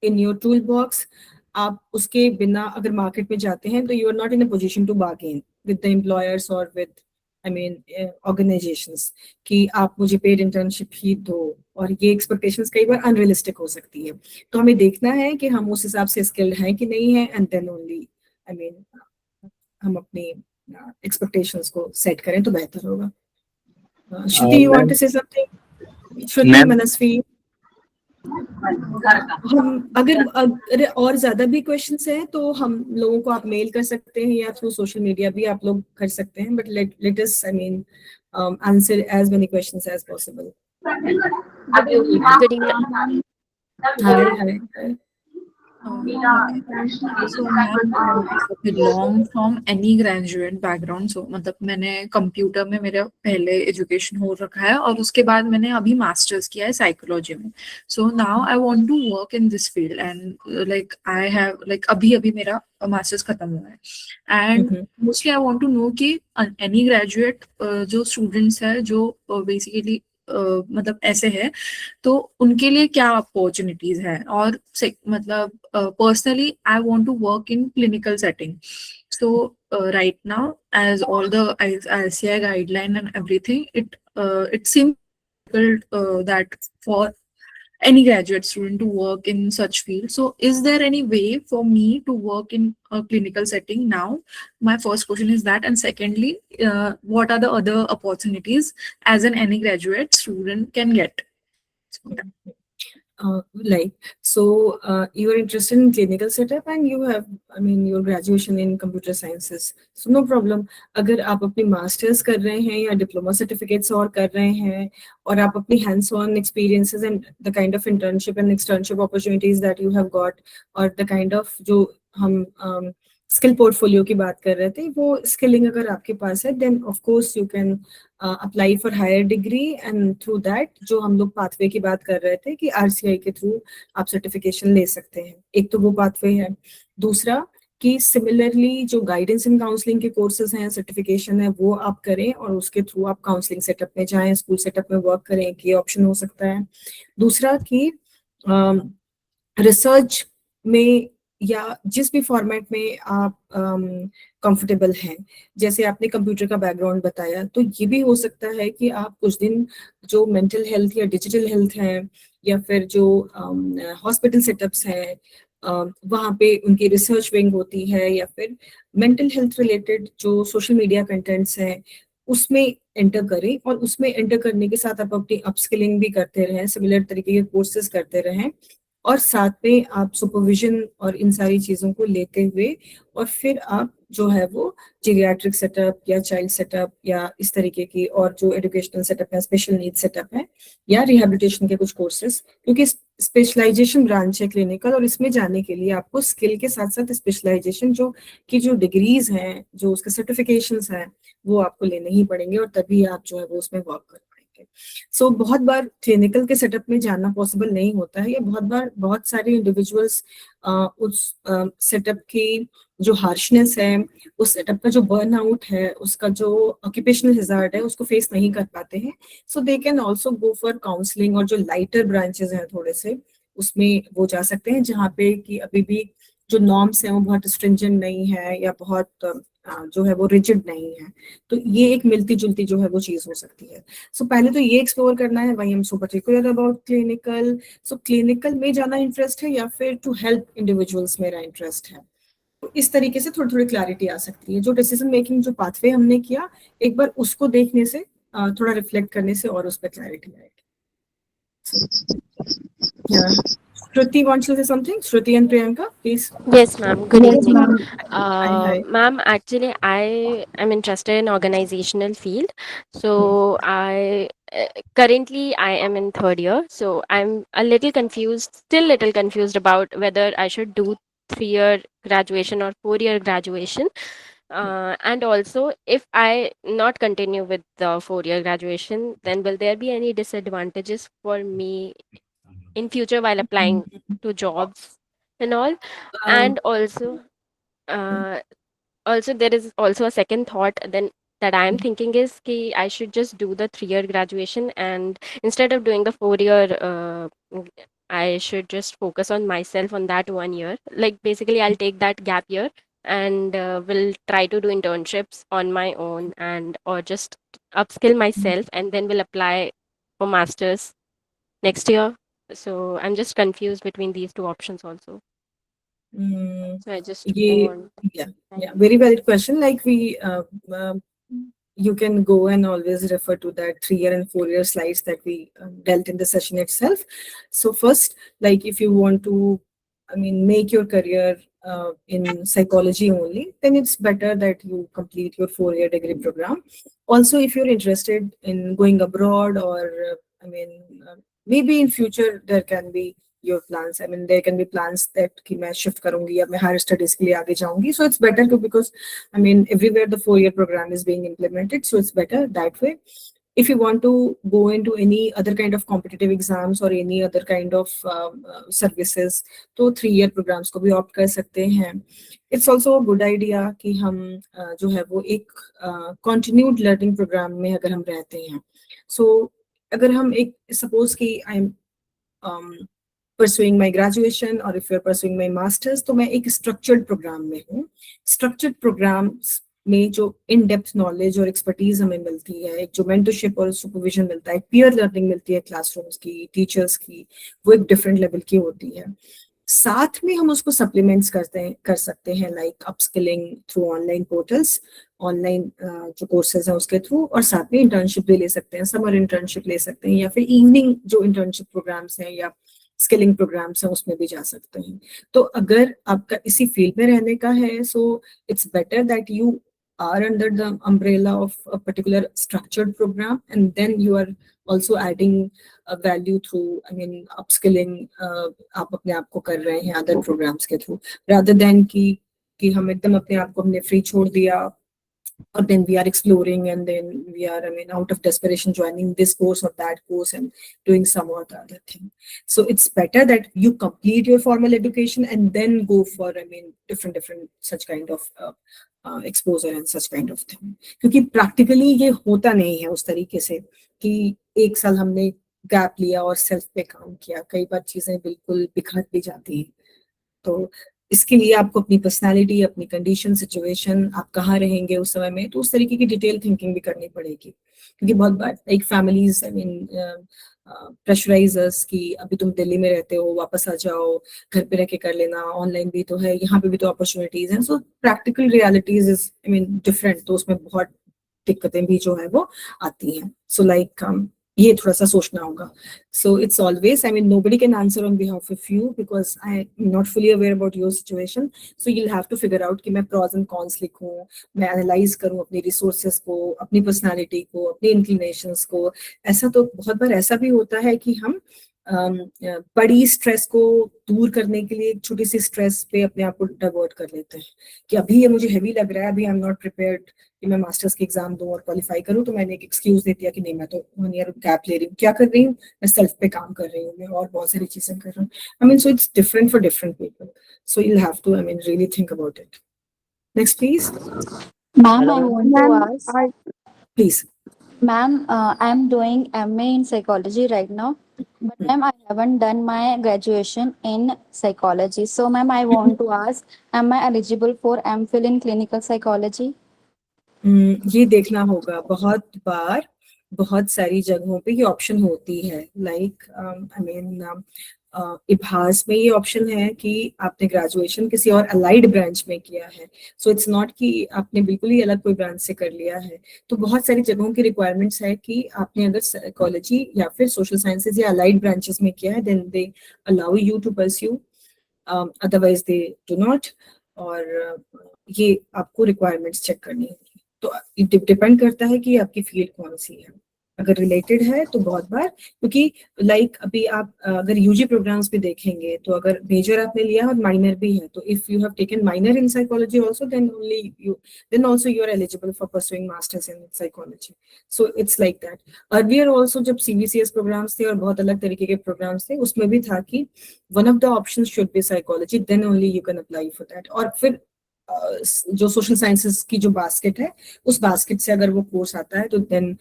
in your tool box, आप उसके बिना अगर मार्केट में जाते हैं तो you are not in a position to bargain with the employers और विद ऑर्गेनाइजेशंस कि आप मुझे पेड इंटर्नशिप ही दो, और ये एक्सपेक्टेशंस कई बार अनरियलिस्टिक हो सकती है। तो हमें देखना है कि हम उस हिसाब से स्किल्ड हैं कि नहीं है, एंड देन ओनली हम अपनी एक्सपेक्टेशंस को सेट करें तो बेहतर होगा। Shruti, you want to say something? Shruti, Manasvi, हम अगर और ज्यादा भी क्वेश्चंस हैं तो हम लोगों को आप मेल कर सकते हैं या थ्रू सोशल मीडिया भी आप लोग कर सकते हैं, but let us answer as many questions as possible. Good evening. Hi. So ma'am, I belong from any graduate background. So मतलब मैंने कंप्यूटर में मेरा पहले एजुकेशन हो रखा है और उसके बाद मैंने अभी मास्टर्स किया है साइकोलॉजी में. So now I want to work in this field and like I have like अभी मेरा मास्टर्स खत्म हुआ है and mostly I want to know कि any graduate जो स्टूडेंट्स है जो बेसिकली मतलब ऐसे है तो उनके लिए क्या अपॉर्चुनिटीज है, और मतलब personally I want to work in clinical setting. So right now as all the ICI guideline and everything it seems that for any graduate student to work in such field. So is there any way for me to work in a clinical setting now? My first question is that, and secondly, what are the other opportunities as an any graduate student can get? You are interested in clinical setup and you have, your graduation in computer sciences. So no problem. अगर आप अपनी masters कर रहे हैं या diploma certificates और कर रहे हैं और आप अपनी hands-on experiences and the kind of internship and externship opportunities that you have got और the kind of जो हम स्किल पोर्टफोलियो की बात कर रहे थे, वो स्किलिंग अगर आपके पास है, then of course you can apply for higher degree and through that जो हम लोग पाथवे की बात कर रहे थे कि RCI के थ्रू आप सर्टिफिकेशन ले सकते हैं. एक तो वो पाथवे है. दूसरा कि सिमिलरली जो गाइडेंस एंड काउंसलिंग के कोर्सेज हैं, सर्टिफिकेशन है, वो आप करें और उसके थ्रू आप काउंसलिंग सेटअप में जाएं, स्कूल सेटअप में वर्क करें, ये ऑप्शन हो सकता है. दूसरा कि रिसर्च में या जिस भी फॉर्मेट में आप कंफर्टेबल हैं, जैसे आपने कंप्यूटर का बैकग्राउंड बताया, तो ये भी हो सकता है कि आप कुछ दिन जो मेंटल हेल्थ या डिजिटल हेल्थ है या फिर जो हॉस्पिटल सेटअप्स हैं, वहाँ पे उनकी रिसर्च विंग होती है या फिर मेंटल हेल्थ रिलेटेड जो सोशल मीडिया कंटेंट्स हैं, उसमें एंटर करें और उसमें एंटर करने के साथ आप अपनी अपस्किलिंग भी करते रहें, सिमिलर तरीके के कोर्सेज करते रहें और साथ में आप सुपरविजन और इन सारी चीज़ों को लेते हुए और फिर आप जो है वो जीरियाट्रिक सेटअप या चाइल्ड सेटअप या इस तरीके की और जो एजुकेशनल सेटअप है, स्पेशल नीड सेटअप है या रिहेबिलिटेशन के कुछ कोर्सेज, क्योंकि स्पेशलाइजेशन ब्रांच है क्लिनिकल और इसमें जाने के लिए आपको स्किल के साथ साथ स्पेशलाइजेशन जो डिग्रीज हैं, जो उसके सर्टिफिकेशंस हैं, वो आपको लेने ही पड़ेंगे और तभी आप जो है वो उसमें वर्क कर पाएंगे. सो बहुत बार क्लिनिकल के सेटअप में जाना पॉसिबल नहीं होता है या बहुत सारे इंडिविजुअल्स उस सेटअप की जो हार्शनेस है, उस सेटअप का जो बर्नआउट है, उसका जो ऑक्यूपेशनल हैजार्ड है, उसको फेस नहीं कर पाते हैं. So they can also go for counselling और जो लाइटर ब्रांचेस हैं थोड़े से, उसमें वो जा सकते हैं जहाँ पे कि अभी भी जो नॉर्म्स हैं वो बहुत स्ट्रिंजेंट नहीं है या बहुत जो है वो रिजिड नहीं है. तो ये एक मिलती जुलती जो है वो चीज हो सकती है. सो पहले तो ये एक्सप्लोर करना है, वही हम so particular about clinical. So clinical में जाना इंटरेस्ट है या फिर टू हेल्प इंडिविजुअल्स मेरा इंटरेस्ट है. तो इस तरीके से थोड़ी क्लैरिटी आ सकती है. जो डिसीजन मेकिंग जो पाथवे हमने किया, एक बार उसको देखने से थोड़ा रिफ्लेक्ट करने से और उस पर क्लैरिटी आएगी. Shruti wants to say something. Shruti and Priyanka, please. Yes, ma'am. Good evening. Hi. Ma'am, actually, I am interested in organizational field. So currently I am in third year. So I'm a little confused, still little confused about whether I should do 3-year graduation or 4-year graduation. And also, if I not continue with the 4-year graduation, then will there be any disadvantages for me in future while applying to jobs and all? And also there is also a second thought then that I am thinking is ki I should just do the 3-year graduation, and instead of doing the 4-year I should just focus on myself on that 1 year. Like basically I'll take that gap year and will try to do internships on my own and or just upskill myself and then will apply for masters next year. So I'm just confused between these two options also. So I just want very valid question. Like you can go and always refer to that 3-year and 4-year slides that we dealt in the session itself. So first, like if you want to make your career in psychology only, then it's better that you complete your 4-year degree program. Also, if you're interested in going abroad or maybe in future there can be your plans. There can be plans that कि मैं shift करूँगी या मैं higher studies के लिए आगे जाऊँगी. So it's better to, because everywhere the 4-year program is being implemented. So it's better that way. If you want to go into any other kind of competitive exams or any other kind of services, तो 3-year programs को भी opt कर सकते हैं. It's also a good idea कि हम जो है वो एक continued learning program में अगर हम रहते हैं. So अगर हम एक suppose कि I'm pursuing my graduation or if you're pursuing my masters, तो मैं एक structured program में हूँ. Structured programs में जो इन डेप्थ नॉलेज और एक्सपर्टीज हमें मिलती है, एक जो मेंटरशिप और सुपरविजन मिलता है, पीयर लर्निंग मिलती है क्लासरूम्स की, टीचर्स की, वो एक डिफरेंट लेवल की होती है. साथ में हम उसको सप्लीमेंट्स कर सकते हैं, like upskilling through online portals, online जो कोर्सेज हैं उसके थ्रू, और साथ में इंटर्नशिप भी ले सकते हैं, समर इंटर्नशिप ले सकते हैं या फिर इवनिंग जो इंटर्नशिप प्रोग्राम्स हैं या स्किलिंग प्रोग्राम्स हैं उसमें भी जा सकते हैं। तो अगर आपका इसी फील्ड में रहने का है, सो it's better that you are under the umbrella of a particular structured program, and then you are also adding a value through, I mean, upskilling, आप अपने आप को कर रहे हैं other programs के through, rather than कि हम एकदम अपने आप को हमने free छोड़ दिया, or then we are exploring and then we are, I mean, out of desperation joining this course or that course and doing some or the other thing. So it's better that you complete your formal education and then go for, I mean, different such kind of exposure and such kind of thing. क्योंकि practically ये होता नहीं है उस तरीके से कि एक साल हमने गैप लिया और सेल्फ पे काम किया, कई बार चीजें बिल्कुल बिखर भी जाती हैं। तो इसके लिए आपको अपनी पर्सनालिटी, अपनी कंडीशन, सिचुएशन, आप कहाँ रहेंगे उस समय में, तो उस तरीके की डिटेल थिंकिंग भी करनी पड़ेगी। क्योंकि बहुत बार एक फैमिलीज, आई मीन, प्रेशराइजर्स कि अभी तुम दिल्ली में रहते हो, वापस आ जाओ, घर पे रह के कर लेना, ऑनलाइन भी तो है, यहाँ पे भी तो अपॉर्चुनिटीज हैं। सो practical realities is, I mean, different, तो उसमें बहुत दिक्कतें भी जो है वो आती हैं। सो लाइक ये थोड़ा सा सोचना होगा। So it's always, I mean, nobody can answer on behalf of you because I am not fully aware about your situation. So you'll have to figure out कि मैं pros and cons लिखूं, मैं analyze करूं अपनी resources को, अपनी personality को, अपनी inclinations को। ऐसा तो बहुत बार ऐसा भी होता है कि हम बड़ी स्ट्रेस को दूर करने के लिए एक छोटी सी स्ट्रेस पे अपने आप को डाइवर्ट कर लेते हैं कि अभी ये मुझे हैवी लग रहा है, अभी आई एम नॉट प्रिपेयर्ड कि मैं मास्टर्स के एग्जाम दूं और क्वालिफाई करूं, तो मैंने एक एक्सक्यूज दे दिया कि नहीं, मैं तो 1 ईयर गैप ले रही हूँ। क्या कर रही हूँ? मैं सेल्फ पे काम कर रही हूँ, मैं और बहुत सारी चीजें कर रही हूँ। I mean, so it's different for different people, so you have to, I mean, really think about it. Next please. Ma'am, I want to ask. Please. Ma'am, I am doing MA in psychology right now, but ma'am, I haven't done my graduation in psychology. So, ma'am, I want to ask, am I eligible for MPhil in clinical psychology? ये देखना होगा। बहुत बार बहुत सारी जगहों पे ये option होती है, लाइक आई मीन इब्हास में ये ऑप्शन है कि आपने ग्रेजुएशन किसी और अलाइड ब्रांच में किया है, सो इट्स नॉट कि आपने बिल्कुल ही अलग कोई ब्रांच से कर लिया है। तो बहुत सारी जगहों की रिक्वायरमेंट्स है कि आपने अगर साइकोलॉजी या फिर सोशल साइंसेज या अलाइड ब्रांचेस में किया है, then they allow you to pursue, otherwise they do not. और ये आपको रिक्वायरमेंट्स चेक करनी होगी। तो डिपेंड करता है कि आपकी फील्ड कौन सी है। अगर रिलेटेड है तो बहुत बार, क्योंकि लाइक अभी आप अगर यूजी प्रोग्राम्स भी देखेंगे, तो अगर मेजर आपने लिया और माइनर भी है, तो if you have taken minor in psychology also, then also you are eligible for pursuing masters in psychology. So it's like that. Earlier also जब सीबीसीएस प्रोग्राम्स थे और बहुत अलग तरीके के प्रोग्राम्स थे, उसमें भी था कि one of the options should be psychology, then only you can apply for that. और फिर जो सोशल साइंसेस की जो बास्केट है, उस बास्केट से अगर वो कोर्स आता है, तो देन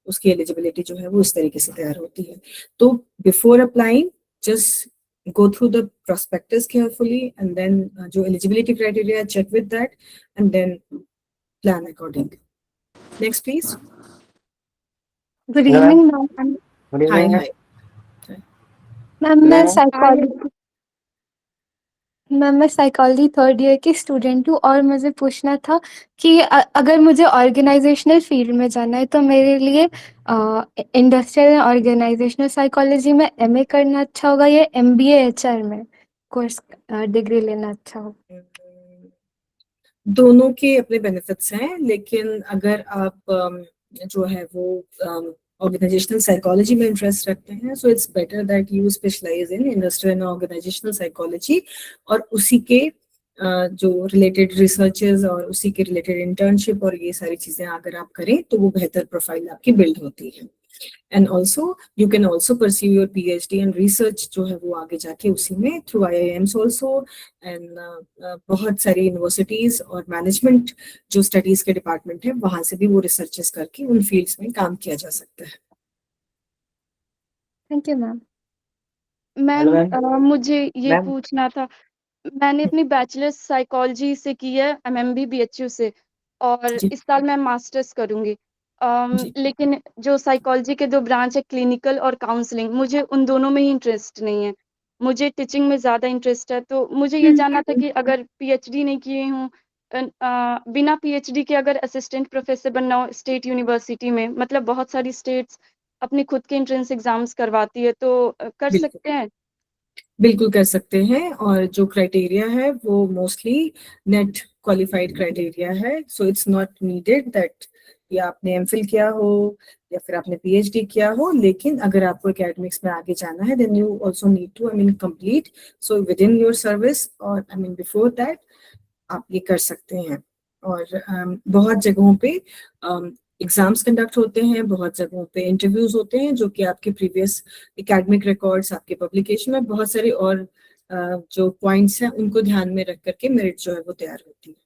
उसकी एलिजिबिलिटी जो है वो इस तरीके से तैयार होती है। तो before applying, just go through the prospectus carefully, and then जो eligibility criteria, check with that, and then plan accordingly. Next, please. Good evening, ma'am. Hi, hi. Ma'am मैं साइकोलॉजी थर्ड ईयर की स्टूडेंट हूँ, और मुझे पूछना था कि अगर मुझे ऑर्गेनाइजेशनल फील्ड में जाना है, तो मेरे लिए इंडस्ट्रियल एंड ऑर्गेनाइजेशनल साइकोलॉजी में एमए करना अच्छा होगा या एमबीए एचआर में कोर्स डिग्री लेना अच्छा होगा? दोनों के अपने बेनिफिट्स हैं, लेकिन अगर आप जो है वो ऑर्गेनाइजेशनल साइकोलॉजी में इंटरेस्ट रखते हैं, so it's better that you specialise in industrial and organisational psychology, और उसी के जो रिलेटेड रिसर्चेस और उसी के रिलेटेड इंटर्नशिप और ये सारी चीजें अगर आप करें, तो वो बेहतर प्रोफाइल आपकी बिल्ड होती है। And also you can also pursue your PhD and research जो है वो आगे जाके उसी में थ्रू IIMs ऑल्सो, एंड बहुत सारी यूनिवर्सिटीज और मैनेजमेंट जो स्टडीज के डिपार्टमेंट है, वहां से भी वो रिसर्चेस करके उन फील्ड्स में काम किया जा सकता है। Thank you ma'am. मैम मुझे ये पूछना था, मैंने अपनी बैचलर्स साइकोलॉजी से की है MMB BHU से, और इस साल मैं मास्टर्स करूंगी। लेकिन जो साइकोलॉजी के 2 ब्रांच है, क्लिनिकल और काउंसलिंग, मुझे उन दोनों में ही इंटरेस्ट नहीं है। मुझे टीचिंग में ज़्यादा इंटरेस्ट है। तो मुझे ये जानना था कि अगर PhD नहीं किए हूँ, बिना PhD के अगर असिस्टेंट प्रोफेसर बनना हो स्टेट यूनिवर्सिटी में, मतलब बहुत सारी स्टेट्स अपने खुद के एंट्रेंस एग्जाम्स करवाती है, तो कर सकते हैं? बिल्कुल कर सकते हैं, और जो क्राइटेरिया है वो मोस्टली नेट क्वालिफाइड क्राइटेरिया है, so it's not needed that या आपने एमफिल किया हो या फिर आपने पीएचडी किया हो, लेकिन अगर आपको एकेडमिक्स में आगे जाना है then you also need to complete, so within your service और बिफोर दैट आप ये कर सकते हैं। और बहुत जगहों पे एग्जाम्स कंडक्ट होते हैं, बहुत जगहों पे इंटरव्यूज होते हैं जो कि आपके प्रीवियस एकेडमिक रिकॉर्ड्स, आपके पब्लिकेशन में बहुत सारे और जो पॉइंट्स हैं उनको ध्यान में रख करके मेरिट जो है वो तैयार होती है।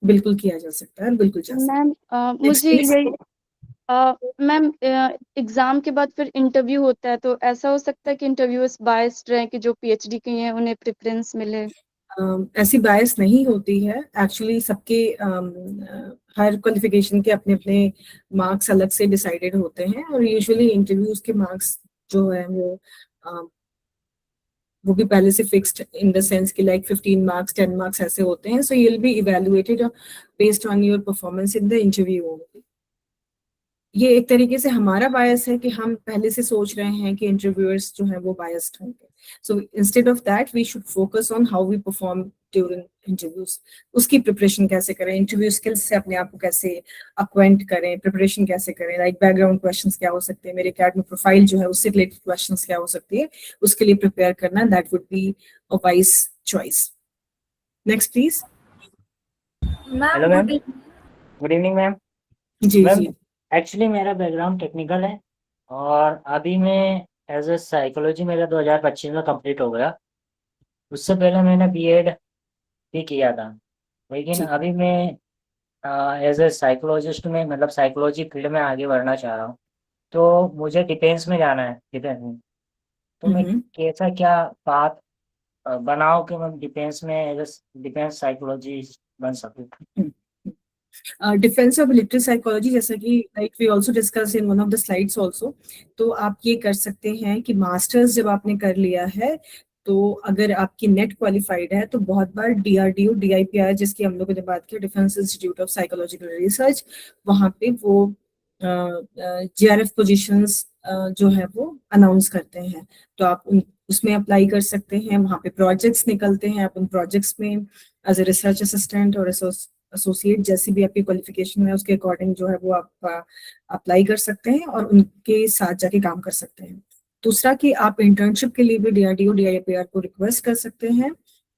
बिल्कुल किया जा सकता है, बिल्कुल जा सकता है। मैम मुझे यही मैम एग्जाम के बाद फिर इंटरव्यू होता है, तो ऐसा हो सकता है कि इंटरव्यूअर्स बायस्ड रहे कि जो पीएचडी किए हैं उन्हें प्रेफरेंस मिले? ऐसी बायस नहीं होती है एक्चुअली, सबके हर क्वालिफिकेशन के अपने अपने मार्क्स अलग से डिसाइडेड होते हैं, और यूजुअली इंटरव्यूज के मार्क्स जो है वो भी पहले से फिक्स्ड इन द सेंस कि लाइक 15 मार्क्स 10 मार्क्स ऐसे होते हैं, so you will be evaluated based on your performance in the interview. ये एक तरीके से हमारा बायस है कि हम पहले से सोच रहे हैं कि इंटरव्यूअर्स जो है वो बायस्ड होंगे, so instead of that we should focus on how we perform during interviews. उसकी प्रिपरेशन कैसे करें, इंटरव्यू स्किल्स से अपने आप को कैसे अक्वेंट करें, प्रिपरेशन कैसे करें, लाइक बैकग्राउंड क्वेश्चंस क्या हो सकते हैं, मेरे एकेडमिक प्रोफाइल जो है उससे रिलेटेड क्वेश्चंस क्या हो सकती है, उसके लिए प्रिपेयर करना, that would be a wise choice. Next please. Hello ma'am, good evening ma'am. जी मैम, जी एक्चुअली मेरा बैकग्राउंड टेक्निकल है और अभी मैं एज ए साइकोलॉजी मेरा 2025 में कंप्लीट हो गया। उससे पहले मैंने बीएड भी किया था, लेकिन अभी मैं एज ए साइकोलॉजिस्ट में साइकोलॉजी फील्ड में आगे बढ़ना चाह रहा हूँ। तो मुझे डिफेंस में जाना है, डिफेंस में। तो मैं कैसा क्या बात बनाऊँ कि मैं डिफेंस में एज ए डिफेंस साइकोलॉजी बन सकूँ? डिफेंस ऑफ मिलिट्री साइकोलॉजी, जैसा कि like we also discuss in one of the slides also, तो आप ये कर सकते हैं कि मास्टर्स जब आपने कर लिया है तो अगर आपकी नेट क्वालिफाइड है तो बहुत बार डीआरडीओ डीआईपीआर, जिसकी हम लोगों ने बात की, defence institute of psychological research, वहाँ पे वो जीआरएफ पोजीशंस जो है वो अनाउंस करते हैं, तो आप उसमें अप्लाई कर सकते हैं। वहाँ पे प्रोजेक्ट्स निकलते हैं, आप उन प्रोजेक्ट्स में एज ए रिसर्च असिस्टेंट और एसोसिएट जैसी भी आपकी क्वालिफिकेशन है उसके अकॉर्डिंग जो है वो आप अप्लाई कर सकते हैं और उनके साथ जाके काम कर सकते हैं। दूसरा कि आप इंटर्नशिप के लिए भी डीआरडीओ डीआईपीआर को रिक्वेस्ट कर सकते हैं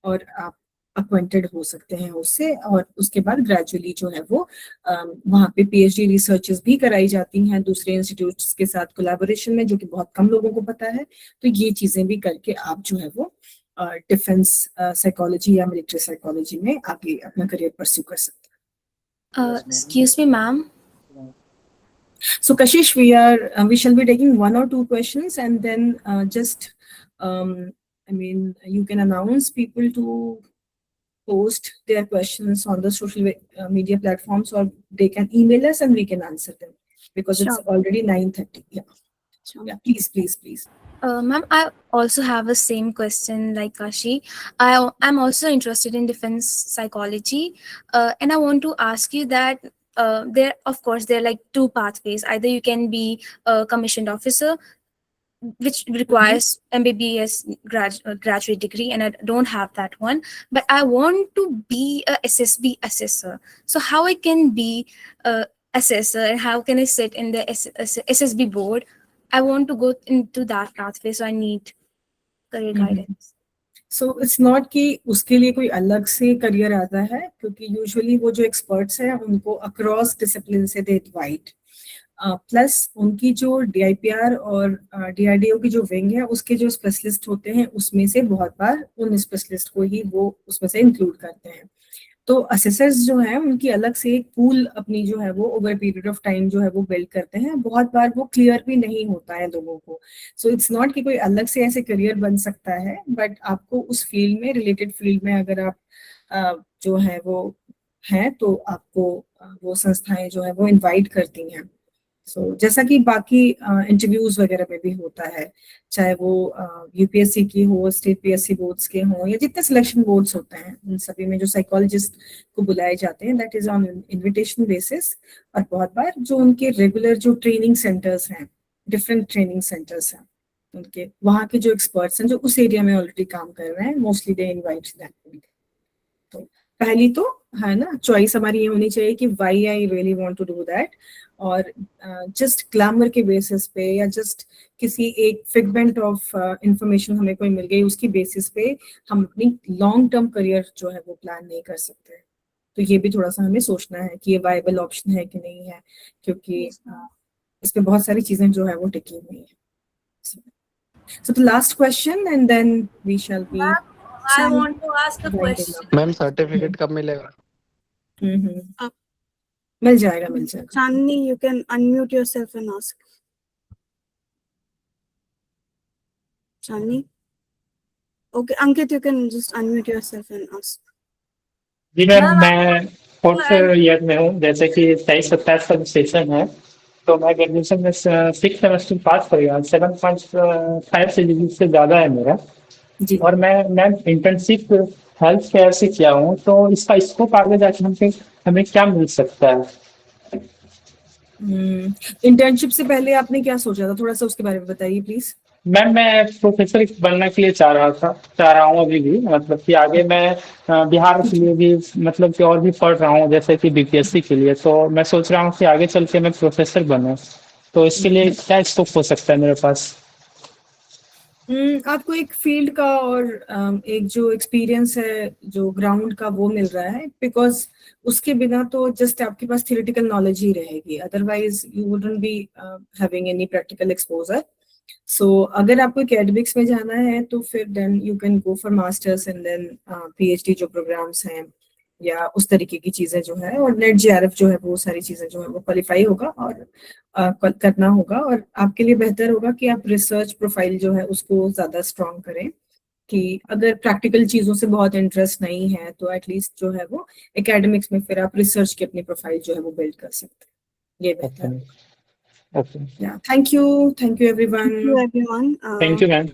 और आप अपॉइंटेड हो सकते हैं उससे, और उसके बाद ग्रेजुअली जो है वो वहाँ पे पीएचडी रिसर्चेस भी कराई जाती हैं दूसरे इंस्टीट्यूट्स के साथ कोलैबोरेशन में, जो कि बहुत कम लोगों को पता है। तो ये चीजें भी करके आप जो है वो डिफेंस साइकोलॉजी या मिलिट्री साइकोलॉजी में आगे अपना करियर परस्यू कर सकते हैं। Excuse me, ma'am. So Kashish, we shall be taking 1 or 2 questions, and then you can announce people to post their questions on the social media platforms, or they can email us and we can answer them, because it's already 9:30. Yeah, please. Ma'am, I also have the same question like Kashi. I'm also interested in defense psychology, and I want to ask you that there are like 2 pathways. Either you can be a commissioned officer, which requires MBBS graduate degree, and I don't have that one, but I want to be a SSB assessor. So how I can be a assessor and how can I sit in the SSB board? I want to go into that pathway, so I need career guidance. So it's not कि उसके लिए कोई अलग से career आता है, क्योंकि usually वो जो एक्सपर्ट्स हैं उनको अक्रॉस डिसिप्लिन से दे डिवाइड, प्लस उनकी जो डीआईपीआर और डीआरडीओ की जो विंग है उसके जो स्पेशलिस्ट होते हैं उसमें से बहुत बार उन स्पेशलिस्ट को ही वो उसमें से इंक्लूड करते हैं। तो असेसर्स जो हैं उनकी अलग से एक पूल अपनी जो है वो ओवर पीरियड ऑफ टाइम जो है वो बिल्ड करते हैं, बहुत बार वो क्लियर भी नहीं होता है लोगों को। सो इट्स नॉट कि कोई अलग से ऐसे करियर बन सकता है, बट आपको उस फील्ड में, रिलेटेड फील्ड में अगर आप जो है वो हैं तो आपको वो संस्थाएं जो है वो इनवाइट करती हैं। सो जैसा कि बाकी इंटरव्यूज वगैरह में भी होता है, चाहे वो यूपीएससी की हो, स्टेट पीएससी बोर्ड्स के हों, या जितने सिलेक्शन बोर्ड्स होते हैं उन सभी में जो साइकोलॉजिस्ट को बुलाए जाते हैं, that is on invitation basis. और बहुत बार जो उनके रेगुलर जो ट्रेनिंग सेंटर्स हैं, डिफरेंट ट्रेनिंग सेंटर्स हैं, उनके वहाँ के जो एक्सपर्ट्स हैं जो उस एरिया में ऑलरेडी काम कर रहे हैं, मोस्टली दे इनवाइट दैट। तो पहली तो है ना चॉइस हमारी ये होनी चाहिए कि why I really want to do that, और जस्ट ग्लैमर के बेसिस पे या जस्ट किसी एक फिगमेंट ऑफ इंफॉर्मेशन हमें कोई मिल गई उसकी बेसिस पे हम अपनी लॉन्ग टर्म करियर जो है वो प्लान नहीं कर सकते। तो ये भी थोड़ा सा हमें सोचना है कि ये वायबल ऑप्शन है कि नहीं है, क्योंकि इस पे बहुत सारी चीजें जो है वो टिकी हुई है। So the last question and then we shall be. I want to ask a question. Ma'am certificate कब मिलेगा? मिल जाएगा, मिल जाएगा। Chandni, you can unmute yourself and ask. Chandni? Okay, Ankit, you can just unmute yourself and ask. जी ma'am, मैं 4th year में हूँ। जैसे कि 23-27 का सेशन है, तो मैं ग्रेजुएशन में 6 सेमेस्टर पास कर गया, 7.5 से ज़्यादा है मेरा। और मैं इंटर्नशिप हेल्थ केयर से किया हूँ, तो इसका स्कोप आगे जाके हमें क्या मिल सकता है? इंटर्नशिप से पहले आपने क्या सोचा था, थोड़ा सा उसके बारे में बताइए प्लीज। मैम, मैं प्रोफेसर बनने के लिए चाह रहा हूँ अभी भी। मतलब कि आगे मैं बिहार के लिए भी मतलब कि और भी पढ़ रहा हूँ, जैसे कि बीपीएससी के लिए। तो मैं सोच रहा हूँ कि आगे चल के मैं प्रोफेसर बनूँ, तो इसके लिए क्या स्कोप हो सकता है मेरे पास? आपको एक फील्ड का और एक जो एक्सपीरियंस है जो ग्राउंड का वो मिल रहा है, बिकॉज उसके बिना तो जस्ट आपके पास थियोरेटिकल नॉलेज ही रहेगी, otherwise you wouldn't be having any practical exposure. So अगर आपको एकेडमिक्स में जाना है तो फिर then you can go for masters and then PhD जो प्रोग्राम्स हैं या उस तरीके की चीजें जो है, और नेट जेआरएफ जो है वो सारी चीजें जो है वो क्वालिफाई होगा और करना होगा। और आपके लिए बेहतर होगा कि आप रिसर्च प्रोफाइल जो है उसको ज्यादा स्ट्रॉन्ग करें, कि अगर प्रैक्टिकल चीजों से बहुत इंटरेस्ट नहीं है तो एटलीस्ट जो है वो एकेडमिक्स में फिर आप रिसर्च की अपनी प्रोफाइल जो है वो बिल्ड कर सकते हैं, ये बेहतर है। Okay. Yeah, thank you everyone. Thank you everyone. Thank you, ma'am.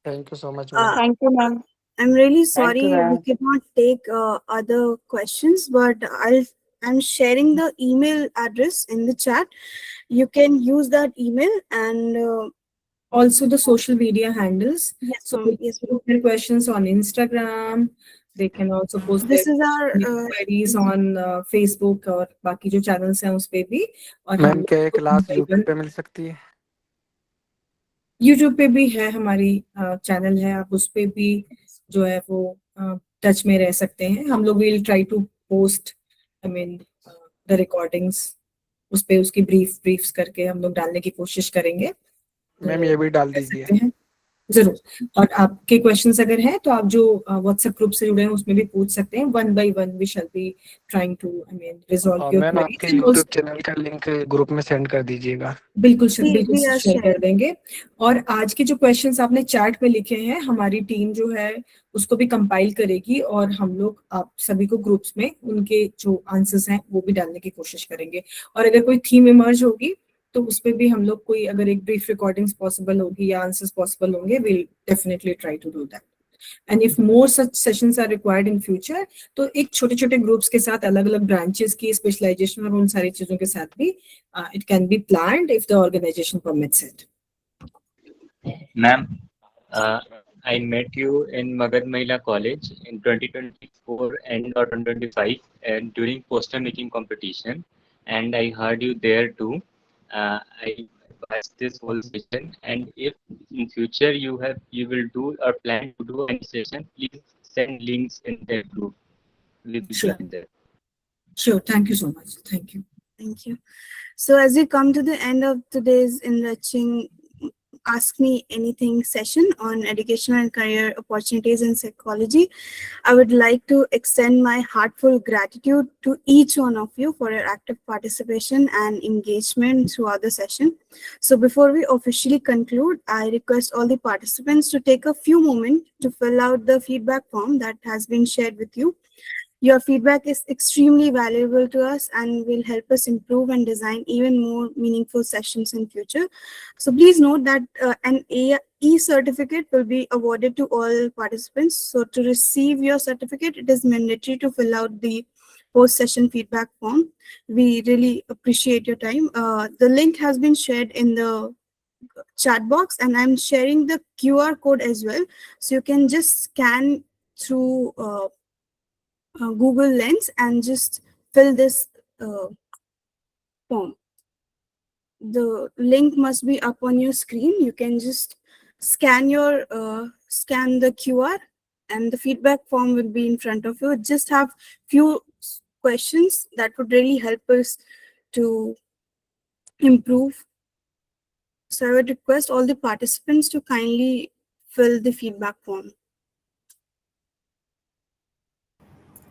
Thank you so much, Thank you, ma'am. I'm really sorry you, ma'am. we cannot take other questions, but I'm sharing the email address in the chat. You can use that email and also the social media handles. Yes, so yes. their questions on Instagram. They can also post This their is our queries on Facebook और बाकी जो channels हैं उस पे भी। और ma'am क्या ये क्लास यूट्यूब पे मिल सकती है? YouTube पे भी है, हमारी चैनल है, आप उस पे भी जो है वो टच में रह सकते हैं। हम लोग will try to post the recordings उस पे, उसकी ब्रीफ्स करके हम लोग डालने की कोशिश करेंगे। मैम ये भी डाल दीजिए जरूर। और आपके क्वेश्चंस अगर हैं तो आप जो व्हाट्सएप ग्रुप से जुड़े हैं उसमें भी पूछ सकते हैं। 1 by 1 we shall be trying to resolve your ma'am आपके YouTube चैनल का लिंक ग्रुप में सेंड कर दीजिएगा। बिल्कुल शेयर कर देंगे। और आज के जो क्वेश्चंस आपने चैट पे लिखे हैं हमारी टीम जो है उसको भी कंपाइल करेगी और हम लोग आप सभी को ग्रुप्स में उनके जो आंसर्स हैं वो भी डालने की कोशिश करेंगे। और अगर कोई थीम इमर्ज होगी तो उस पे भी हम लोग कोई अगर एक ब्रीफ रिकॉर्डिंग्स पॉसिबल होगी या आंसर्स पॉसिबल होंगे, we'll definitely try to do that. And if more such sessions are required in future, तो एक छोटे छोटे ग्रुप्स के साथ अलग अलग ब्रांचेस की स्पेशलाइजेशन और उन सारी चीजों के साथ भी it can be planned if the organization permits it. Ma'am, I met you in Magad Mahila College in 2024 and or 2025 and during poster making competition, and I heard you there too. I watched this whole session, and if in future you will do or plan to do any session, please send links in that group. We'll be joining there. Sure, thank you so much. Thank you. Thank you. So as we come to the end of today's enriching Ask Me Anything session on educational and career opportunities in psychology, I would like to extend my heartfelt gratitude to each one of you for your active participation and engagement throughout the session. So before we officially conclude, I request all the participants to take a few moments to fill out the feedback form that has been shared with you. Your feedback is extremely valuable to us and will help us improve and design even more meaningful sessions in future. So please note that an e-certificate will be awarded to all participants. So to receive your certificate, it is mandatory to fill out the post-session feedback form. We really appreciate your time. The link has been shared in the chat box, and I'm sharing the QR code as well. So you can just scan through Google Lens and just fill this form. The link must be up on your screen. You can just scan the QR, and the feedback form will be in front of you. Just have few questions that would really help us to improve. So I would request all the participants to kindly fill the feedback form.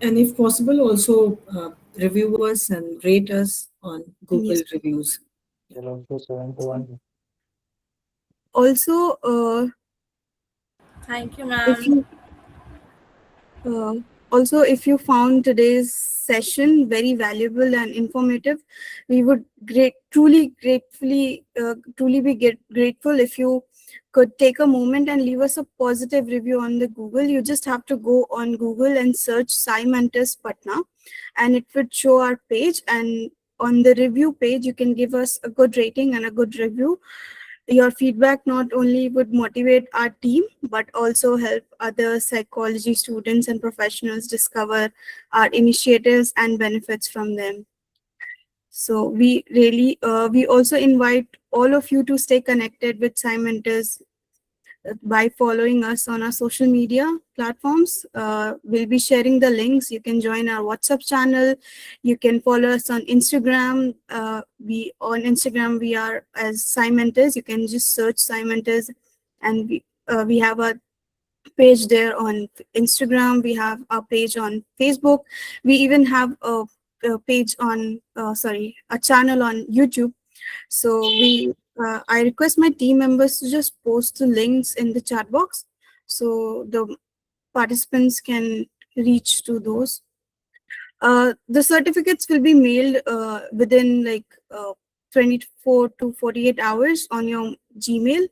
And if possible, also review us and rate us on Google reviews. Also, Thank you, if ma'am. you also, if you found today's session very valuable and informative, we would truly be grateful if you could take a moment and leave us a positive review on the Google. You just have to go on Google and search Sai Mentors Patna, and it would show our page. And on the review page, you can give us a good rating and a good review. Your feedback not only would motivate our team, but also help other psychology students and professionals discover our initiatives and benefits from them. So we also invite all of you to stay connected with Sai Mentors by following us on our social media platforms. We'll be sharing the links. You can join our WhatsApp channel. You can follow us on Instagram. We are as Sai Mentors. You can just search Sai Mentors, and we have a page there on Instagram. We have a page on Facebook. We even have a channel on YouTube. So I request my team members to just post the links in the chat box so the participants can reach to those. The certificates will be mailed within 24 to 48 hours on your Gmail.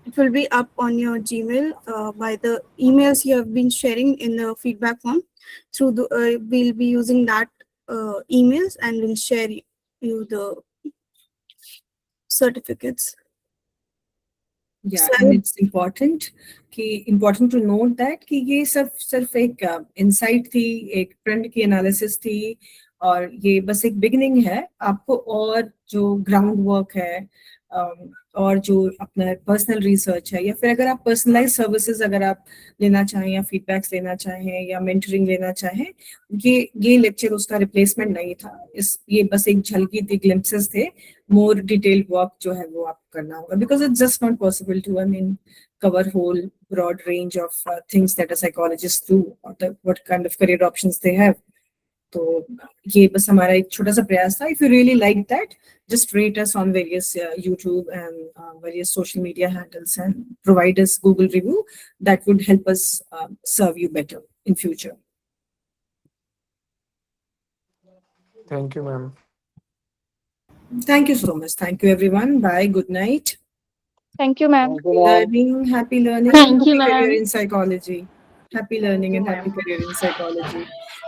It will be up on your Gmail by the emails you have been sharing in the feedback form. We'll be using that emails, and we'll share you the certificates. Yeah, and it's important to note that कि ये सिर्फ एक insight थी, एक trend की analysis थी, और ये बस एक beginning है. आपको और जो ground work है, और जो अपना पर्सनल रिसर्च है, या फिर अगर आप पर्सनलाइज सर्विसेज अगर आप लेना चाहें, या फीडबैक्स लेना चाहें, या मेंटरिंग लेना चाहें, ये लेक्चर उसका रिप्लेसमेंट नहीं था. ये बस एक झलकी थी, ग्लिम्पसेस थे. मोर डिटेल्ड वर्क जो है वो आपको करना होगा, because it's just not possible to cover whole broad range of things that a psychologist do, or what kind of career options they have. तो ये बस हमारा एक छोटा सा प्रयास था. If you really like that, just rate us on various YouTube and various social media handles and provide us Google review. That would help us serve you better in future. Thank you, ma'am. Thank you so much. Thank you, everyone. Bye. Good night. Thank you, ma'am. Happy learning. Thank you, happy career ma'am. in psychology. Happy learning and happy career in psychology.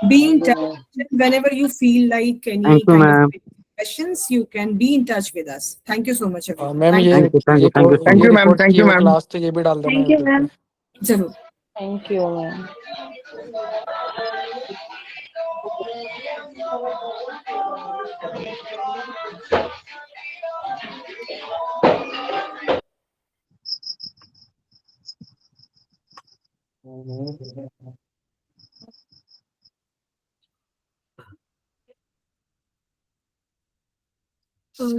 Be in touch whenever you feel like any kind of questions. You can be in touch with us. Thank you so much, everyone. Ma'am ये Thank you, ma'am. Thank you, ma'am. Class तो ये भी डाल देना Thank you, ma'am. जरूर. Thank you, ma'am.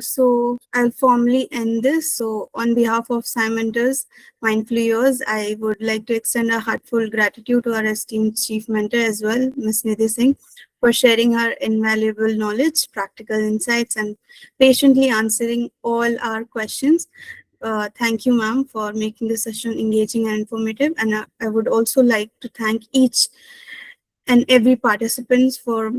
So I'll formally end this. So on behalf of Sai Mentors Mindful Years, I would like to extend a heartfelt gratitude to our esteemed chief mentor as well, Ms. Nidhi Singh, for sharing her invaluable knowledge, practical insights, and patiently answering all our questions. Thank you, ma'am, for making the session engaging and informative. And I would also like to thank each and every participant for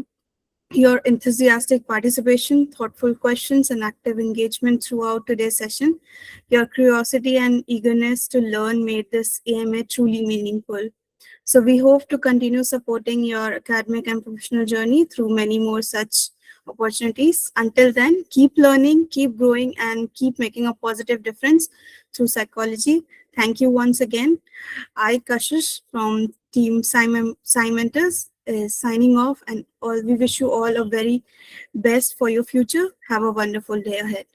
your enthusiastic participation, thoughtful questions, and active engagement throughout today's session. Your curiosity and eagerness to learn made this AMA truly meaningful. So we hope to continue supporting your academic and professional journey through many more such opportunities. Until then, keep learning, keep growing, and keep making a positive difference through psychology. Thank you once again. I, Kashish from Team Scimentors, is signing off, and we wish you all a very best for your future. Have a wonderful day ahead.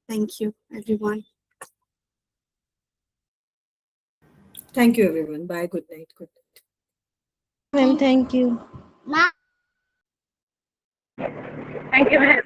Thank you, everyone. Thank you, everyone. Bye. Good night. Good night. Ma'am, thank you. Thank you, ma'am.